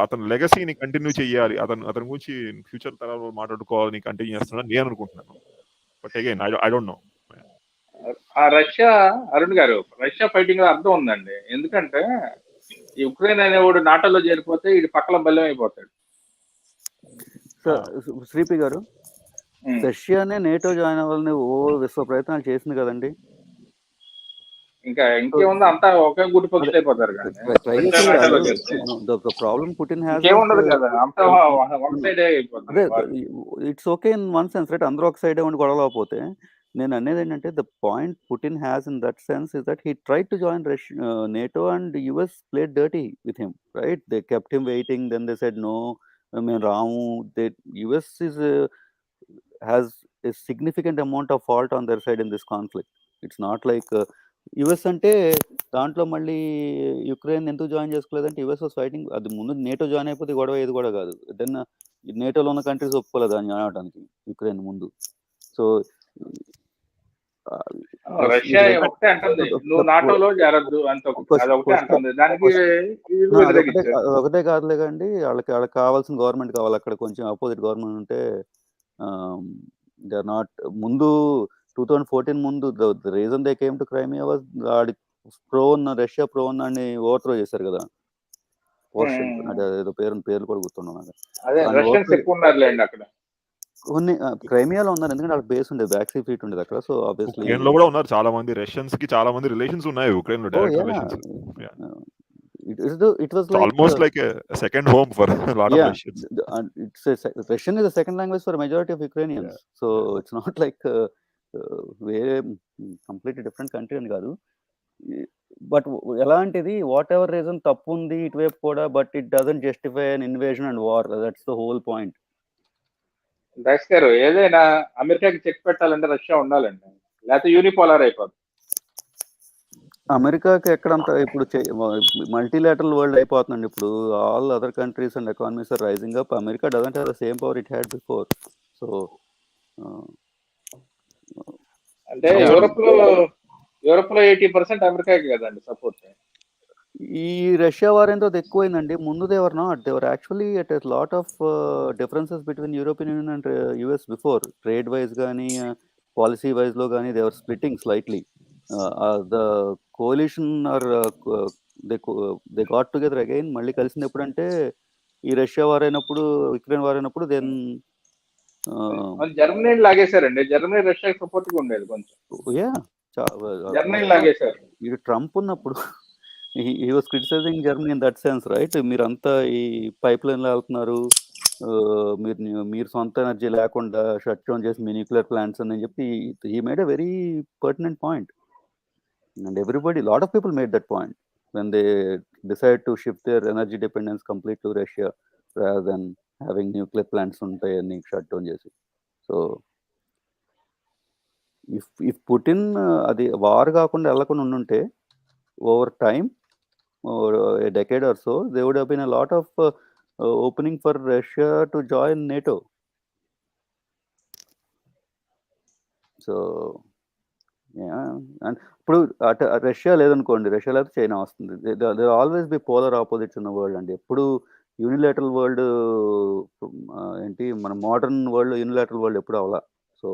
అతని లెగసీని continue చేయాలి, అతని గురించి ఫ్యూచర్ తరాలు మాట్లాడుకోవాలని కంటిన్యూ చేస్తున్నాడని నేను అనుకుంటున్నాను. But again I don't no. ఆ రష్యా, అరుణ్ గారు, రష్యా ఫైటింగ్ లో అర్థం ఉందండి. ఎందుకంటే ఈ ఉక్రెయిన్ అనేవాడు నాటోలో చేరిపోతే ఇది పక్కన బల్యం అయిపోతాడు. శ్రీపి గారు, రష్యానే నేటో జాయిన్ అవ్వాలని విశ్వ ప్రయత్నాలు చేసింది కదండి. ఇంకా ఇంకేముంది, అంతా ఒకే గుడి పక్షి అయిపోతారు కానీ రష్యా నాటోలో గెలిస్తే the problem Putin has is ఇంకేముండదు కదా, అంతా వన్ సైడ్ అయిపోతుంది. It's okay in one sense right, అందరూ ఒక సైడ్ ఉండి గొడవ పోతే. నేను అనేది ఏంటంటే the point Putin has in that sense is that he try to join NATO and US played dirty with him, right? They kept him waiting, then they said no, మేము రాము. US has a significant amount of fault on their side in this conflict. It's not like US అంటే దాంట్లో మళ్ళీ Ukraine ఎందుకు join చేసుకోలేదంటే US was fighting. అది ముందు NATO join అయిపోతే గొడవ ఏది కూడా కాదు. దెన్ నేటోలో ఉన్న కంట్రీస్ ఒప్పుకోలేదు దాన్ని జాయిన్ అవడానికి యుక్రెయిన్ ముందు. సో రష్యా ఒకటే అంటుంది నువ్వు నాటోలో చేరద్దు అంత, అదొకటే అంటుంది. దానికి ఒకటే కాదులే కండి, వాళ్ళకి కావాల్సిన గవర్నమెంట్ కావాలి. అక్కడ కొంచెం అపోజిట్ గవర్నమెంట్ ఉంటే దే ఆర్ నాట్. ముందు 2014 ముందు the reason they came to Crimea was Russia prone అని ఓవర్త్రో చేశారు కదా. పోర్షన్ అంటే ఏదో పేర్లు కూడా గుర్తున్నాను. కొన్ని క్రైమియాలో ఉన్నారు, ఎందుకంటే వాళ్ళకి బేస్ ఉండేది, బ్యాక్ సీ ఫ్లీట్ ఉండేది అక్కడ. సో ఆబ్వియస్లీ ఉక్రెయిన్ లో కూడా ఉన్నారు చాలా మంది రష్యన్స్ కి, చాలా మంది రిలేషన్స్ ఉన్నాయి ఉక్రెయిన్ లో, direct relations. It was like almost like a second home for a lot of Russians. Russian is a second language for a majority of Ukrainians. So it's not like very completely different country అని కాదు. But ఎలాంటిది what ever reason తప్పు ఉంది ఇటువైపు కూడా, but it doesn't justify an invasion and war. That's the whole point. డాక్స్ గారు, ఏదైనా అమెరికాకి చెక్ పెట్టాలంటే రష్యా ఉండాలండి, లేకపోతే యూనిపోలార్ అయిపోతుంది. అమెరికాకి ఎక్కడంతా ఇప్పుడు మల్టీలాటరల్ వరల్డ్ అయిపోతుందండి ఇప్పుడు. All other countries and economies are rising up. America doesn't have the same power it had before. So అంటే యూరోప్ లో 80% అమెరికాకి కదండి సపోర్ట్. ఈ రష్యా వార్ ఎంతో ఎక్కువైందండి. ముందు they were actually at a lot of differences between European union and US before. Trade wise కానీ policy wise లో కానీ they were splitting slightly. The coalition or they got together again. మళ్ళీ కలిసింది ఎప్పుడంటే ఈ రష్యా వార్ అయినప్పుడు, యుక్రెయిన్ వార్ అయినప్పుడు. Then Germany లాగేశారండి. జర్మనీ రష్యా సపోర్ట్ గా ఉండేది కొంచెం. జర్మనీ లాగేశారు. ఇది ట్రంప్ ఉన్నప్పుడు he was criticizing Germany in that sense, right? మీరంతా ఈ పైప్ లైన్లో వెళ్తున్నారు, మీరు సొంత ఎనర్జీ లేకుండా షట్ డౌన్ చేసి మీ న్యూక్లియర్ ప్లాంట్స్ అని చెప్పి he made a very pertinent point. And everybody, lot of people made that point when they decided to shift their energy dependence completely to Russia rather than having nuclear plants ఉంటాయని shut down చేసి. So if Putin అది war కాకుండా వెళ్ళకుండా ఉండుంటే over time or a decade or so, there would have been a lot of opening for Russia to join NATO. So and ఇప్పుడు Russia లేదనుకోండి, Russia లేకపోతే China వస్తుంది. there always be polar opposites in the world అండి. ఎప్పుడు unilateral world ఏంటి, మన modern world unilateral world ఎప్పుడు అవలా. So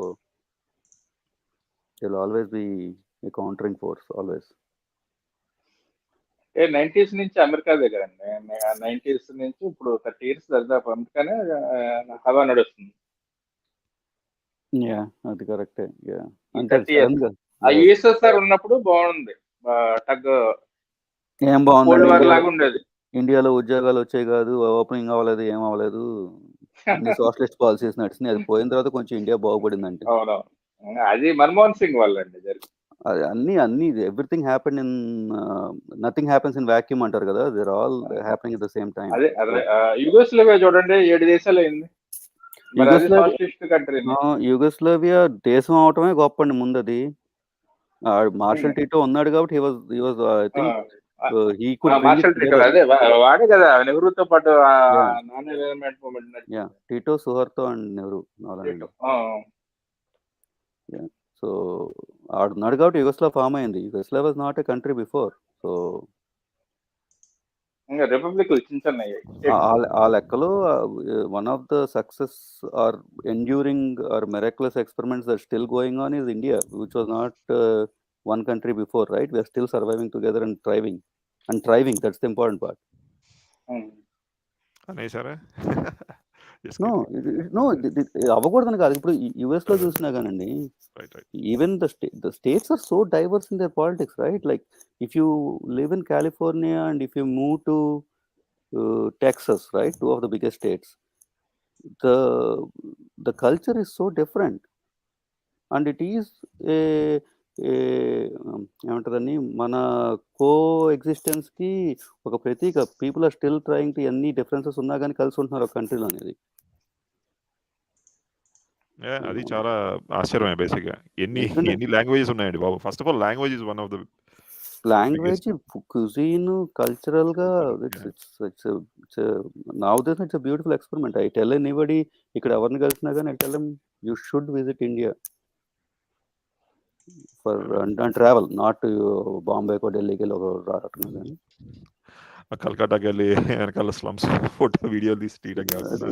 there will always be a countering force always. 90s నుంచి అమెరికా దగ్గర అండి. 90s నుంచి ఇప్పుడు 30 years దాదాపు అమెరికానే హవా నడుస్తుంది. అది కరెక్టే. USSR ఉన్నప్పుడు బాగుంది, ఏం బాగుంది, లాగా ఉండేది. ఇండియాలో ఉద్యోగాలు వచ్చాయి కాదు, ఓపెనింగ్ అవ్వలేదు, ఏం అవ్వలేదు, అన్ని సోషలిస్ట్ పాలసీస్ నడిచినాయి. అది పోయిన తర్వాత కొంచెం ఇండియా బాగుపడిందంటే అది మన్మోహన్ సింగ్ వల్ల అండి. అన్ని everything happen in nothing happens in vacuum అంటారు కదా. They're all happening at the same time. Yugoslavia చూడండి, 7 దేశాలు అయింది. యుగోస్లావియా దేశం అవటమే గొప్ప అండి. ముందు అది మార్షల్ టీటో ఉన్నాడు కాబట్టి ఐ థింక్ వాడే కదా నెహ్రూతో పాటు Tito, Suharto and Nehru. So ఆడున్నాడు కాబట్టి యుగోస్లావ్ ఫామ్ అయింది. Yugoslav was not a country before. So republic ఆ లెక్కలో one of the success or enduring or miraculous experiments that still going on is India, which was not one country before, right? We are still surviving together and thriving. That's the important part. అనే సరే no no అవ్వకూడదని కాదు. ఇప్పుడు US లో చూసినా కానండి, even the states are so diverse in their politics, right? Like if you live in California and if you move to Texas, right, 2 of the biggest states, the culture is so different, and it is ఏమంటారని మన coexistence కి ఒక ప్రతీక. People are still trying to, ఎన్ని differences ఉన్నా కానీ కలిసి ఉంటున్నారు ఒక కంట్రీలో అనేది. అది చాలా ఆశ్చర్యమే బేసిక్ గా. ఎన్ని లాంగ్వేజెస్ ఉన్నాయండి బాబు. First of all language is one of the language, cuisine, cultural గా nowadays it's a beautiful experiment. I tell anybody, ఇక్కడ ఎవరిని కలిసినా కానీ I tell them you should visit India for and travel, not Bombay కో ఢిల్లీకి రావటం కానీ. కల్కటాకి వెళ్ళి వెనకాల స్లమ్స్ ఫోటో వీడియోలు తీసి తీయడం కాకుండా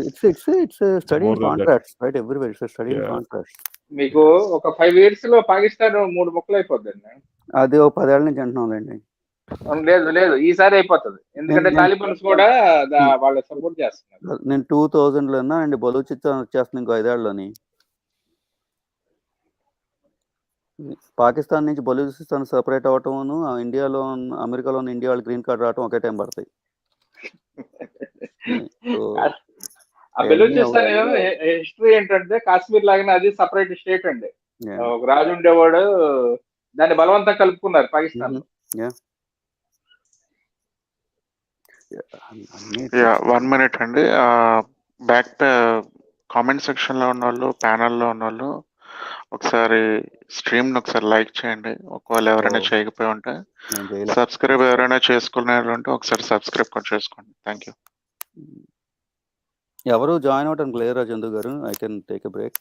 it's a study in contrasts, right? Everywhere it's a study in contrasts. మీకు ఒక 5 years లో పాకిస్తాన్ 3 ముక్కలు అయిపోద్దండి. అది ఒక 10 ఏళ్ళ నుంచి అంటున్నాంలేండి. లేదు ఈసారి అయిపోతుంది, ఎందుకంటే తాలిబాన్స్ కూడా వాళ్ళు సపోర్ట్ చేస్తున్నారు. నేను 2000 అండి బలూచిస్తాన్ వచ్చేస్తుంది ఇంకో 5 ఏళ్ళలోని. పాకిస్తాన్ నుంచి బలూచిస్తాన్ సెపరేట్ అవటం, ఇండియాలో అమెరికాలో ఇండియా వాళ్ళు గ్రీన్ కార్డ్ రావటం ఒకే టైం పడతాయి. బలూచిస్తాన్ హిస్టరీ ఏంటంటే కాశ్మీర్ లాగానే అది సపరేట్ స్టేట్ అండి. ఒక రాజు ఉండేవాడు, దాన్ని బలవంతం కలుపుకున్నారు పాకిస్తాన్. 1 minute అండి. బ్యాక్ కామెంట్ సెక్షన్ లో ఉన్న వాళ్ళు, ప్యానల్లో ఉన్న వాళ్ళు ఒకసారి స్ట్రీమ్ ఒకసారి లైక్ చేయండి. ఒకవేళ ఎవరైనా చేయకపోయి ఉంటే, సబ్స్క్రైబ్ ఎవరైనా చేసుకున్నారంటే ఒకసారి సబ్స్క్రైబ్ కూడా చేసుకోండి. Thank you. ఎవరు జాయిన్ అవటానికి లేరా Chandu garu? I can take a break.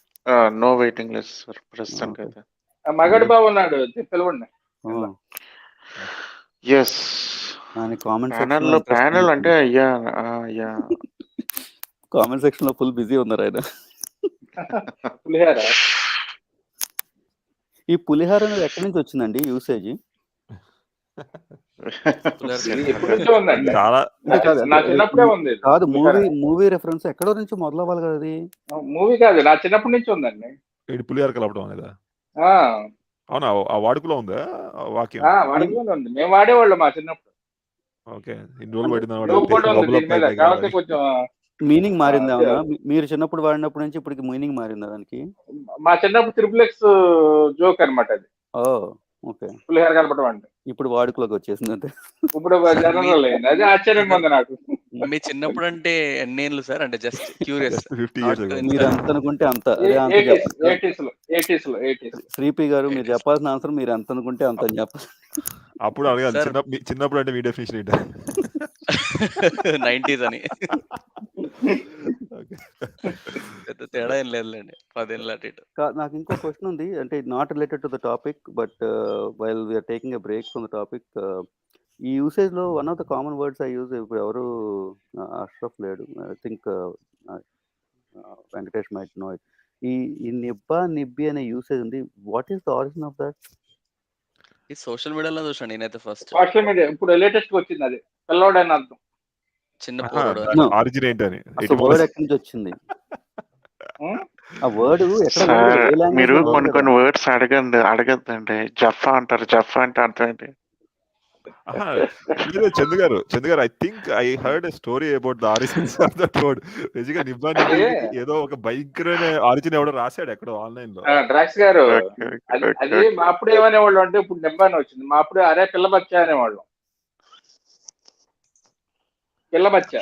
No waiting list sir ప్రస్తుతానికి అయితే. మగడు బాబు ఉన్నాడు, పిలవండి. ఎస్, ప్యానల్ అంటే అయ్యా కామెంట్ సెక్షన్ లో ఫుల్ బిజీ ఉన్నారు ఆయన. పులిహార, ఈ పులిహార అనేది ఎక్కడి నుంచి వచ్చిందండి యూసేజ్? కాదు, మూవీ రెఫరెన్స్ ఎక్కడో నుంచి మొదలవ్వాలి కదా. అది మూవీ కాదు, నా చిన్నప్పటి నుంచి ఉందండి. పులిహార కలపడం అనేదా? అవునా, ఆ వాడుకలో ఉందా వాక్యం? వాడుకలో ఉంది, మేము వాడేవాళ్ళం మా చిన్నప్పుడు. ఓకే, మీనింగ్ మారిందా? మీరు చిన్నప్పుడు వాడినప్పటి నుంచి ఇప్పటికి మీనింగ్ మారిందా దానికి? మా చిన్నప్పుడు త్రిపులెక్స్ జోక్ అనమాట అది. ఓకే, పులిహార కలపడం అంటే ఇప్పుడు వాడుకలోకి వచ్చేసింది అంటే. ఇప్పుడు జనరల్ అయింది, అది ఆశ్చర్యంగా ఉంది నాకు. మీ చిన్నప్పుడు అంటే ఎన్ని ఏళ్ళు సార్? అంటే జస్ట్ క్యూరియస్. మీరు ఎంత అనుకుంటే అంత. శ్రీపి గారు, మీరు చెప్పాల్సిన ఆన్సర్ మీరు ఎంత అనుకుంటే అంత అని చెప్పాలి. అప్పుడు అడగాలి, చిన్నప్పుడు అంటే మీ డెఫినేషన్ ఏంటి? 90s అని. పెద్ద తేడా ఏం లేదులేండి, 10 ఏళ్ళ అటు ఇటు. నాకు ఇంకో క్వశ్చన్ ఉంది, అంటే not related to the topic, but while we're taking a break from the topic. ఈ యూసేజ్ లో one of the common words I use, ఇప్పుడు ఎవరు అష్రఫ్ లేడు, I think Venkatesh might know it. ఈ నిబ్బా నిబ్బి అనే యూసేజ్ ఉంది. What is the origin of that? ఈ సోషల్ మీడియాలో చూసాను నేనైతే ఫస్ట్. సోషల్ మీడియా ఇప్పుడు లేటెస్ట్ వచ్చింది, అది పిల్లోడు అని అర్థం. చిన్న పోరాడు. ఆరిజిన్ ఏంటని వర్డ్ ఎక్కడి నుంచి వచ్చింది? ఆ వర్డ్ మీరు కొన్ని వర్డ్స్ అడగద్దండి. జఫా అంటారు, జఫా అంటే అర్థం ఏంటి? Chandu garu, I think I heard a story about the origins of that word. బేసిక్గా నిబ్బా ఏదో ఒక భయంకరమైన ఆరిజిన్ ఎవడో రాశాడు ఎక్కడో ఆన్లైన్ లో. డ్రాక్స్ గారు, అది మా అప్పుడు ఏమనేవాళ్ళు అంటే, ఇప్పుడు నిబ్బాని వచ్చింది, మా అప్పుడు అరే పిల్ల బచ్చా అనేవాళ్ళు. పిల్ల బచ్చా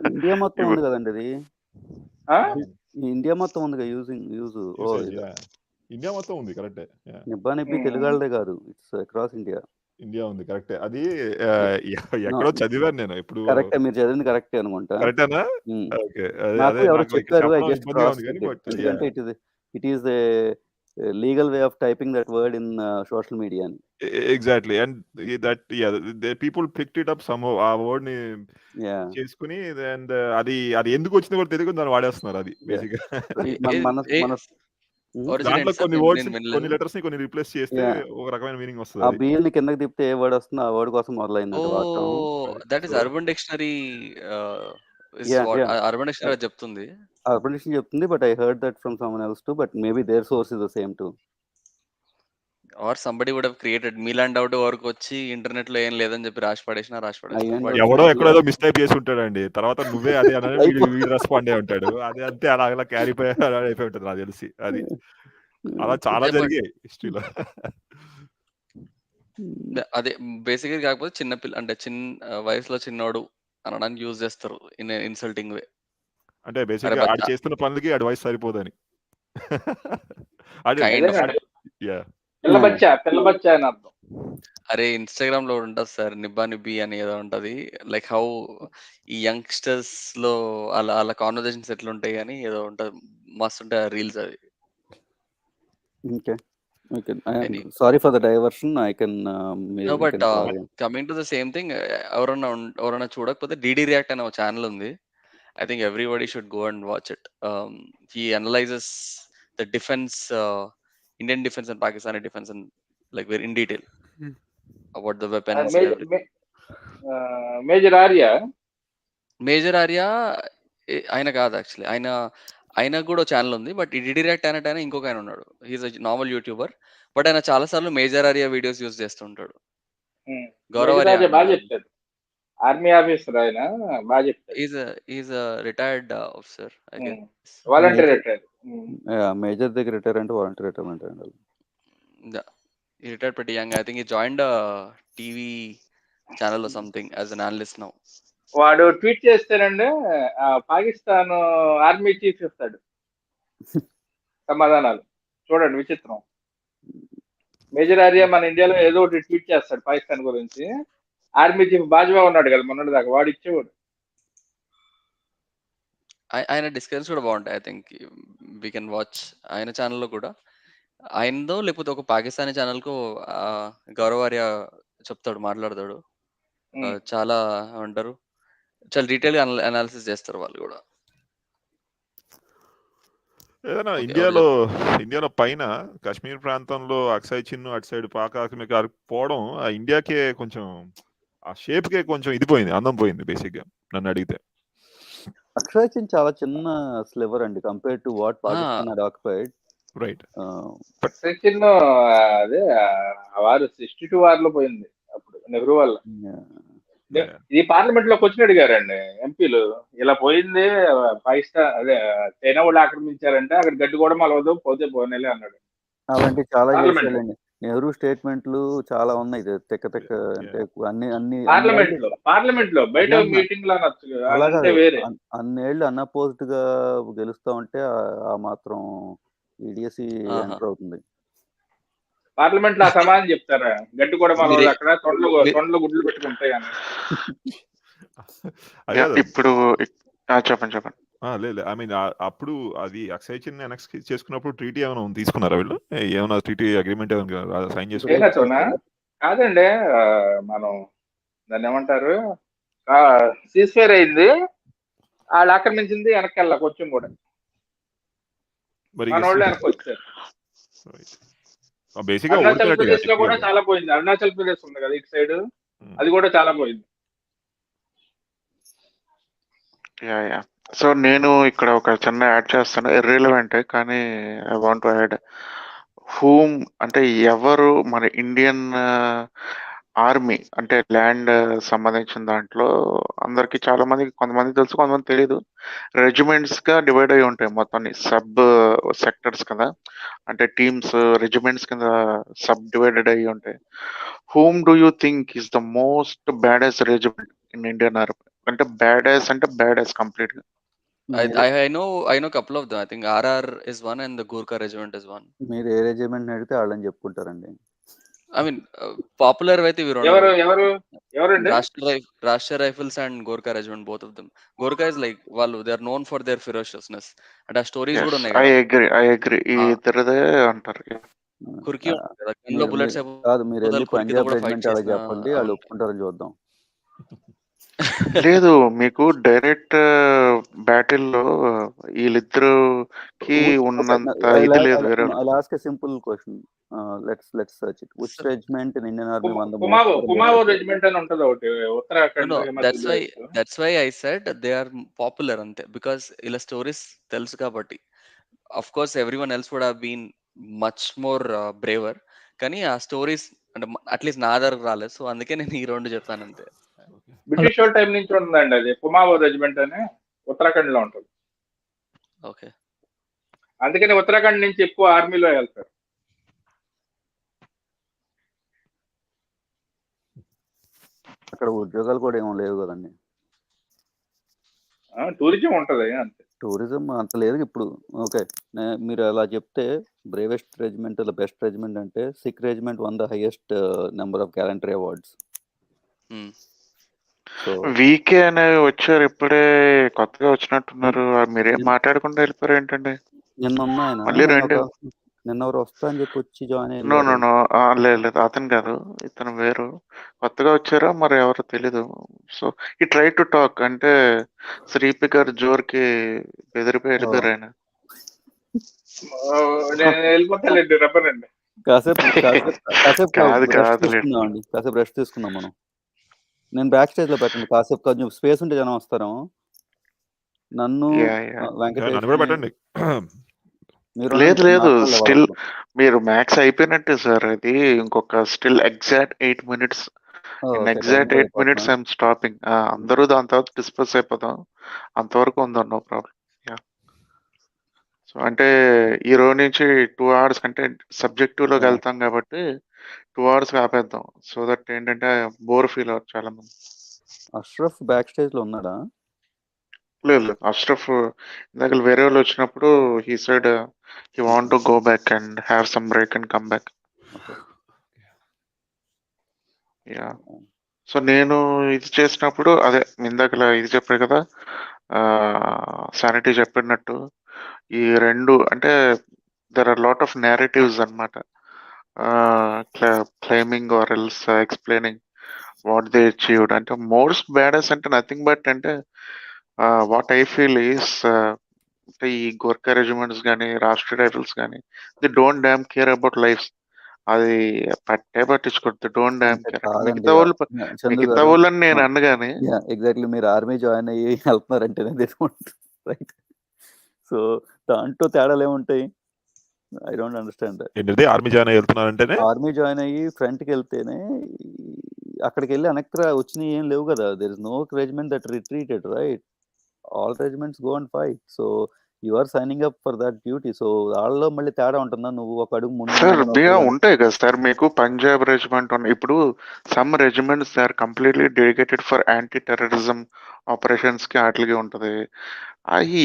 ఇండియా మొత్తం ఉంది కదండి అది. ఇండియా మొత్తం ఉంది కదా యూజ్. ఇండియా మొత్తం ఉంది, కరెక్టే. నిబ్బా నిబ్బి తెలుగు వాళ్ళదే కాదు, ఇట్స్ అక్రాస్ ఇండియా. ఇండియా ఉంది, కరెక్టే. అది ఎక్కడో చదివాను నేను. ఇప్పుడు కరెక్టే, మీరు చదివింది కరెక్టే అనుకుంటా. కరెక్టేనా? నాకు ఎవరు చెప్పారు, ఐ జస్ట్ క్రాస్ చెక్. ఎందుకంటే it is a legal way of typing that word in social media. Exactly, and that people picked it up somehow, ఆ వర్డ్ ని చేసుకుని, అండ్ అది ఎందుకు వచ్చిందో కూడా తెలియదు, దాన్ని వాడేస్తున్నారు. అది బేసిక్ గా దాంట్లో కొన్ని వర్డ్స్, కొన్ని లెటర్స్ ని కొన్ని రీప్లేస్ చేస్తే ఒక రకమైన మీనింగ్ వస్తుంది. ఆ బిఎల్ ని కిందకి తిప్పితే ఏ వర్డ్ వస్తుందో ఆ వర్డ్ కోసం మొదలైంది. That is urban dictionary is Yeah, what yeah. Urban dictionary చెప్తుంది. Urban Dictionary చెప్తుంది, but I heard that from someone else too, but maybe their source is the same too. Or somebody would have created మీలాంటి doubt వరకు వచ్చి internet లో ఏం లేదని చెప్పి రాసి పడేసిన ఎవడో ఎక్కడో మిస్టైప్ చేసి ఉంటాడండి, తర్వాత నువ్వే అదే అన్నది వీడు రెస్పాండ్ అయి ఉంటాడు, అదే అంతే అలా క్యారీ అయిపోయి ఉంటుంది నాకు తెలిసి. అది అలా చాలా జరిగాయి హిస్టరీలో. అదే బేసిక్ కాకపోతే చిన్నపిల్ల అంటే చిన్న వయసులో చిన్నోడు అనడానికి యూజ్ చేస్తారు ఇన్ ఇన్సల్టింగ్ వే. అంటే బేసిక్గా ఆడు చేస్తున్న పనులకి ఆడి వయసు సరిపోదని. పిల్ల బచ్చా అని అర్థం. అరే ఇన్స్టాగ్రామ్ లో ఉంటుంది సార్ నిబ్బా నిబ్బి అని ఏదో ఉంటది, లైక్ హౌ ఈ యంగ్స్టర్స్ లో అలా కాన్వర్జేషన్స్ ఎట్లుంటాయి అని ఏదో ఉంటది, మస్తు ఉంటాయి ఆ రీల్స్. అది Okay. Sorry for the diversion. I can. No, but coming to the same thing, ఎవరన్నా చూడకపోతే డిడి రియాక్ట్ అనే ఒక ఛానల్ ఉంది. I think everybody should go and watch it. He analyzes the defense, Indian defense and Pakistani defense, and like very in detail about the weapons. Major Arya ఆయన కాదు actually, ఆయన కూడా channel ఉంది, but ఈ DD react ఆయన ఇంకొక ఆయన ఉన్నాడు. హీస్ నార్మల్ యూట్యూబర్, బట్ ఆయన చాలా సార్లు మేజర్ ఆర్యా వీడియోస్ యూజ్ చేస్తుంటాడు. గౌరవ్ ఆర్యా బాగా చెప్తాడు, ఆర్మీ ఆఫీసర్ ఆయన, బాగా చెప్తాడు. Is retired officer, I guess volunteer retire. Major దగ్గర రిటైర్ అంటే వాలంటీర్ రిటైర్మెంట్ అండి. He retired pretty young. I think he joined a TV channel or something as an analyst now. వాడు ట్వీట్ చేస్తానండి, Pakistan army chief ఇస్తాడు సమాధానాలు. చూడండి విచిత్రం. Major Arya మన ఇండియాలో ఏదో ఒకటి ట్వీట్ చేస్తాడు పాకిస్తాన్ గురించి. ఆర్మీ చీఫ్ బాజ్వా ఉన్నాడు కదా మొన్నటి దాకా, వాడు ఇచ్చేవాడు. ఆయన డిస్కషన్స్ కూడా బాగుంటాయి. I think we can watch ఆయన ఛానల్లో కూడా. ఆయనదో లేకపోతే ఒక పాకిస్తానీ ఛానల్ కు గౌరవ్ ఆర్య చెప్తాడు, మాట్లాడతాడు. చాలా ఏమంటారు, చాలా డీటెయిల్ గా అనాలిసిస్ చేస్తారు వాళ్ళు కూడా. ఏదైనా ఇండియాలో పైన కాశ్మీర్ ప్రాంతంలో అక్సాయ్ చిన్ను అటు సైడ్ పాక్ పోవడం ఆ ఇండియాకే కొంచెం ఆ షేప్ కే కొంచెం ఇది పోయింది, అందం పోయింది బేసిక్ గా నన్ను అడిగితే. అక్సాయ్ చిన్ చాలా చిన్న స్లివర్ అండి compare to what Pakistan had occupied. Right. చిన్న అదే వారు 62 వార్లో పోయింది అప్పుడు నెహ్రూ వల్ల. ఇది పార్లమెంట్ లోకి వచ్చి అడిగారండి ఎంపీలు, ఇలా పోయింది పాకిస్తాన్ అదే చైనా వాళ్ళు ఆక్రమించారంటే అక్కడ గడ్డి కూడా మలవదు, పోతే పోనేలే అన్నాడు. అలాంటి చాలా చేశాడండి. నెహ్రూ స్టేట్మెంట్లు చాలా ఉన్నాయి తెక్క అంటే పార్లమెంట్ లో బయట మీటింగ్ లో అన్నేళ్ళు అన్అపోజ్డ్ గా గెలుస్తా ఉంటే ఆ మాత్రం ఈడియసి ఎంటర్ అవుతుంది. పార్లమెంట్ లో ఆ సమాధానం చెప్తారా, గడ్డి కూడా మనం అక్కడ తొండలో గుడ్లు పెట్టుకుంటాయి అని. ఇప్పుడు చెప్పండి. లేదు, ఐ మీన్ అప్పుడు అది అక్సాయ్ చిన్ ఎనెక్స్ చేసుకున్నప్పుడు ట్రీటీ ఏమైనా తీసుకున్నారా వీళ్ళు? ఏమైనా ట్రీటీ అగ్రిమెంట్ ఏమైనా సైన్ చేసుకున్నారా? కాదండి, మనం దాన్ని ఏమంటారు, సీజ్ ఫైర్ అయింది, వాళ్ళు ఆక్రమించింది వెనక్కి వెళ్ళా కొంచెం కూడా, మన వాళ్ళు వెనక్కి వచ్చారు. అరుణాచల్ ప్రదేశ్ లో కూడా చాలా పోయింది. అరుణాచల్ ప్రదేశ్ ఉంది కదా ఇటు సైడ్, అది కూడా చాలా పోయింది. సో నేను ఇక్కడ ఒక చిన్న యాడ్ చేస్తాను, ఇర్రిలవెంట్ కానీ I want to add. Whom అంటే ఎవరు మన ఇండియన్ ఆర్మీ అంటే ల్యాండ్ సంబంధించిన దాంట్లో అందరికి చాలా మందికి, కొంతమంది తెలుసు కొంతమంది తెలియదు, రెజిమెంట్స్ గా డివైడ్ అయి ఉంటాయి మొత్తాన్ని, సబ్ సెక్టర్స్ కదా, అంటే టీమ్స్ రెజిమెంట్స్ కింద సబ్ డివైడెడ్ అయ్యి ఉంటాయి. Whom do you think is the most baddest regiment in Indian army? అంటే బ్యాడెస్ కంప్లీట్ గా. I know couple of them. I think RR is one and the Gurkha regiment is one. మీరు ఏ regiment అడిగితే వాళ్ళని చెప్పుకుంటారండి. I mean popular అయితే ఎవరండి? రాష్ట్ర rifles and Gorkha regiment, both of them. Gurkha is like వాళ్ళు they are known for their ferociousness. అంటే ఆ stories కూడా ఉన్నాయి కదా. I agree ఈ ఇద్దరిదే అంటారు. కుర్కీ కదా, గన్లో బుల్లెట్స్ కాదు, మీరు వెళ్ళి పంజాబ్ రెజిమెంట్ అలా చెప్పండి, వాళ్ళు ఒప్పుకుంటారని చూద్దాం. లేదు మీకు డైరెక్ట్ బ్యాటిల్‌లో వీళ్ళిద్దరికి Okay, ఉన్నంత I'll, ఇది I'll, లేదు I'll, వేరే no, వాళ్ళకి. I'll ask a simple question. Let's search it. Which So, regiment in Indian Army won the most Kumaon for the Kumaon longest war? Regiment అని ఉంటది ఒకటి no, ఉత్తరాఖండ్ no, హిమాచల్ ప్రదేశ్ లో. that's why I said they are popular ante, because ఇలా stories తెలుసు కాబట్టి. Of course, everyone else would have been much more braver. కానీ ఆ stories అంటే అట్లీస్ట్ నా దగ్గరకు రాలేదు. సో అందుకే నేను ఈ రెండు చెప్పాను అంతే. బ్రిటిష్ వాళ్ళ టైం నుంచి ఉందండి అది కుమావో రెజిమెంట్ అని ఉత్తరాఖండ్ లో ఉంటుంది. ఓకే, అందుకని ఉత్తరాఖండ్ నుంచి ఎక్కువ ఆర్మీలో వెళ్తారు. అక్కడ ఉద్యోగాలు కూడా ఏమో లేవు కదండి. టూరిజం ఉంటది అంతే. టూరిజం అంత లేదు ఇప్పుడు. ఓకే, మీరు అలా చెప్తే బ్రేవెస్ట్ రెజిమెంట్ బెస్ట్ రెజిమెంట్ అంటే Sikh regiment one the highest number of gallantry awards. So VK అనేవి వచ్చారు ఇప్పుడే కొత్తగా వచ్చినట్టున్నారు. మీరేం మాట్లాడకుండా వెళ్ళిపోయారు ఏంటండి? నిన్న ఆయన మళ్ళీ రెండు నిన్న ఎవరు వస్తా అని చెప్పి వచ్చి జాయిన్ నో అయ్యారు. నో నో లేదు అతను కాదు, ఇతను వేరు. కొత్తగా వచ్చారో మరి ఎవరో తెలీదు. సో ఈ ట్రై టు టాక్ అంటే శ్రీపి గారు జోర్కి బెదిరిపోయి వెళ్ళిపోయారు ఆయన. నేను వెళ్ళిపోతానండి రబ్బర్ అండి. కాసేపు కాదు రెస్ట్ కాదులే. తీసుకుందామండి, కాసేపు రెస్ట్ తీసుకుందాం మనం. నేను బ్యాక్ స్టేజ్ లో పెట్టండి, కాసేపు కొంచెం స్పేస్ ఉంటే జనం వస్తారు. నన్ను వెంకటేష్ కూడా పెట్టండి. లేదు లేదు, స్టిల్ మీరు మ్యాక్స్ అయిపోయినట్టే సార్. అది ఇంకొక still exact 8 minutes. Exact 8 minutes I'm stopping. అందరూ దాని తర్వాత డిస్పస్ అయిపోదాం, అంతవరకు ఉందా, నో ప్రాబ్లం. సో అంటే ఈ రోజు నుంచి 2 hours అంటే సబ్జెక్టివ్లోకి వెళ్తాం కాబట్టి 2 hours ఆపేద్దాం. సో దట్ ఏంటంటే బోర్ ఫీల్ అవుతారు చాలా మంది. అష్రఫ్ బ్యాక్ స్టేజ్ లో ఉన్నాడా? లేదు, అష్రఫ్ ఇందాక వేరే వాళ్ళు వచ్చినప్పుడు he said he want to go back and have some break and come back. Yeah, so నేను ఇది చేసినప్పుడు అదే ఇందాక ఇది చెప్పారు కదా, శానిటీ చెప్పినట్టు ఈ రెండు అంటే there are lot of narratives అనమాట. Claiming or else explaining what they achieved. అంటే మోస్ట్ బ్యాడెస్ అంటే నథింగ్ బట్ అంటే వాట్ ఐ ఫీల్ ఈస్ అంటే ఈ గోర్ఖా రెజిమెంట్స్ కానీ రాష్ట్రీయ రైఫిల్స్ కానీ they don't damn care about lifes. అది పట్టించుకోవద్దు, డోంట్ డ్యామ్ కేర్. మిగతా వాళ్ళని నేను అన్నగానే ఎగ్జాక్ట్లీ మీరు ఆర్మీ జాయిన్ అయ్యి వెళ్తున్నారంటేనే రైట్. సో దాంట్లో తేడాలు ఏముంటాయి? I don't understand. Army join అయ్యి వెళ్తున్నారంటేనే, ఆర్మీ జాయిన్ అయ్యి ఫ్రంట్కి వెళ్తేనే అక్కడికి వెళ్ళి అనక్ర వచ్చినాయి ఏం లేవు కదా. There is no regiment that retreated, right? All regiments go and fight. So you are signing up for that duty. So వాళ్ళలో మళ్ళీ తేడా ఉంటుందా? నువ్వు ఒక అడుగు ముందు సార్ ఉంటాయి కదా సార్. మీకు పంజాబ్ రెజిమెంట్ ఉన్నాయి. ఇప్పుడు some regiments are completely dedicated for anti terrorism operations కి వాటికి ఉంటది. అవి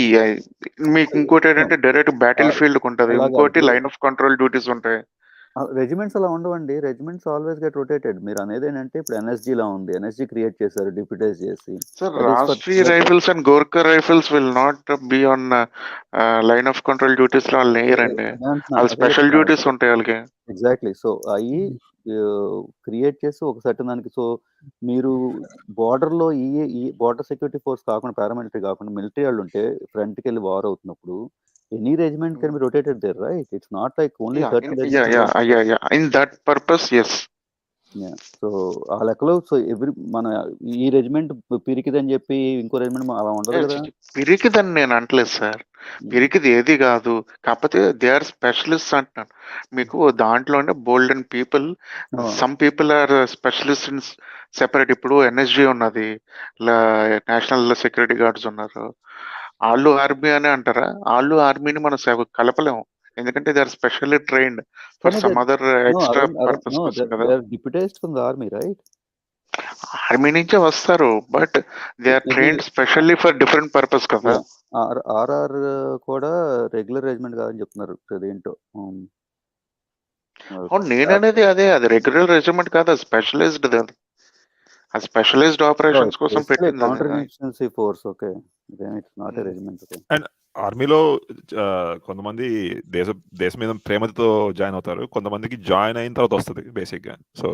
మీకు ఇంకోటి ఏంటంటే డైరెక్ట్ బ్యాటిల్ ఫీల్డ్ ఉంటుంది, ఇంకోటి లైన్ ఆఫ్ కంట్రోల్ డ్యూటీస్ ఉంటాయి. రెజిమెంట్స్ అలా ఉండవండి. Regiments always get rotated. మీరు అనేది ఏంటంటే ఇప్పుడు ఎన్ఎస్జీ లా ఉంది, ఎన్ఎస్జీ క్రియేట్ చేశారు డిప్యూటైజ్ చేసి. Sir Rashtriya rifles and Gorkha rifles will not be on line of control duties లో వాళ్ళు లేరండి. వాళ్ళు స్పెషల్ డ్యూటీస్ ఉంటాయి వాళ్ళకి. ఎగ్జాక్ట్లీ. సో అవి క్రియేట్ చేసి ఒక సర్టన్ దానికి. సో మీరు బార్డర్ లో ఈ బార్డర్ సెక్యూరిటీ ఫోర్స్ కాకుండా పారామిలిటరీ కాకుండా మిలిటరీ వాళ్ళు ఉంటే ఫ్రంట్కి వెళ్ళి వార్ అవుతున్నప్పుడు any regiment can be rotated there, right? It's not like only certain regiments. In that purpose, yes. Yeah. So ఆ లెక్కలో సో మన ఈ రెజిమెంట్ పిరికిదని చెప్పి ఇంకో రెజిమెంట్ అలా ఉండదు కదా. పిరికిదని నేను అంటలేదు సార్, పిరికిది ఏది కాదు. కాకపోతే దే ఆర్ స్పెషలిస్ట్ అంటున్నాను. మీకు దాంట్లోనే bold and people, some people are specialist in separate. ఇప్పుడు ఎన్ఎస్జీ ఉన్నది, నేషనల్ సెక్యూరిటీ గార్డ్స్ ఉన్నారు. వాళ్ళు ఆర్మీ అని అంటారా? వాళ్ళు ఆర్మీని మనం కలపలేము, ఎందుకంటే they are specially trained for some other extra purpose కోసం కదా. Deputized from the army, right? Army నుంచే వస్తారు, but they are trained specially for different purpose కదా. ఆర్ఆర్ కూడా రెగ్యులర్ రెజిమెంట్ కాదని చెప్తున్నారు. అదేంటో నేననేది అదే, అది రెగ్యులర్ రెజిమెంట్ కాదు, అది స్పెషలైజ్డ్. అది స్పెషలైజ్డ్ ఆపరేషన్స్ కోసం పెట్టింది counter insurgency force. Okay, it's not a regiment. And ఆర్మీలో కొంతమంది దేశం మీద ప్రేమతో జాయిన్ అవుతారు, కొంతమందికి జాయిన్ అయిన తర్వాత వస్తుంది బేసిక్ గా. సో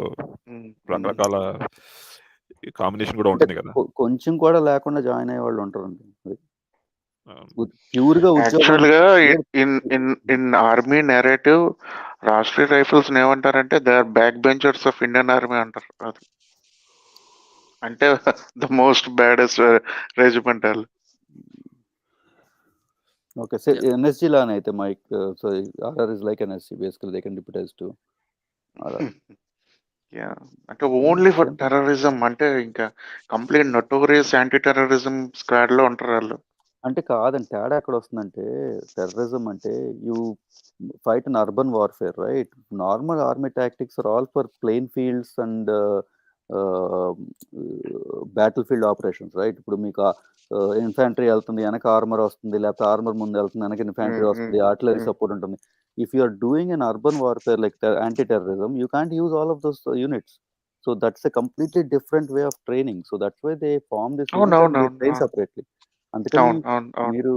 రకరకాల కాంబినేషన్ కూడా అంటే ఉంటుంది కదా. కొంచెం కూడా లేకుండా జాయిన్ అయ్యే వాళ్ళు ఉంటారండి. ప్యూర్ గా ఉద్యోగం యాక్చువల్గా in army narrative Rashtriya rifles ఏమంటారంటే they are back benchers of Indian army అంటారు. అది అంటే ద మోస్ట్ బ్యాడెస్ట్ రెజిమెంట్ వాళ్ళు. ఓకే, ఎన్ఎస్జీ లానే అయితే mike. So RR is like NSG, basically they can deputize to RR. Yeah, అంటే ఓన్లీ ఫర్ టెర్రరిజం, అంటే ఇంకా complete notorious anti terrorism squad లో ఉంటారు వాళ్ళు. అంటే కాదండి, తేడా ఎక్కడ వస్తుందంటే టెర్రరిజం అంటే you fight in urban warfare, right? Normal army tactics are all for plain fields and battle field operations, right? ఇప్పుడు మీకు ఇన్ఫాంట్రీ వెళ్తుంది, వెనక ఆర్మర్ వస్తుంది, లేకపోతే ఆర్మర్ ముందు వెళ్తుంది, వెనక ఇన్ఫాంట్రీ వస్తుంది, ఆర్టిలరీ సపోర్ట్ ఉంటుంది. If you are doing an urban warfare like anti terrorism, you can't use all of those units. So that's a completely different way of training. So that's why they form this unit and they train separately. అందుకని మీరు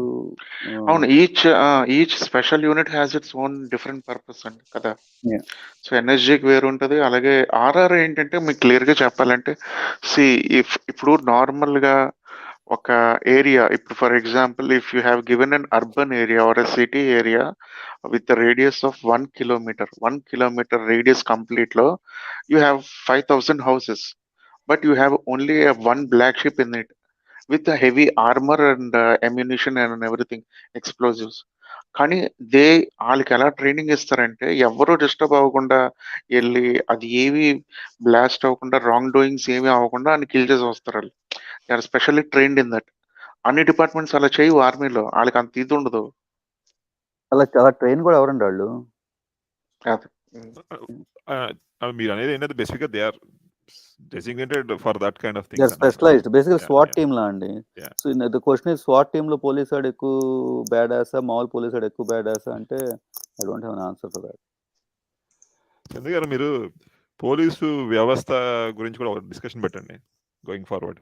అవును, each special unit has its own different purpose అండి కదా. So ఎన్ఎస్జీకి వేరు ఉంటుంది. అలాగే RR ఏంటంటే మీకు క్లియర్గా చెప్పాలంటే ఇప్పుడు నార్మల్గా ఒక ఏరియా, ఇప్పుడు for example if you have given an urban area or a city area with a radius of 1 kilometer, 1 kilometer radius complete lo, you have 5,000 houses, but you have only one black ship in it with a heavy armor and ammunition and everything, explosives. కానీ వాళ్ళకి ఎలా training ఇస్తారంటే ఎవరూ disturb అవ్వకుండా వెళ్ళి అది ఏవి blast అవ్వకుండా, రాంగ్ డూయింగ్స్ ఏమీ అవ్వకుండా అని కిల్ చేసి వస్తారు వాళ్ళు. They are specially trained in that. అన్ని డిపార్ట్మెంట్స్ అలా చేయవు ఆర్మీలో, వాళ్ళకి అంత ఇది ఉండదు. అలా ట్రైన్ కూడా ఎవరండి వాళ్ళు? మీరు అనేది ఏంటంటే బేసిక్గా they are designated for that kind of things. They are specialized, basically SWAT team la andi. So the question is, SWAT team lo police adu ekku badass, మామూలు police adu ekku badass అంటే I don't have an answer for that. ఎందుకంటే మీరు police వ్యవస్థ గురించి కూడా ఒక discussion పెట్టండి going forward.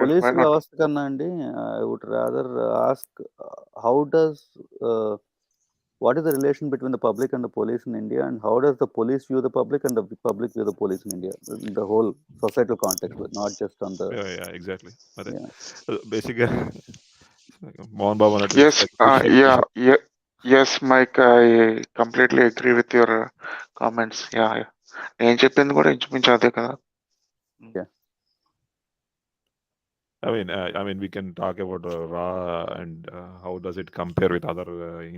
Police వ్యవస్థ కన్నా అండి, I would rather ask how does what is the relation between the public and the police in India, and how does the police view the public and the public view the police in India, in the whole societal context, not just on the exactly. Basically Mohan Babu yes Mike, I completely agree with your comments. నేను చెప్పింది కూడా ఇంచుమించు అదే కదా. I mean, we can talk about RA and how does it compare with other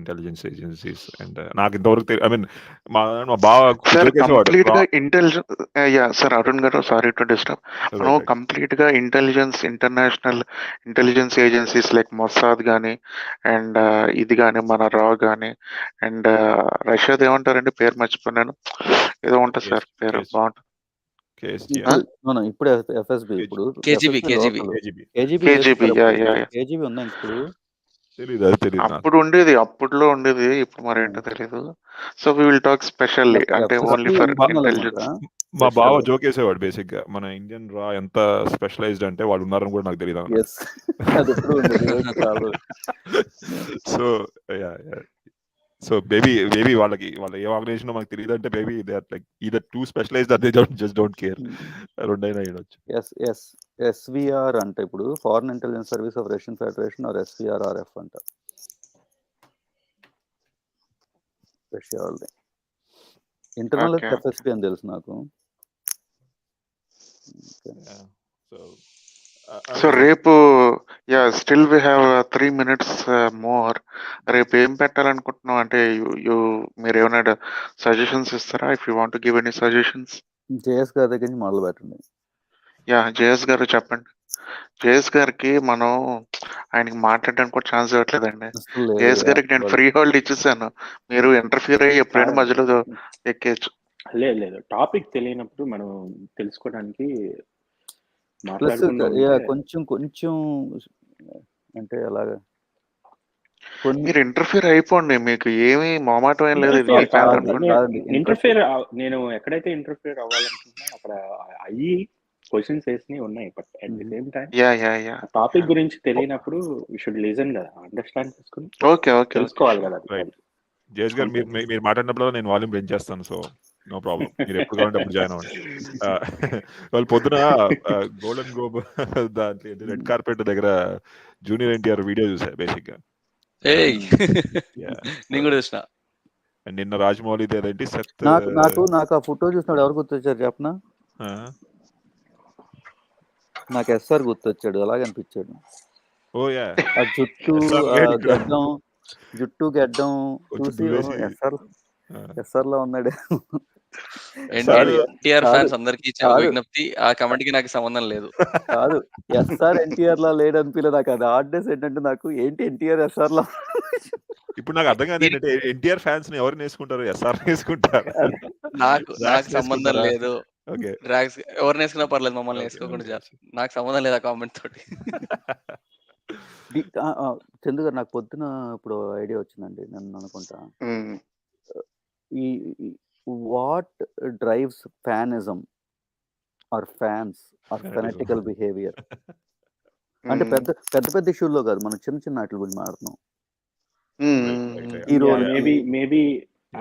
intelligence agencies. And నాకు ఇంతవరకు I mean, మా బావ కంప్లీట్ గా ఇంటెలిజెన్స్ సార్ అరుణ్ గారు, సారీ టు డిస్టర్బ్. మనం కంప్లీట్ గా intelligence, international intelligence agencies like Mossad కానీ and ఇది కానీ మన రా కానీ అండ్ రష్యాది ఏమంటారండి, పేరు మర్చిపోయాను, ఏదో ఉంటుంది సార్ పేరు, బాగుంటుంది. ఇప్పుడు ఎఫ్ఎస్బి, ఇప్పుడు కేజీబీ ఉందా ఇప్పుడు? అప్పుడు ఉండేది, అప్పుడులో ఉండేది, ఇప్పుడు మరి ఏంటో తెలీదు. So we will talk specially, అంటే ఓన్లీ ఫర్ ఇంటెలిజెన్స్. మా బావ జోక్ వేసేవాడు బేసిక్ గా, మన ఇండియన్ రా ఎంత స్పెషలైజ్డ్ అంటే వాళ్ళు ఉన్నారని కూడా నాకు తెలియదు. సో బేబీ వాళ్ళకి వాళ్ళ ఏ ఆర్గనైజేషన్ మనకు తెలియదు అంటే baby they are like either too specialized or they just don't care. రెండైనా అయ్యొచ్చు. ఎస్విఆర్ అంటే ఇప్పుడు foreign intelligence service of Russian federation or SVRRF అంట, రష్యా వాళ్ళది. ఇంటర్నల్ ఎఫ్ఎస్పి అని తెలుసు నాకు. సో రేపు still we have 3 minutes more. రేపు ఏం పెట్టాలనుకుంటున్నాం అంటే మీరు ఏమైనా సజెషన్స్ ఇస్తారా? If you want to give any suggestions. J S గారి దగ్గర నుంచి మొదలు పెట్టండి. జేఎస్ గారు చెప్పండి. జేఎస్ గారికి మనం ఆయనకి మాట్లాడడానికి కూడా ఛాన్స్ ఇవ్వట్లేదండి. జేఎస్ గారికి నేను ఫ్రీ హోల్డ్ ఇచ్చేసాను, మీరు ఇంటర్ఫియర్ అయ్యి ఎప్పుడైనా మధ్యలో ఎక్కేయచ్చు. లేదు, టాపిక్ తెలియనప్పుడు మనం తెలుసుకోవడానికి కొంచెం అంటే అలాగా మీరు ఇంటర్ఫియర్ అయిపోండి, మీకు ఏమీ మొహమాటం ఏం లేదు. ఇంటర్ఫియర్ నేను ఎక్కడైతే ఇంటర్ఫియర్ అవ్వాలనుకుంటున్నా అక్కడ అయ్యి క్వశ్చన్స్ వేసినవి ఉన్నాయి. But at the same time topic గురించి తెలియనప్పుడు వి షుడ్ లిజన్ కదా, అండర్స్టాండ్ చేసుకుని తెలుసుకోవాలి కదా. జేఎస్ గారు మీరు మాట్లాడినప్పుడు నేను వాల్యూమ్ పెంచేస్తాను. So no problem. మీరు ఎప్పుడు కావాలంటే అప్పుడు జాయిన్ అవ్వండి. వాళ్ళు పొద్దున గోల్డెన్ గ్లోబ్ దాంట్లో రెడ్ కార్పెట్ దగ్గర జూనియర్ ఎన్టీఆర్ వీడియో చూసా బేసిక్గా. నేను కూడా చూసిన. అండ్ నిన్న రాజమౌళి అదేంటి సత్ నాకు ఆ ఫోటో చూసినాడు. ఎవరు గుర్తొచ్చారు చెప్పనా? నాకు ఎస్ఆర్ గుర్తొచ్చాడు. అలాగే అనిపించాడు. ఓ యా, ఆ జుట్టు గెడ్డం చూసి ఎస్ఆర్ లో ఉన్నాడు. ఎన్టీఆర్ ఫ్యాన్స్ అందరికి ఇచ్చే విజ్ఞప్తి, ఆ కమెంట్ కి నాకు సంబంధం లేదు. కాదు, ఎస్ఆర్ ఎన్టీఆర్ లా లేడు అనిపించలేదు నాకు. అది ఆర్డెస్ ఏంటంటే నాకు ఏంటి ఎన్టీఆర్ ఎస్ఆర్ లా. ఇప్పుడు నాకు అర్థం కాదు ఏంటంటే ఎన్టీఆర్ ఫ్యాన్స్ ని ఎవరు వేసుకుంటారు? ఎస్ఆర్ వేసుకుంటారు. నాకు సంబంధం లేదు. డ్రాగ్స్ ఎవరిని వేసుకున్నా పర్లేదు, మమ్మల్ని వేసుకోకుండా నాకు సంబంధం లేదు ఆ కామెంట్ తోటి. చందు గారు, నాకు పొద్దున ఇప్పుడు ఐడియా వచ్చిందండి. నన్ను అనుకుంటా, ఈ what drives fanism or fans are fanatical behaviour అంటే పెద్ద ఇష్యూల్లో కాదు, మనం చిన్న చిన్న వాటి గురించి మాట్లాడుతున్నాం. మేబీ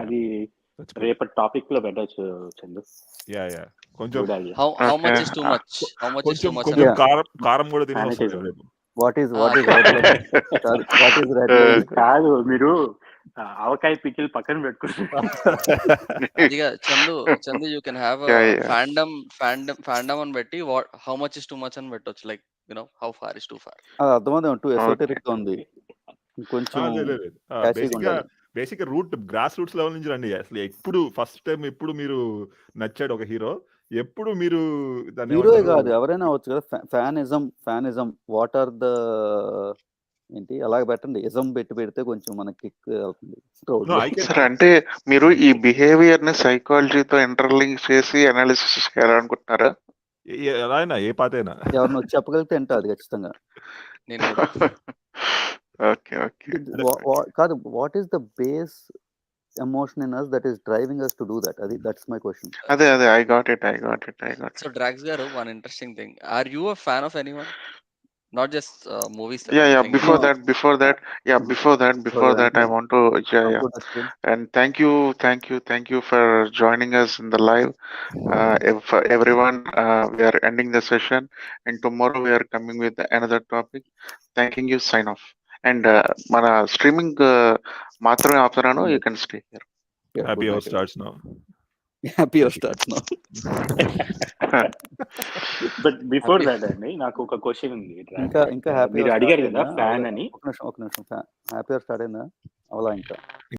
అది రేపటి టాపిక్ లో పెట్టచ్చు చందు. కొంచెం కారం కూడా తినవసరం. What is red wine? కాదు, మీరు ఆవకాయ పికిల్ పక్కన పెట్టుకుంటారు. Chandu you can have fandom అని పెట్టి how much is too much అని పెట్టొచ్చు. Like you know how far is too far. అర్థమైంది. టూ ఎసోటెరిక్ గా ఉంది. కొంచెం basic root grass roots level నుంచి రండి. అసలు ఎప్పుడు ఫస్ట్ టైం ఎప్పుడు మీరు నచ్చాడు ఒక హీరో, ఎప్పుడు మీరు హీరో కాదు ఎవరైనా అవచ్చు కదా. ఫ్యానిజం వాట్ ఆర్ ద ఏంటి అలాగ పెట్టండి. ఇజం పెడితే కొంచెం మనకి కిక్ అవుతుంది. అంటే మీరు ఈ బిహేవియర్ ని సైకాలజీతో ఇంటర్లింక్ చేసి అనాలిసిస్ చేయాలనుకుంటున్నారా? ఎలా అయినా ఏ పాతైనా ఎవరిని వచ్చి చెప్పగలిగితే అంటే అది ఖచ్చితంగా. కాదు, what is the base emotion in us that is driving us to do that? That's my question. Ade I got it. So Drax garu, one interesting thing, are you a fan of anyone, not just movies? Before that I want to and thank you for joining us in the live. For everyone, we are ending the session and tomorrow we are coming with another topic. Thanking you, sign off. And mana streaming మాత్రమే ఆపుతున్నాను. You can stay here. Happy hour starts now. But before that అండి, నాకు ఒక question ఉంది. ఇంకా happy మీరు అడిగారు కదా fan అని. ఒక నిమిషం హ్యాపీ అవర్ స్టార్ట్ అయిందా? అవలా ఇంకా